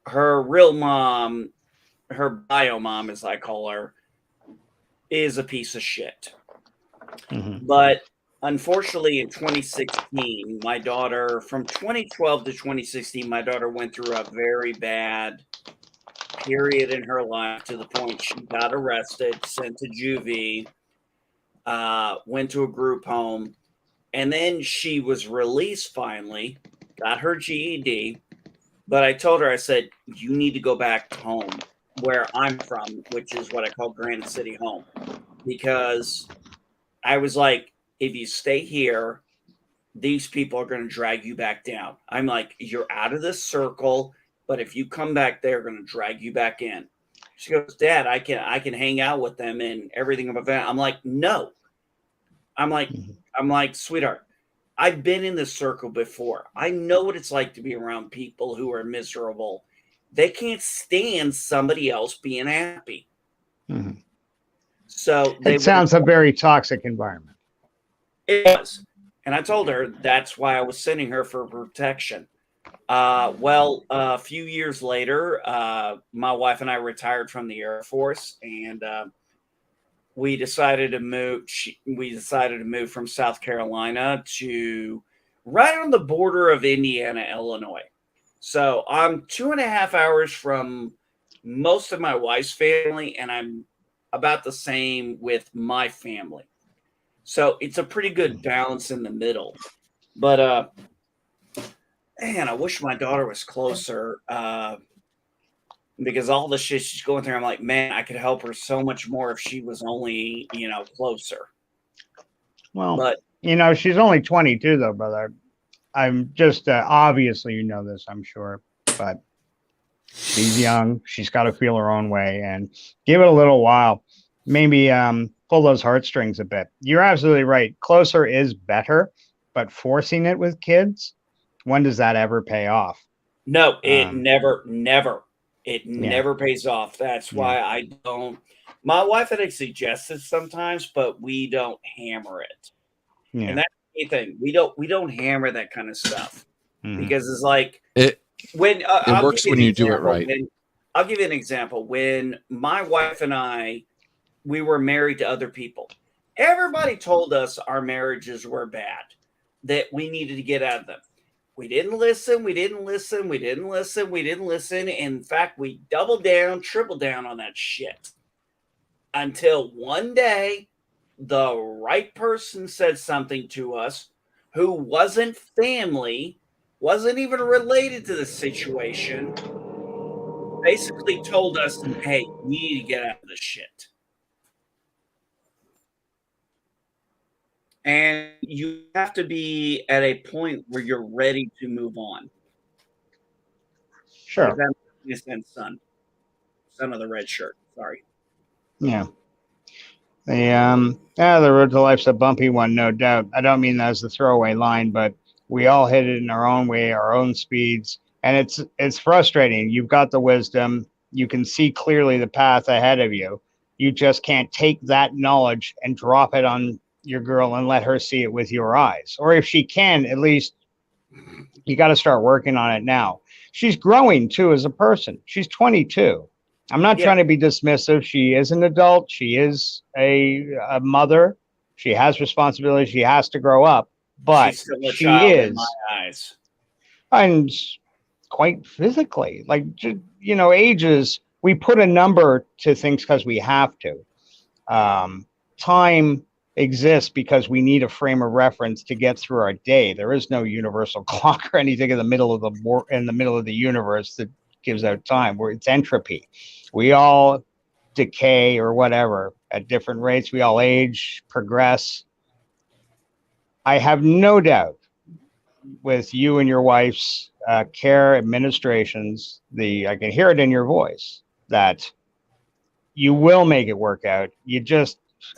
Her real mom, her bio mom, as I call her, is a piece of shit. But unfortunately, in 2016, my daughter, from 2012 to 2016, my daughter went through a very bad period in her life, to the point she got arrested, sent to juvie, went to a group home, and then she was released finally, got her GED. But I told her, I said, you need to go back home where I'm from, which is what I call Granite City home. Because I was like, if you stay here, these people are going to drag you back down. I'm like, you're out of this circle, but if you come back, they're going to drag you back in. She goes, Dad, I can hang out with them and everything about that. I'm like, no. I'm like, sweetheart, I've been in this circle before. I know what it's like to be around people who are miserable. They can't stand somebody else being happy. So it sounds a very toxic environment. It was. And I told her that's why I was sending her for protection. Well, a few years later, my wife and I retired from the Air Force, and we decided to move. We decided to move from South Carolina to right on the border of Indiana, Illinois. So I'm 2.5 hours from most of my wife's family, and I'm about the same with my family. So it's a pretty good balance in the middle. But man, I wish my daughter was closer, because all the shit she's going through, I'm like, man, I could help her so much more if she was only, closer. Well, but she's only 22 though, brother. I'm just obviously you know this, I'm sure, but she's young. She's got to feel her own way, and give it a little while. Maybe pull those heartstrings a bit. You're absolutely right. Closer is better, but forcing it with kids, when does that ever pay off? No, it never pays off. That's why I don't. My wife and I suggest it sometimes, but we don't hammer it. And that's the thing. We don't hammer that kind of stuff because it's like it I'll works give when you do it right. I'll give you an example. When my wife and I, we were married to other people, everybody told us our marriages were bad, that we needed to get out of them. We didn't listen. In fact, we doubled down, tripled down on that shit. Until one day, the right person said something to us who wasn't family, wasn't even related to the situation, basically told us, hey, we need to get out of this shit. And you have to be at a point where you're ready to move on. Sure. If that makes any sense, son of the red shirt. Sorry. Yeah. The road to life's a bumpy one, no doubt. I don't mean that as a throwaway line, but we all hit it in our own way, our own speeds, and it's frustrating. You've got the wisdom, you can see clearly the path ahead of you. You just can't take that knowledge and drop it on your girl and let her see it with your eyes. Or if she can, at least you got to start working on it now. She's growing too as a person. She's 22. I'm not trying to be dismissive. She is an adult. She is a mother. She has responsibilities. She has to grow up. But She's still a she child is, in my eyes. and quite physically, like, ages. We put a number to things because we have to. Time exists because we need a frame of reference to get through our day. There is no universal clock or anything in the middle of the universe that gives out time. Where it's entropy. We all decay or whatever at different rates. We all age, progress. I have no doubt with you and your wife's care administrations, I can hear it in your voice that you will make it work out.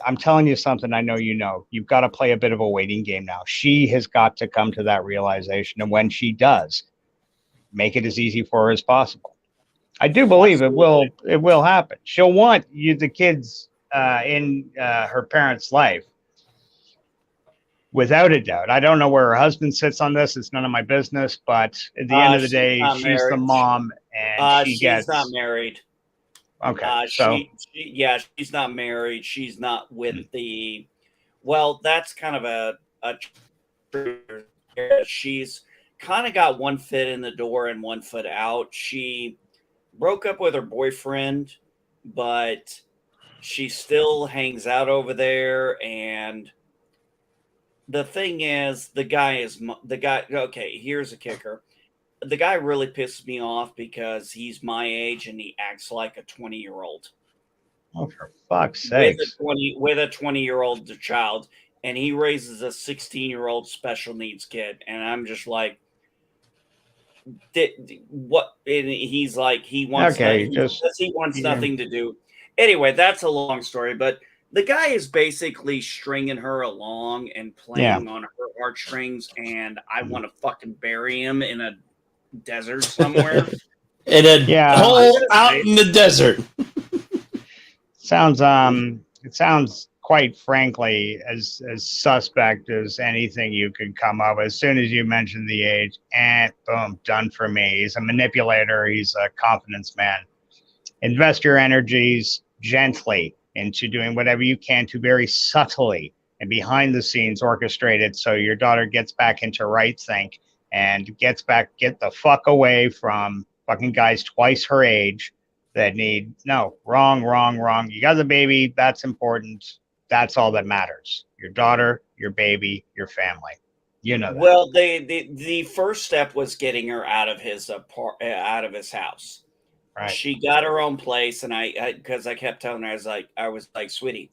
I'm telling you something I know you know. You've got to play a bit of a waiting game now. She has got to come to that realization. And when she does, make it as easy for her as possible. I do believe it will happen. She'll want the kids in her parents' life, without a doubt. I don't know where her husband sits on this. It's none of my business. But at the end of the day, she's the mom, and she's not married. Okay, she's not married. She's not with the. Well, that's kind of a. She's kind of got one foot in the door and one foot out. She broke up with her boyfriend, but she still hangs out over there. And the thing is, the guy. Okay, here's a kicker. The guy really pisses me off because he's my age and he acts like a 20-year-old. Oh, for fuck's sake! With a 20-year-old child, and he raises a 16-year-old special needs kid, and I'm just like, what? And he's like, he wants nothing to do. Anyway, that's a long story, but the guy is basically stringing her along and playing on her heartstrings, and I want to fucking bury him in a desert somewhere. In a hole out in the desert. It sounds quite frankly as suspect as anything you could come up with. As soon as you mention the age, and boom, done for me. He's a manipulator. He's a confidence man. Invest your energies gently into doing whatever you can to very subtly and behind the scenes orchestrate it so your daughter gets back into right think and get the fuck away from fucking guys twice her age that need wrong. You got the baby. That's important. That's all that matters. Your daughter, your baby, your family. You know that. Well, the first step was getting her out of his house. Right. She got her own place, and because I kept telling her, I was like, sweetie,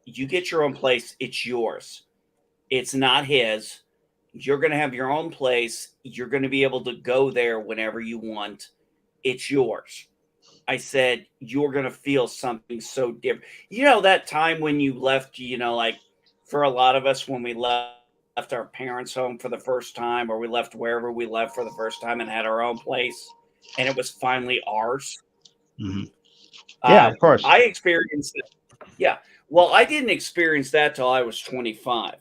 you get your own place. It's yours. It's not his. You're going to have your own place. You're going to be able to go there whenever you want. It's yours. I said, you're going to feel something so different. You know, that time when you left, like for a lot of us, when we left our parents' home for the first time, or we left wherever we left for the first time and had our own place, and it was finally ours. Mm-hmm. Yeah, of course. I experienced it. Yeah. Well, I didn't experience that till I was 25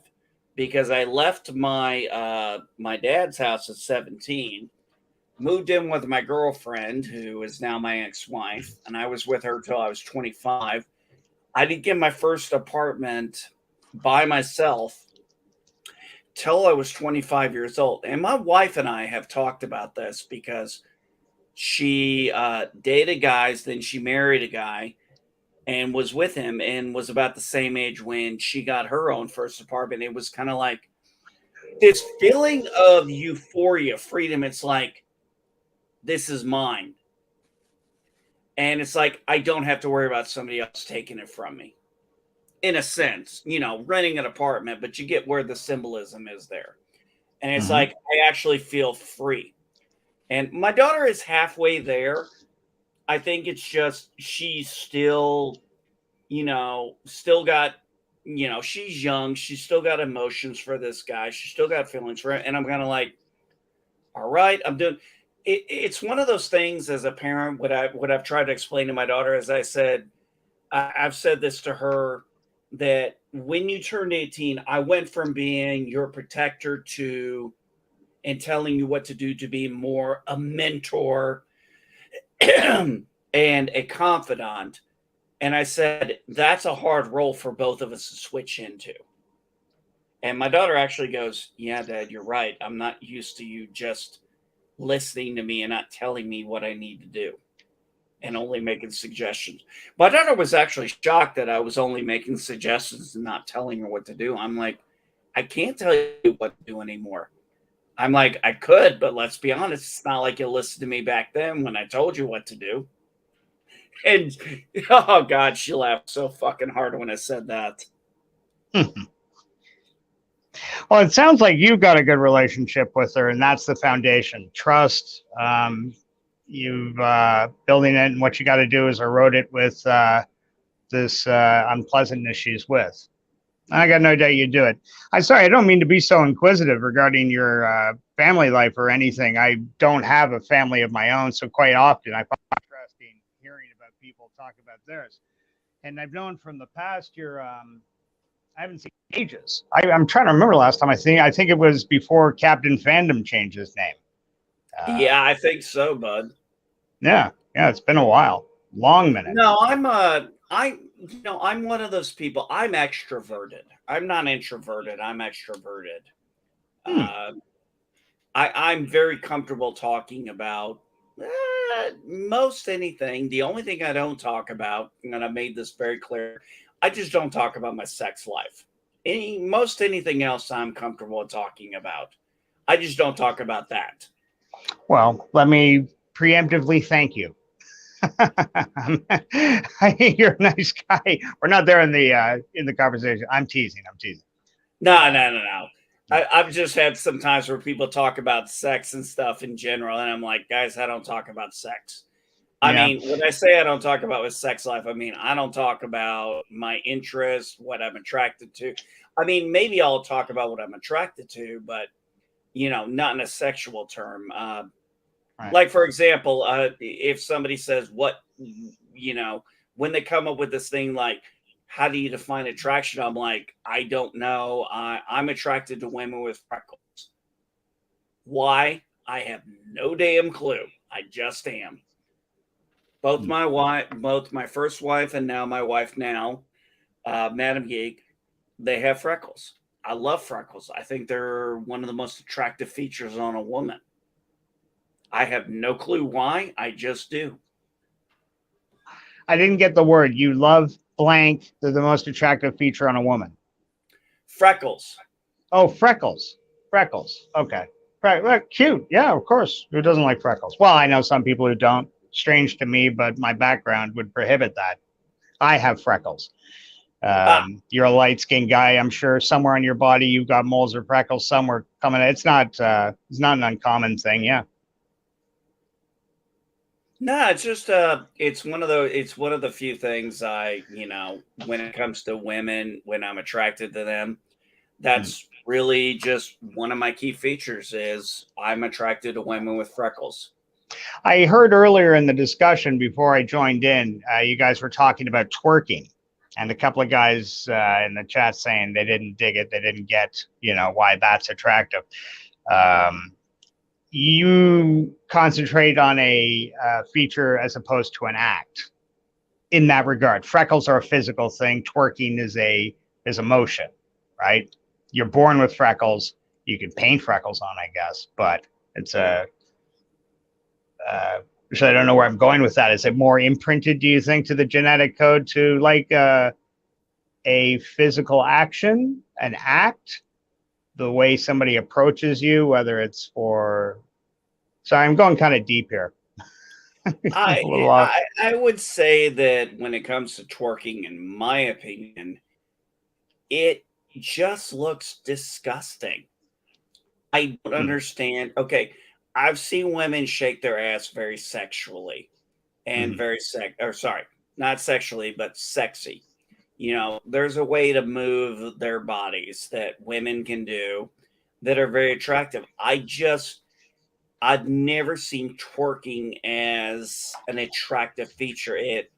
because I left my dad's house at 17, moved in with my girlfriend, who is now my ex-wife, and I was with her till I was 25. I didn't get my first apartment by myself till I was 25 years old. And my wife and I have talked about this because she dated guys, then she married a guy and was with him and was about the same age when she got her own first apartment. It was kind of like this feeling of euphoria, freedom. It's like, this is mine. And it's like, I don't have to worry about somebody else taking it from me. in a sense, renting an apartment, but you get where the symbolism is there. And it's Mhm. like, I actually feel free. And my daughter is halfway there. I think it's just she's still, still got, she's young. She's still got emotions for this guy. She's still got feelings for it. And I'm kind of like, all right, I'm doing it. It's one of those things as a parent, what I've tried to explain to my daughter, as I said, I've said this to her, that when you turned 18, I went from being your protector to and telling you what to do to be more a mentor and a confidant. And I said, that's a hard role for both of us to switch into. And my daughter actually goes, yeah, Dad, you're right. I'm not used to you just listening to me and not telling me what I need to do and only making suggestions. My daughter was actually shocked that I was only making suggestions and not telling her what to do. I'm like, I can't tell you what to do anymore. I'm like, I could, but let's be honest, it's not like you listened to me back then when I told you what to do. And oh God, she laughed so fucking hard when I said that. Well, it sounds like you've got a good relationship with her, and that's the foundation. Trust. You've building it, and what you got to do is erode it with this unpleasantness she's with. I got no doubt you do it. I'm sorry, I don't mean to be so inquisitive regarding your family life or anything. I don't have a family of my own, so quite often I find it interesting hearing about people talk about theirs. And I've known from the past you're I haven't seen ages. I'm trying to remember last time I think it was before Captain Fandom changed his name. Yeah, I think so, bud. Yeah, it's been a while. Long minute. No, I'm one of those people. I'm extroverted. I'm not introverted. I'm extroverted. I'm very comfortable talking about most anything. The only thing I don't talk about, and I made this very clear, I just don't talk about my sex life. Most anything else I'm comfortable talking about. I just don't talk about that. Well, let me preemptively thank you. I think you're a nice guy. We're not there in the conversation. I'm teasing. No. I've just had some times where people talk about sex and stuff in general, and I'm like, guys, I don't talk about sex. I mean, when I say I don't talk about my sex life, I mean, I don't talk about my interests, what I'm attracted to. I mean, maybe I'll talk about what I'm attracted to, but, not in a sexual term. Right. Like, for example, if somebody says when they come up with this thing, like, how do you define attraction? I'm like, I don't know. I'm attracted to women with freckles. Why? I have no damn clue. I just am. Both my first wife and now my wife now, Madam Geek, they have freckles. I love freckles. I think they're one of the most attractive features on a woman. I have no clue why. I just do. I didn't get the word. You love blank. They're the most attractive feature on a woman. Freckles. Oh, freckles. Okay. Cute. Yeah, of course. Who doesn't like freckles? Well, I know some people who don't. Strange to me, but my background would prohibit that. I have freckles. You're a light-skinned guy. I'm sure somewhere on your body you've got moles or freckles somewhere coming. It's not an uncommon thing. Yeah. No, it's just it's one of the few things when it comes to women, when I'm attracted to them, that's really just one of my key features is I'm attracted to women with freckles. I heard earlier in the discussion before I joined in, you guys were talking about twerking, and a couple of guys in the chat saying they didn't dig it, they didn't get, why that's attractive. You concentrate on a feature as opposed to an act in that regard. Freckles are a physical thing. Twerking is a motion, right? You're born with freckles. You can paint freckles on, I guess, but it's a so I don't know where I'm going with that. Is it more imprinted, do you think, to the genetic code to like a physical action, an act, the way somebody approaches you, whether it's for... Sorry, I'm going kind of deep here. I would say that when it comes to twerking, in my opinion, it just looks disgusting. I don't understand. Okay, I've seen women shake their ass very sexually and very not sexually, but sexy. You know, there's a way to move their bodies that women can do that are very attractive. I've never seen twerking as an attractive feature. It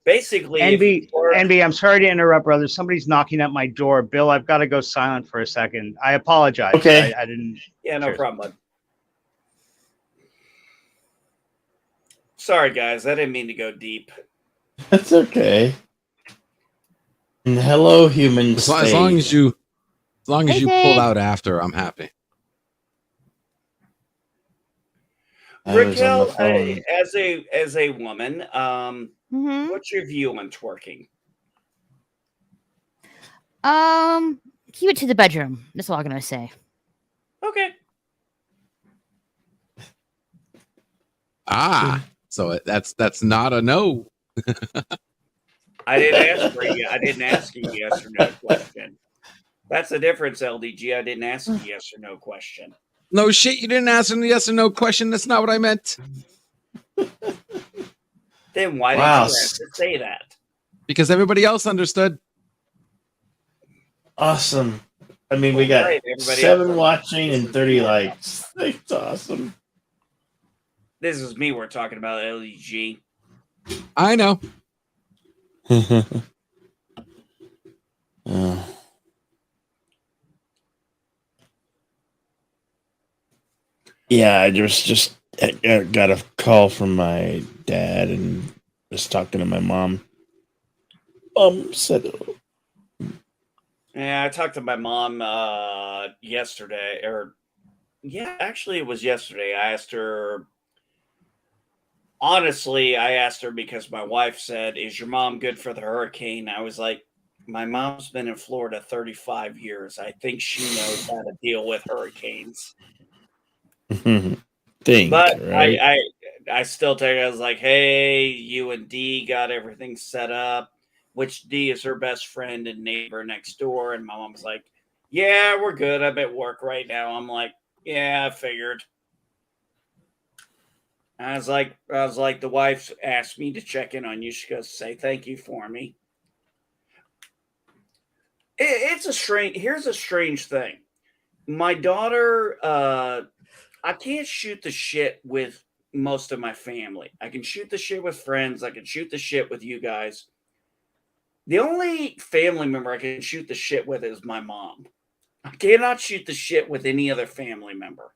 basically, if you NB, I'm sorry to interrupt, brother. Somebody's knocking at my door. Bill, I've got to go silent for a second. I apologize. Okay. I didn't. yeah, no Cheers. problem, bud. Sorry, guys. I didn't mean to go deep. That's okay. And hello, human. As long as you Hey, pulled Dave. out after, I'm happy. Raquel, as a woman, Mm-hmm. what's your view on twerking? Keep it to the bedroom. That's all I'm gonna say. Okay. So that's not a no. I didn't ask for you. I didn't ask a yes or no question. That's the difference, LDG. I didn't ask a yes or no question. No shit, you didn't ask a yes or no question. That's not what I meant. Then why did Wow. you have to say that? Because everybody else understood. Awesome. I mean, we got Right, everybody 7 else. watching and 30 likes. That's awesome. This is me we're talking about, LDG. I know. Yeah, I I got a call from my dad and was talking to my mom. Said, Yeah, I talked to my mom yesterday, actually it was yesterday. I asked her. Honestly, I asked her because my wife said, "Is your mom good for the hurricane?" I was like, "My mom's been in Florida 35 years. I think she knows how to deal with hurricanes." think, But right? I still tell her, I was like, "Hey, you and D got everything set up," which D is her best friend and neighbor next door. And my mom was like, "Yeah, we're good. I'm at work right now." I'm like, "Yeah, I figured." I was like, the wife asked me to check in on you. She goes, "Say thank you for me." Here's a strange thing. My daughter, I can't shoot the shit with most of my family. I can shoot the shit with friends. I can shoot the shit with you guys. The only family member I can shoot the shit with is my mom. I cannot shoot the shit with any other family member.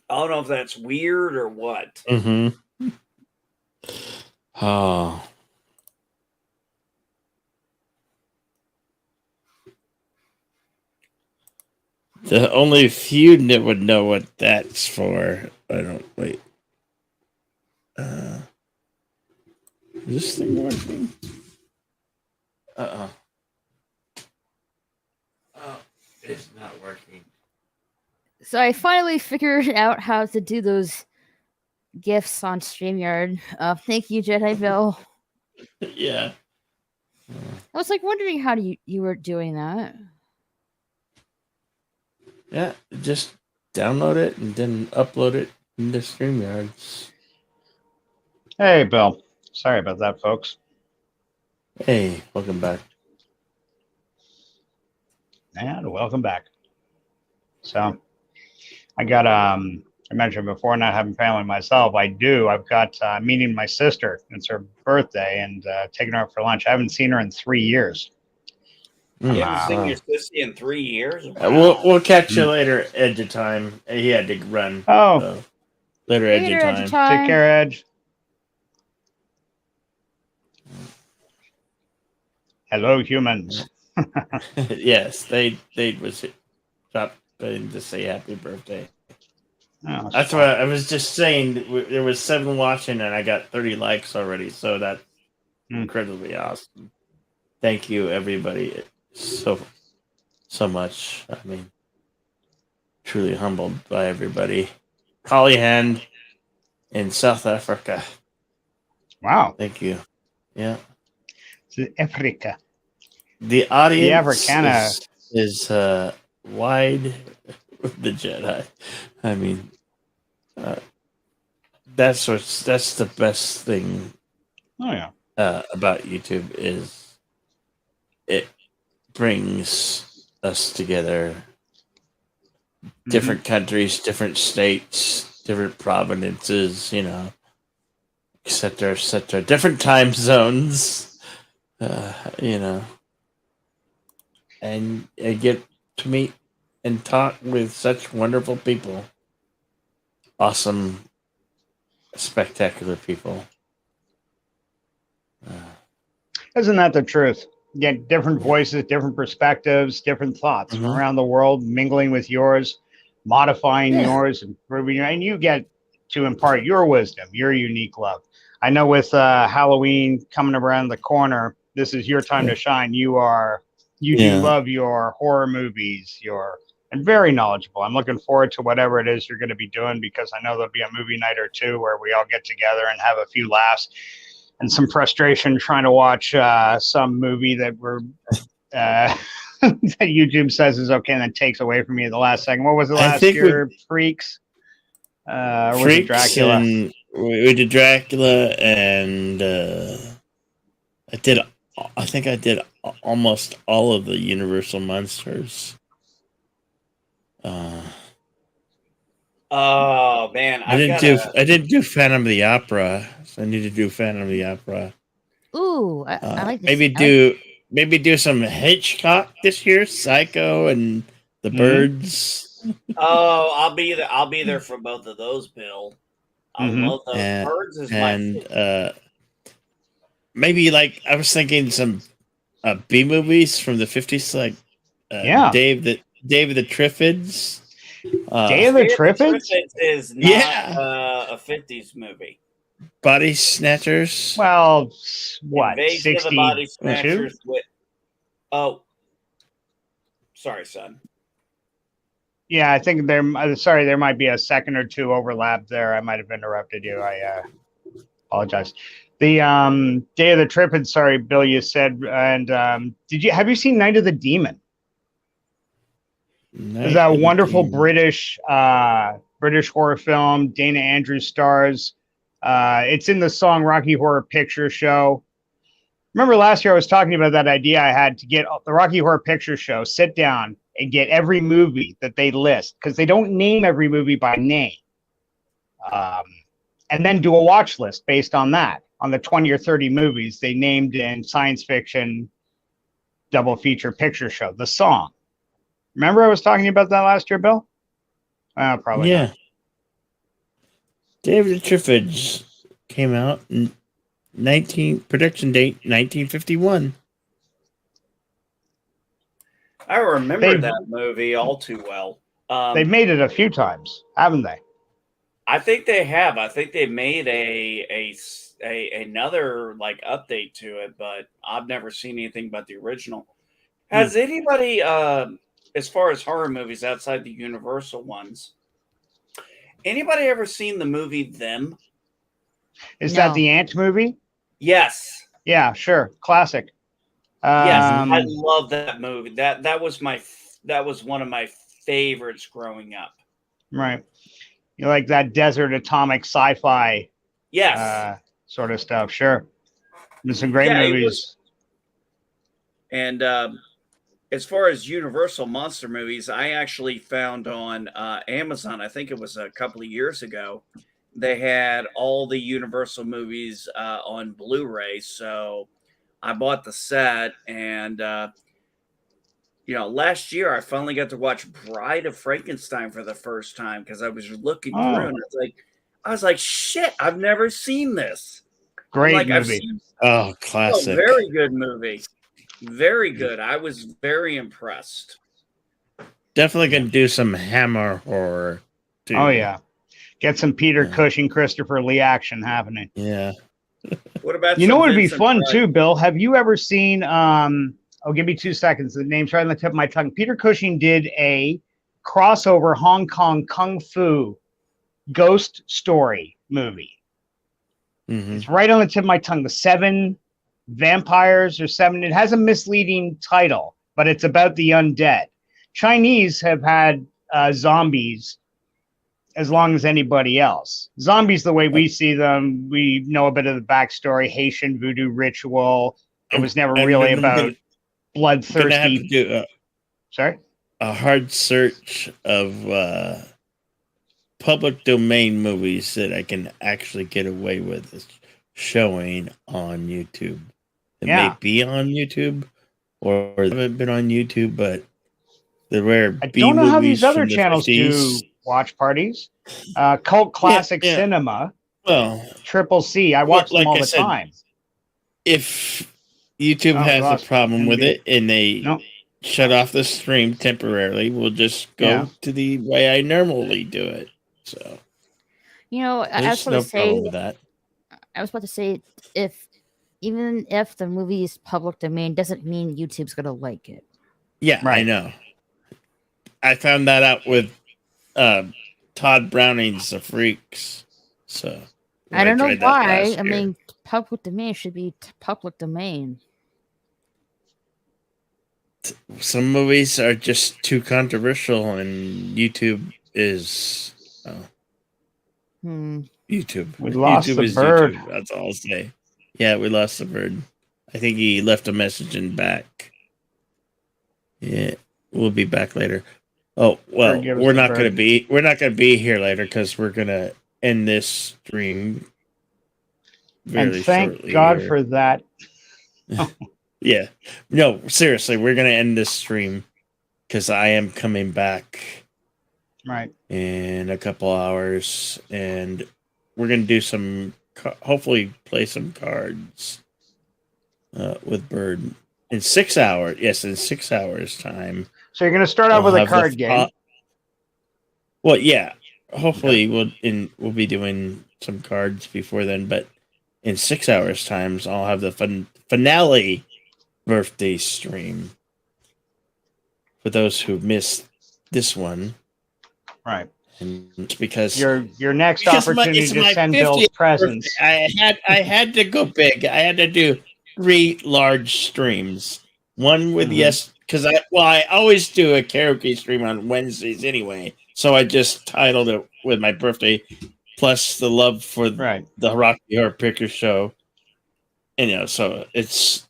I don't know if that's weird or what. Mm-hmm. Oh. The only few that would know what that's for. I don't wait. Is this thing working? Oh, it's not working. So I finally figured out how to do those gifts on StreamYard. Thank you, Jedi Bill. Yeah. I was like wondering how you were doing that. Yeah, just download it and then upload it into StreamYard. Hey, Bill. Sorry about that, folks. Hey, welcome back. And welcome back. So, I got I mentioned before not having family myself. I've got meeting my sister. It's her birthday and taking her out for lunch. I haven't seen her in 3 years. You haven't seen your sister in 3 years? We'll catch you later, Edge of Time. He had to run. Oh. So, later, Edge of Time. Take care, Edge. Hello, humans. Yes, they was stopped to say happy birthday. Oh, That's why I was just saying there was 7 watching and I got 30 likes already, so that's incredibly awesome. Thank you, everybody, so much. I mean, truly humbled by everybody. Collyhand in South Africa. Wow. Thank you. Yeah. Africa. The audience Africana. is wide with the Jedi. I mean, that's the best thing Oh yeah. about YouTube is it brings us together. Different countries, different states, different provinces, you know, et cetera, different time zones, you know, and I get to meet and talk with such wonderful people, awesome, spectacular people. Isn't that the truth? Get different voices, different perspectives, different thoughts from around the world, mingling with yours, modifying yours, and you get to impart your wisdom, your unique love. I know with Halloween coming around the corner, this is your time to shine. You do love your horror movies, and very knowledgeable. I'm looking forward to whatever it is you're going to be doing, because I know there'll be a movie night or two where we all get together and have a few laughs and some frustration trying to watch some movie that that YouTube says is okay and then takes away from me at the last second. What was it last year? Freaks? Or was it Dracula? And we did Dracula, and I think I did almost all of the Universal monsters. Oh man, I didn't do Phantom of the Opera. So I need to do Phantom of the Opera. Ooh, I like this. Maybe do some Hitchcock this year, Psycho and The Birds. Oh, I'll be there for both of those, Bill. I love those. Birds is my favorite. Maybe like I was thinking some B movies from the 50s, like Dave the Triffids. Day of the Triffids is not a 50s movie. Body Snatchers. Well, what? Invasion of the Body Snatchers with. Oh, sorry, son. Yeah, I think there might be a second or two overlap there. I might have interrupted you. I apologize. The Day of the Triffids. Sorry, Bill. You said, and have you seen Night of the Demon? Is that wonderful British horror film? Dana Andrews stars. It's in the song Rocky Horror Picture Show. Remember last year I was talking about that idea I had to get the Rocky Horror Picture Show, sit down and get every movie that they list, because they don't name every movie by name. And then do a watch list based on that, on the 20 or 30 movies they named in science fiction double feature picture show, the song. Remember I was talking about that last year, Bill? Probably Yeah. not. David Triffids came out in production date 1951. I remember that movie all too well. They've made it a few times, haven't they? I think they have. I think they made another like update to it, but I've never seen anything but the original. Has anybody, as far as horror movies outside the Universal ones, anybody ever seen the movie Them? Is that the Ant movie? Yes. Yeah, sure. Classic. Yes, I love that movie. That was one of my favorites growing up. Right. You like that desert atomic sci-fi sort of stuff. Sure. There's some great movies. And as far as Universal monster movies, I actually found on Amazon, I think it was a couple of years ago, they had all the Universal movies on Blu-ray. So I bought the set, and last year I finally got to watch Bride of Frankenstein for the first time, because I was looking through and I was like, shit, I've never seen this. Great movie. Classic. Very good movie. Very good. I was very impressed. Definitely gonna do some Hammer horror too. Oh yeah. Get some Peter Cushing, Christopher Lee action happening. Yeah. What about what would be fun too, Bill? Have you ever seen give me 2 seconds. The name's right on the tip of my tongue. Peter Cushing did a crossover Hong Kong Kung Fu ghost story movie. It's right on the tip of my tongue. The Seven vampires or seven. It has a misleading title, but it's about the undead. Chinese have had zombies as long as anybody else. Zombies, the way we see them, we know a bit of the backstory, Haitian voodoo ritual. It was never really about gonna have bloodthirsty. to do Sorry? a hard search of public domain movies that I can actually get away with showing on YouTube. It Yeah. may be on YouTube or they haven't been on YouTube, but the rare I B don't know how movies these other from the channels 50s. do watch parties. Cult Classic yeah. Cinema, Well, Triple C. I watch like them all I the said, time. if YouTube Oh, has gosh. a problem with it and they No. shut off the stream temporarily, we'll just go Yeah. to the way I normally do it. So You know, I was there's about no to say, problem with that. I was about to say, even if the movie is public domain, doesn't mean YouTube's gonna like it. Yeah, I Right. know. I found that out with Todd Browning's The Freaks. So when I don't know tried that why. last I year. mean, public domain should be public domain. Some movies are just too controversial, and YouTube is YouTube. We lost YouTube the is bird. YouTube. That's all I'll say. Yeah, we lost the bird. I think he left a message in back. Yeah, we'll be back later. Oh well, Bird, give us we're the not gonna bird. be here later because we're gonna end this stream. And thank shortly God here. for that. Yeah. No, seriously, we're going to end this stream because I am coming back Right. in a couple hours and we're going to do some, hopefully play some cards with Bird in 6 hours. Yes, in 6 hours time. So you're going to start out we'll with a have the card game. Well, yeah. Hopefully we'll be doing some cards before then, but in 6 hours times I'll have the finale birthday stream for those who missed this one. Right. And it's because Your next because opportunity it's to my send Bill's 50th presents. birthday. I had to go big. I had to do 3 large streams. One with because I always do a karaoke stream on Wednesdays anyway. So I just titled it with my birthday plus the love for the Rocky Horror Picture Show. And so it's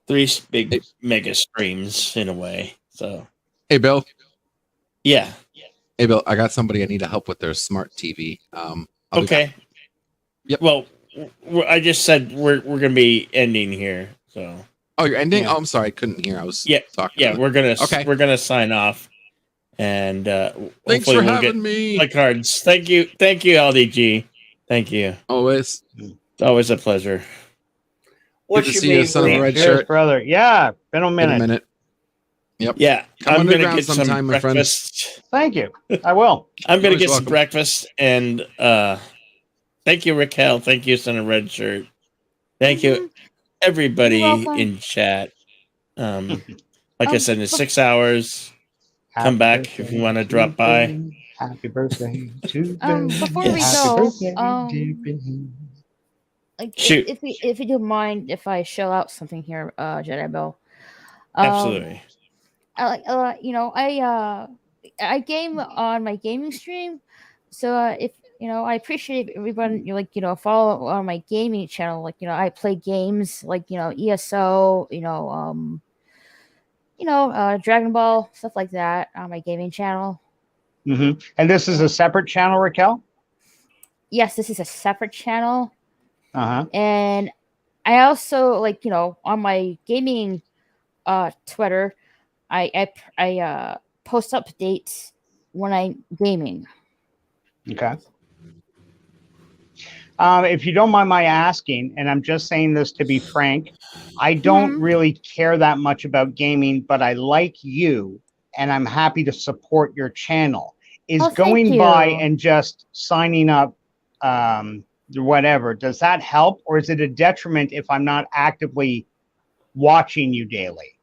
3 big mega streams in a way. So Hey, Bill. yeah. Hey, Bill. I got somebody I need to help with their smart TV. I'll be Okay. back. Yep. Well, I just said we're going to be ending here. So. Oh, you're ending? Yeah. Oh, I'm sorry. I couldn't hear. I was talking. Yeah, we're Okay. gonna sign off. And Thanks hopefully for we'll having get me. my cards. Thank you, LDG. Thank you. Always. It's always a pleasure. What Good to you see you, mean, son of a Grant? red Cheers, shirt. brother. Yeah, been a Been minute. a minute. Yep. Yeah, Come I'm gonna underground get some sometime, my friend. breakfast. Thank you. I will. I'm gonna You're get always some welcome. breakfast and thank you, Raquel. Thank you, son of red shirt. Thank you, everybody You're welcome. in chat. Like I said, in but- 6 hours, come back if you want to drop by. Happy birthday to Before we Yes. go, Happy birthday, like Shoot. if you don't mind if I shell out something here, Jedi Bell. Absolutely. I game on my gaming stream, so if I appreciate everyone follow on my gaming channel. I play games like ESO, Dragon Ball, stuff like that on my gaming channel. And this is a separate channel, Raquel? Yes, this is a separate channel. Uh-huh. And I also on my gaming Twitter, I post updates when I'm gaming. Okay. If you don't mind my asking, and I'm just saying this to be frank, I don't really care that much about gaming, but I like you, and I'm happy to support your channel. Is Oh, thank going by you. and just signing up, whatever, does that help, or is it a detriment if I'm not actively watching you daily?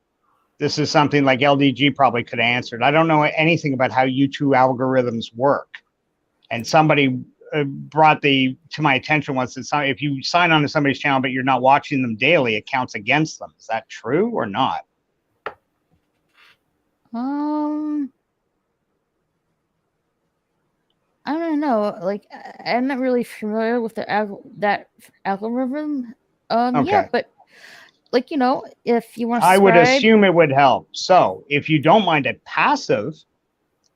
This is something like LDG probably could have answered. I don't know anything about how YouTube algorithms work. And somebody brought to my attention was that if you sign on to somebody's channel but you're not watching them daily, it counts against them. Is that true or not? I don't know. Like, I'm not really familiar with that algorithm. Yeah, Okay. but like, if you want to I would subscribe, assume it would help. So if you don't mind a passive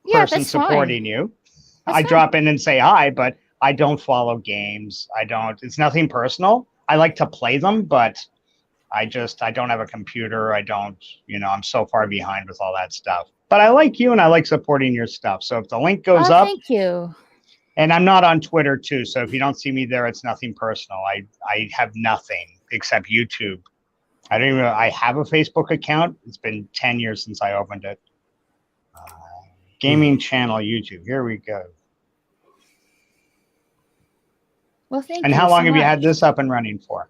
yeah, person that's fine. supporting you, That's I fine. drop in and say hi, but I don't follow games. It's nothing personal. I like to play them, but I don't have a computer. I'm so far behind with all that stuff. But I like you and I like supporting your stuff. So if the link goes up, Thank you. and I'm not on Twitter too. So if you don't see me there, it's nothing personal. I have nothing except YouTube. I have a Facebook account. It's been 10 years since I opened it. Gaming channel, YouTube. Here we go. Well, thank And you. how long so have you had much. this up and running for?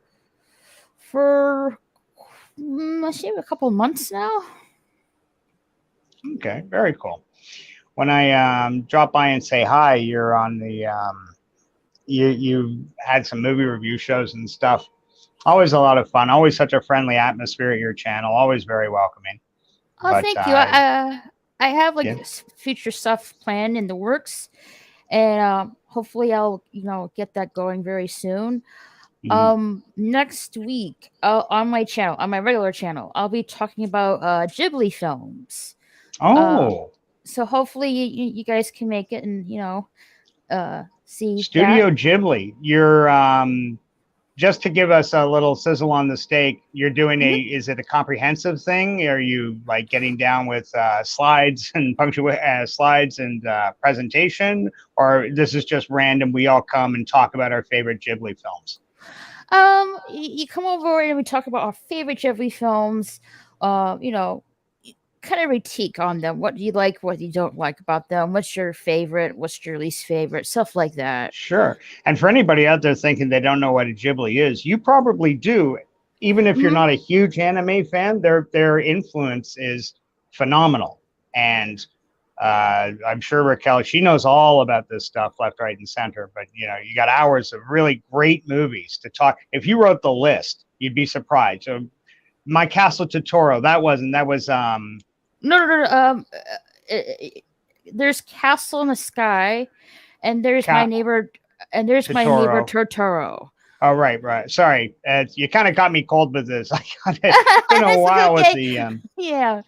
For I say a couple of months now. Okay, very cool. When I drop by and say hi, you're on the you had some movie review shows and stuff. Always a lot of fun. Always such a friendly atmosphere at your channel. Always very welcoming. Oh, But, thank you. I have like future stuff planned in the works, and hopefully I'll get that going very soon. Next week on my channel, on my regular channel, I'll be talking about Ghibli films. So hopefully you guys can make it and see Studio that. Ghibli. You're just to give us a little sizzle on the steak. You're doing is it a comprehensive thing? Are you like getting down with slides and slides and presentation, or this is just random? We all come and talk about our favorite Ghibli films. You come over and we talk about our favorite Ghibli films. Kind of critique on them. What do you like? What you don't like about them? What's your favorite? What's your least favorite? Stuff like that. Sure. And for anybody out there thinking they don't know what a Ghibli is, you probably do. Even if you're not a huge anime fan, their influence is phenomenal. And I'm sure Raquel, she knows all about this stuff left, right, and center. But you got hours of really great movies to talk. If you wrote the list, you'd be surprised. So, My Castle Totoro, that was No. There's Castle in the Sky, and there's my neighbor, and there's my neighbor Totoro. Oh, right. Sorry, you kind of got me cold with this. I got it. It's been a while with the yeah.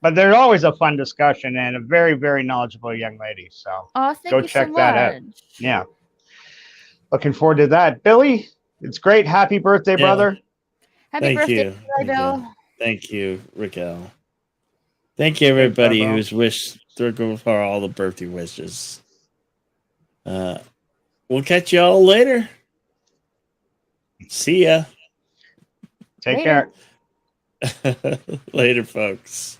But they're always a fun discussion and a very, very knowledgeable young lady. So go check that out. Yeah, looking forward to that. Billy, it's great. Happy birthday, brother. Happy birthday, Bill. Thank you, Raquel. Thank you, everybody who's wished for all the birthday wishes. We'll catch you all later. See ya. Take care. Later, folks.